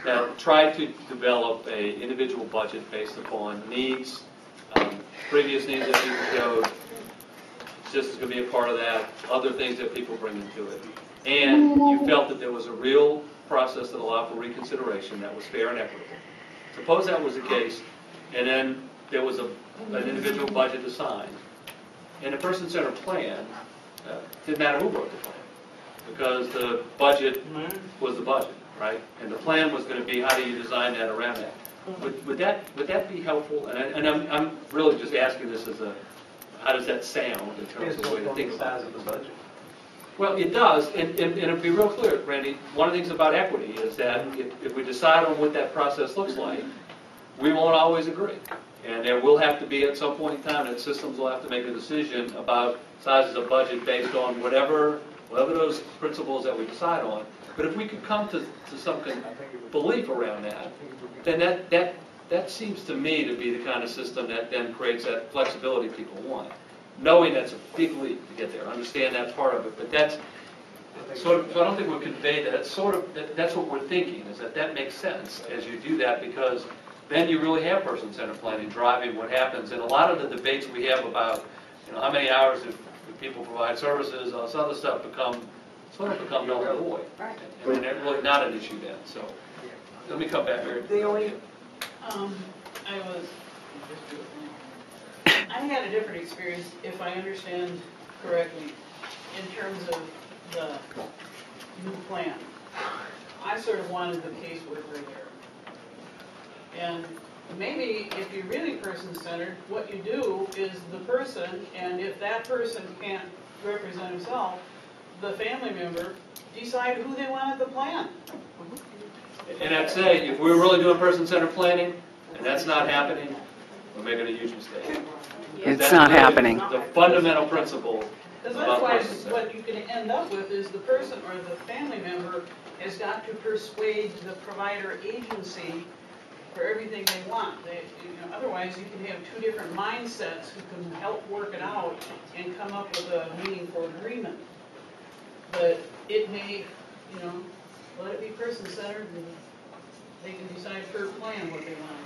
that tried to develop an individual budget based upon needs, previous needs that people showed. This is going to be a part of that, other things that people bring into it. And you felt that there was a real process that allowed for reconsideration that was fair and equitable. Suppose that was the case, and then there was an individual budget assigned. And the person-centered plan, didn't matter who wrote the plan, because the budget was the budget, right? And the plan was going to be, how do you design that around that? Would that be helpful? And I'm really just asking this as a how does that sound in terms of the way to think about it? Size of the budget. Well, it does, and to be real clear, Randy, one of the things about equity is that if we decide on what that process looks like, we won't always agree. And there will have to be, at some point in time, that systems will have to make a decision about sizes of budget based on whatever those principles that we decide on. But if we could come to some belief around that, then that seems to me to be the kind of system that then creates that flexibility people want. Knowing that's a big leap to get there, understand that part of it, but that's sort of, so I don't think we've conveyed that. That's what we're thinking, is that makes sense as you do that, because then you really have person-centered planning driving what happens. And a lot of the debates we have about, how many hours do people provide services, all this other stuff become null and void. Right. And they're really not an issue then. So let me come back here. I had a different experience, if I understand correctly, in terms of the new plan. I sort of wanted the caseworker there. And maybe if you're really person-centered, what you do is the person, and if that person can't represent himself, the family member decide who they want at the plan. And I'd say, if we're really doing person-centered planning, and that's not happening, we're making a huge mistake. It's not happening. The fundamental principle. Because otherwise, what you can end up with is the person or the family member has got to persuade the provider agency for everything they want. Otherwise, you can have two different mindsets who can help work it out and come up with a meaningful agreement. But it may, let it be person-centered, and they can decide per plan what they want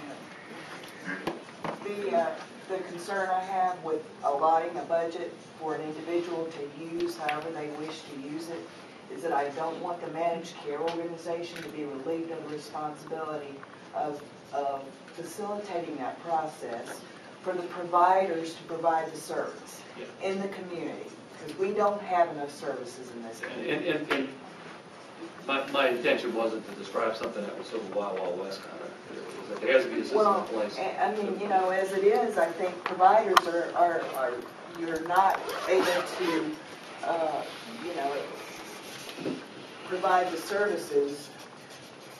to have. The concern I have with allotting a budget for an individual to use however they wish to use it is that I don't want the managed care organization to be relieved of the responsibility of facilitating that process for the providers to provide the service in the community, because we don't have enough services in this community. And my intention wasn't to describe something that was sort of Wild Wild West kind of. There has to be a system in place. I mean, as it is, I think providers are you're not able to, provide the services.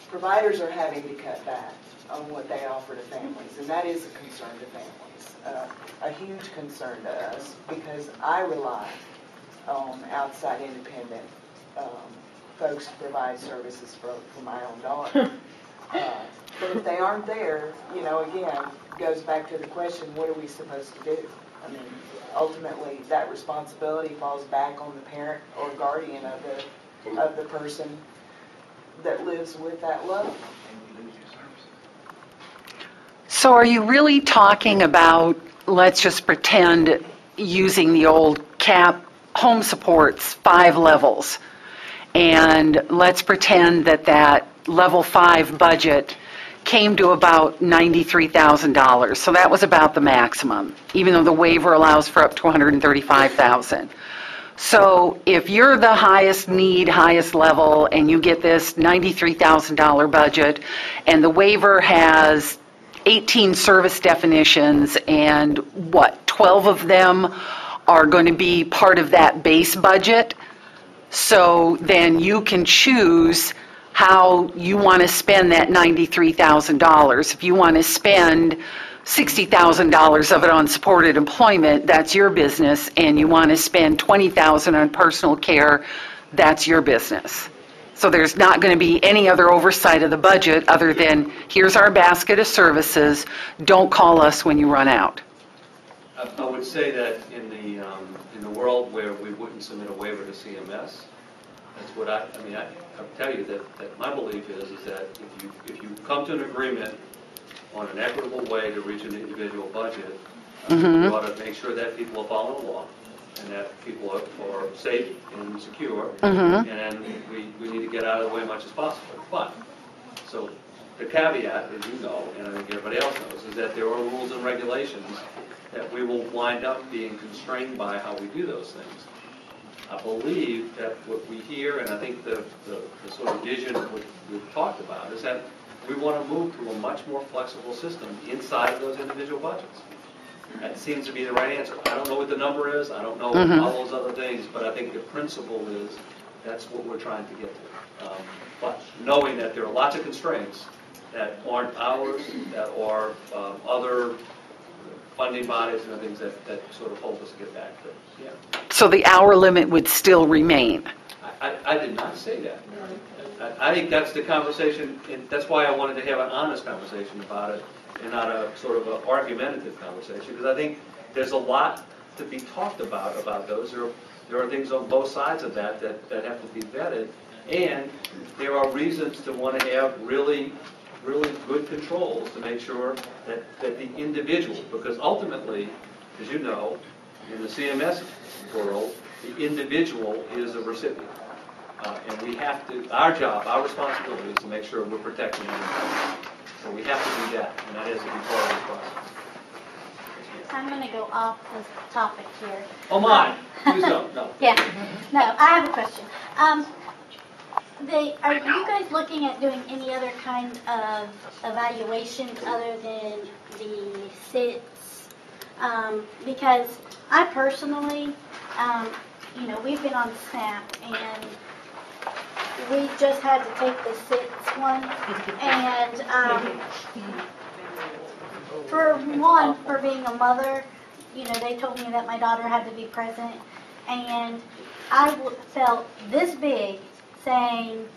Providers are having to cut back on what they offer to families, and that is a concern to families, a huge concern to us, because I rely on outside independent folks to provide services for my own daughter. But if they aren't there, again, goes back to the question, what are we supposed to do? I mean, ultimately, that responsibility falls back on the parent or guardian of the person that lives with that love. So are you really talking about, let's just pretend, using the old CAP home supports 5 levels, and let's pretend that level 5 budget came to about $93,000. So that was about the maximum, even though the waiver allows for up to $135,000. So if you're the highest need, highest level, and you get this $93,000 budget, and the waiver has 18 service definitions, and 12 of them are going to be part of that base budget, so then you can choose how you want to spend that $93,000. If you want to spend $60,000 of it on supported employment, that's your business, and you want to spend $20,000 on personal care, that's your business. So there's not going to be any other oversight of the budget other than, here's our basket of services, don't call us when you run out. I would say that in the world where we wouldn't submit a waiver to CMS, that's what I'll tell you that my belief is that if you come to an agreement on an equitable way to reach an individual budget, you ought to make sure that people are following the law and that people are safe and secure, and then we need to get out of the way as much as possible. But, so the caveat, as you know, and I think everybody else knows, is that there are rules and regulations that we will wind up being constrained by how we do those things. I believe that what we hear, and I think the sort of vision of what we've talked about, is that we want to move to a much more flexible system inside of those individual budgets. That seems to be the right answer. I don't know what the number is, I don't know Mhm. all those other things, but I think the principle is that's what we're trying to get to. But knowing that there are lots of constraints that aren't ours, that are other funding bodies and things that sort of hold us to get back to. Yeah. So the hour limit would still remain? I did not say that. I think that's the conversation, and that's why I wanted to have an honest conversation about it and not a sort of an argumentative conversation, because I think there's a lot to be talked about those. There are things on both sides of that have to be vetted, and there are reasons to want to have really good controls to make sure that the individual, because ultimately, as you know, in the CMS world, the individual is a recipient. And we have to, our job, our responsibility is to make sure we're protecting them. So we have to do that, and that has to be part of the process. I'm going to go off this topic here. Oh my, please don't, no. Yeah, no, I have a question. Are you guys looking at doing any other kind of evaluations other than the SITs? Because I personally, we've been on SNAP and we just had to take the SITs one, and for being a mother, they told me that my daughter had to be present, and I felt this big saying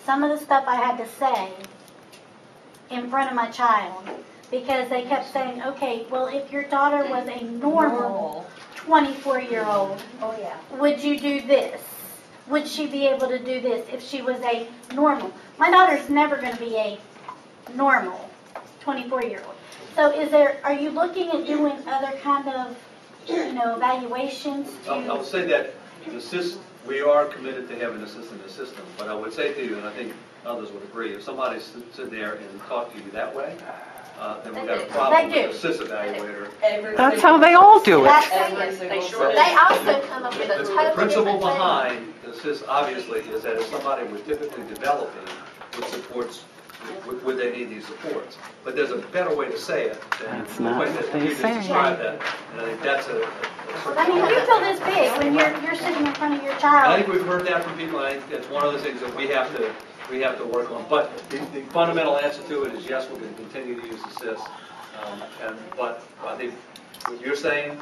some of the stuff I had to say in front of my child, because they kept saying, okay, well, if your daughter was a normal 24-year-old, Oh, yeah. would you do this? Would she be able to do this if she was a normal? My daughter's never going to be a normal 24-year-old. So are you looking at doing other kind of, evaluations? I'll say that we are committed to having a system in the system, but I would say to you, and I think others would agree, if somebody's sitting there and talk to you that way, then we've got a problem with the SIS evaluator. That's how they all do it. They also come up with a The totally principle different thing. behind the SIS, obviously, is that if somebody was typically developing with supports, would they need these supports? But there's a better way to say it than That's the not way what that they you just say. described that. And I think that's I mean, when you feel this big, when you're sitting in front of your child. I think we've heard that from people, and I think that's one of the things that we have to work on. But the fundamental answer to it is yes, we're going to continue to use the SIS. But I think what you're saying,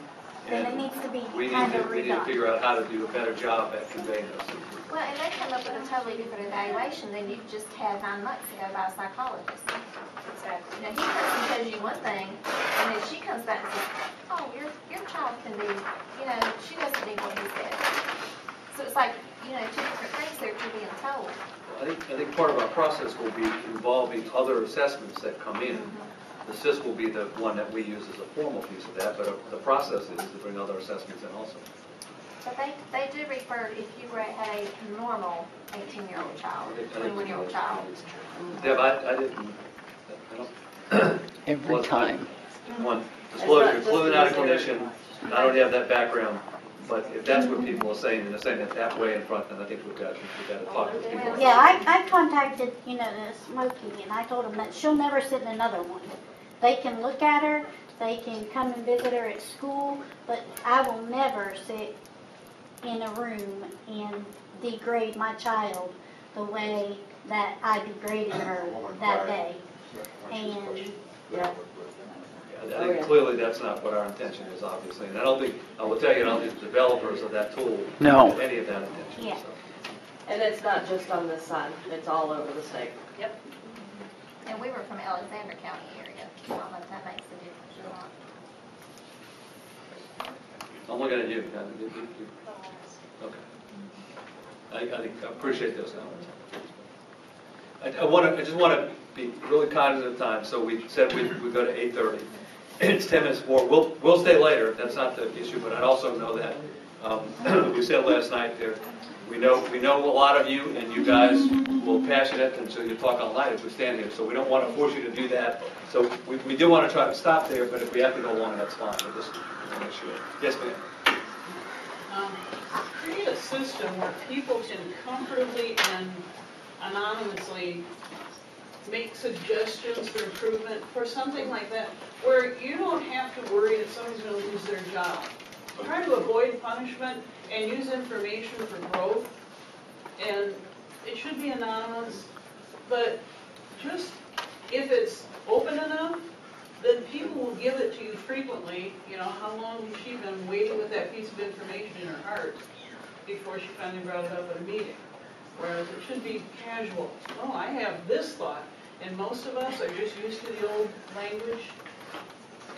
Then it needs to be we need kind to of redone. figure out how to do a better job at conveying those. Well, and they come up with a totally different evaluation than you just had 9 months ago by a psychologist. So, he comes and tells you one thing, and then she comes back and says, oh, your child can be, she doesn't need what he said. So it's like, 2 different things they're being told. I think part of our process will be involving other assessments that come in. The SIS will be the one that we use as a formal piece of that, but the process is to bring other assessments in also. But they do refer, if you had a normal 18-year-old child, 21-year-old child. Deb, I don't. Every time. One, disclosure, clearly not a clinician, I don't have that background, but if that's what people are saying, and they're saying it that way in front, then I think we've got to talk to people. Yeah, I contacted, Smokey, and I told him that she'll never sit in another one. They can look at her, they can come and visit her at school, but I will never sit in a room and degrade my child the way that I degraded her that day. And I think clearly that's not what our intention is, obviously. And I will tell you, I don't think the developers of that tool have any of that intention. Yeah. So. And it's not just on this side, it's all over the state. Yep. And we were from Alexander County area. I don't know if that makes a difference or not. I'm looking at you. Okay. I appreciate those comments. I just want to be really cognizant of time. So we said we go to 8:30. It's 10 minutes more. We'll stay later. That's not the issue. But I'd also know that we said last night there. We know a lot of you, and you guys will passionate, and so you talk all night if we stand here. So we don't want to force you to do that. So we do want to try to stop there. But if we have to go long, that's fine. But just to make sure. Yes, ma'am. Create a system where people can comfortably and anonymously make suggestions for improvement, for something like that, where you don't have to worry that somebody's going to lose their job. Try to avoid punishment and use information for growth. And it should be anonymous, but just if it's open enough, then people will give it to you frequently. You know, how long has she been waiting with that piece of information in her heart before she finally brought it up at a meeting? Whereas it should be casual. Oh, I have this thought. And most of us are just used to the old language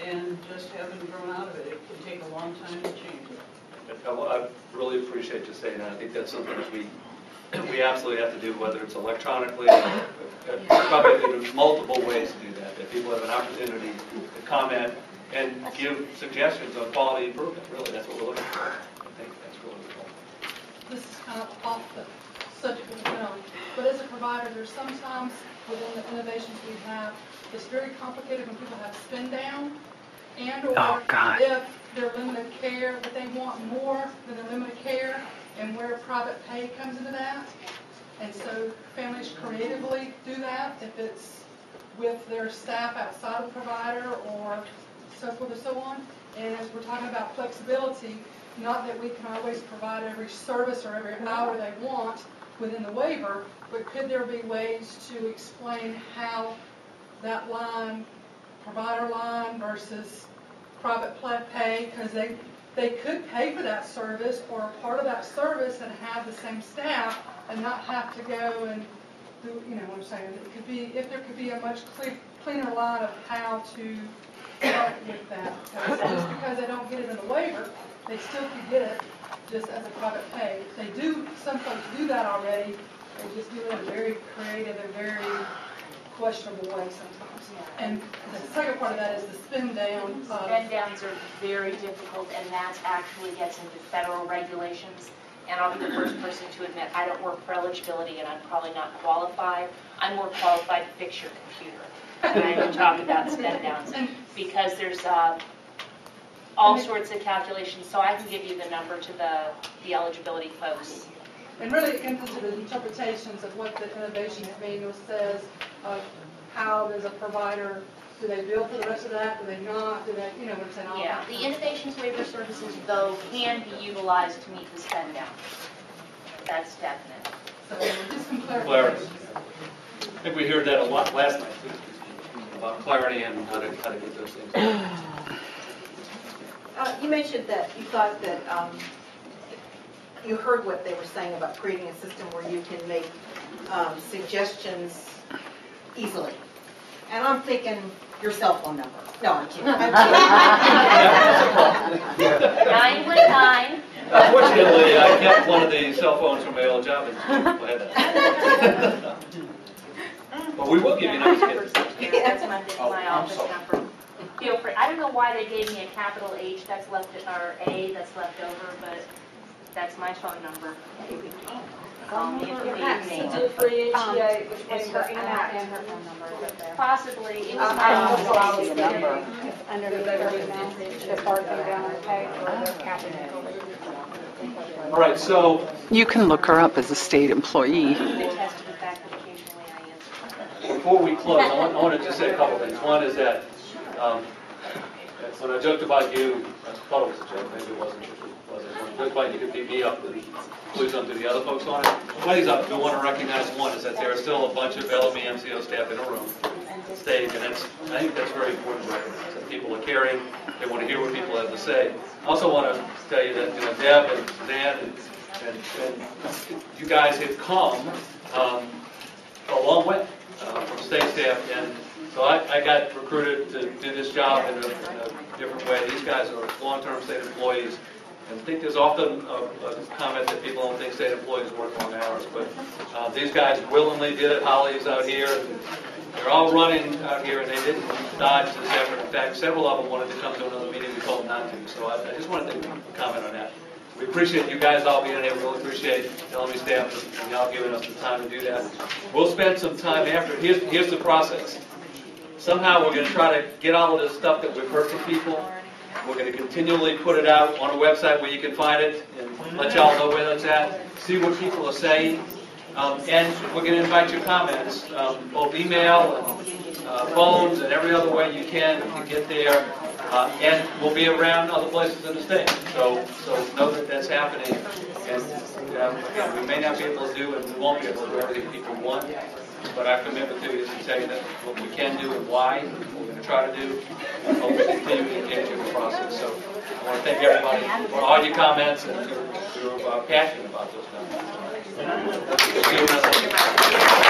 and just haven't grown out of it. It can take a long time to change it. I really appreciate you saying that. I think that's something that we absolutely have to do, whether it's electronically, probably there's multiple ways to do that, that people have an opportunity to comment and give suggestions on quality improvement. Really, that's what we're looking for. I think that's really important. This is kind of off the subject of the film, but as a provider, there's sometimes within the innovations we have, it's very complicated when people have spin down and or if they're limited care, but they want more than their limited care, and where private pay comes into that. And so families creatively do that if it's with their staff outside of the provider or so forth and so on. And as we're talking about flexibility, not that we can always provide every service or every hour they want within the waiver, but could there be ways to explain how that line, provider line versus private pay, because they could pay for that service or a part of that service and have the same staff and not have to go and do, you know what I'm saying? It could be, if there could be a much cleaner line of how to help with that. Just because they don't get it in the waiver, they still could get it just as a private pay. They do, some folks do that already, they just do it in a very creative and very questionable way sometimes. And the second part of that is the spin down. Spin downs are very difficult, and that actually gets into federal regulations. And I'll be the first person to admit I don't work for eligibility, and I'm probably not qualified. I'm more qualified to fix your computer than I am to talk about spin downs, because there's all sorts of calculations. So I can give you the number to the eligibility folks. And really it comes into the interpretations of what the innovations manual says of how does a provider, do they bill for the rest of that, do they not, do they, you know what I'm saying? Yeah, the innovations waiver services, though, can be utilized to meet the spend down. That's definite. So just some clarity. I think we heard that a lot last night, too, about clarity and how to get those things. You mentioned that you thought that you heard what they were saying about creating a system where you can make suggestions easily. And I'm thinking your cell phone number. No, I'm kidding. 919. Unfortunately, I kept one of the cell phones from my old job. But we will give you numbers. That's my office number. Feel free. I don't know why they gave me a capital H that's left, or A that's left over, but that's my phone number. Call me if you need me. It's her email and her phone number is up there. Possibly. It was underneath her email, the part go down on the page where the capital. All right, so you can look her up as a state employee. Before we close, I want to just say a couple things. One is that when I joked about you, I thought it was a joke, maybe it wasn't. When I joked about you could beat me up, then please don't do the other folks on it. One things I do want to recognize, one, is that there are still a bunch of LME MCO staff in a room, stage, and I think that's very important to recognize, that people are caring, they want to hear what people have to say. I also want to tell you that Deb and Suzanne and you guys have come a long way from state staff, and so I got recruited to do this job in a different way. These guys are long-term state employees, and I think there's often a comment that people don't think state employees work long hours, but these guys willingly did it. Holly's out here, and they're all running out here, and they didn't dodge this effort. In fact, several of them wanted to come to another meeting. We told them not to, so I just wanted to comment on that. We appreciate you guys all being here. We really appreciate the LME staff and y'all giving us the time to do that. We'll spend some time after. Here's the process. Somehow we're going to try to get all of this stuff that we've heard from people. We're going to continually put it out on a website where you can find it and let y'all know where that's at. See what people are saying. And we're going to invite your comments, both email and phones and every other way you can to get there. And we'll be around other places in the state. So know that that's happening. And we may not be able to do, and we won't be able to do everything people want. But our commitment to you is to tell you that what we can do and why, what we're going to try to do, and hope we continue to engage in the process. So I want to thank everybody for all your comments and your passion about those comments. See you next time.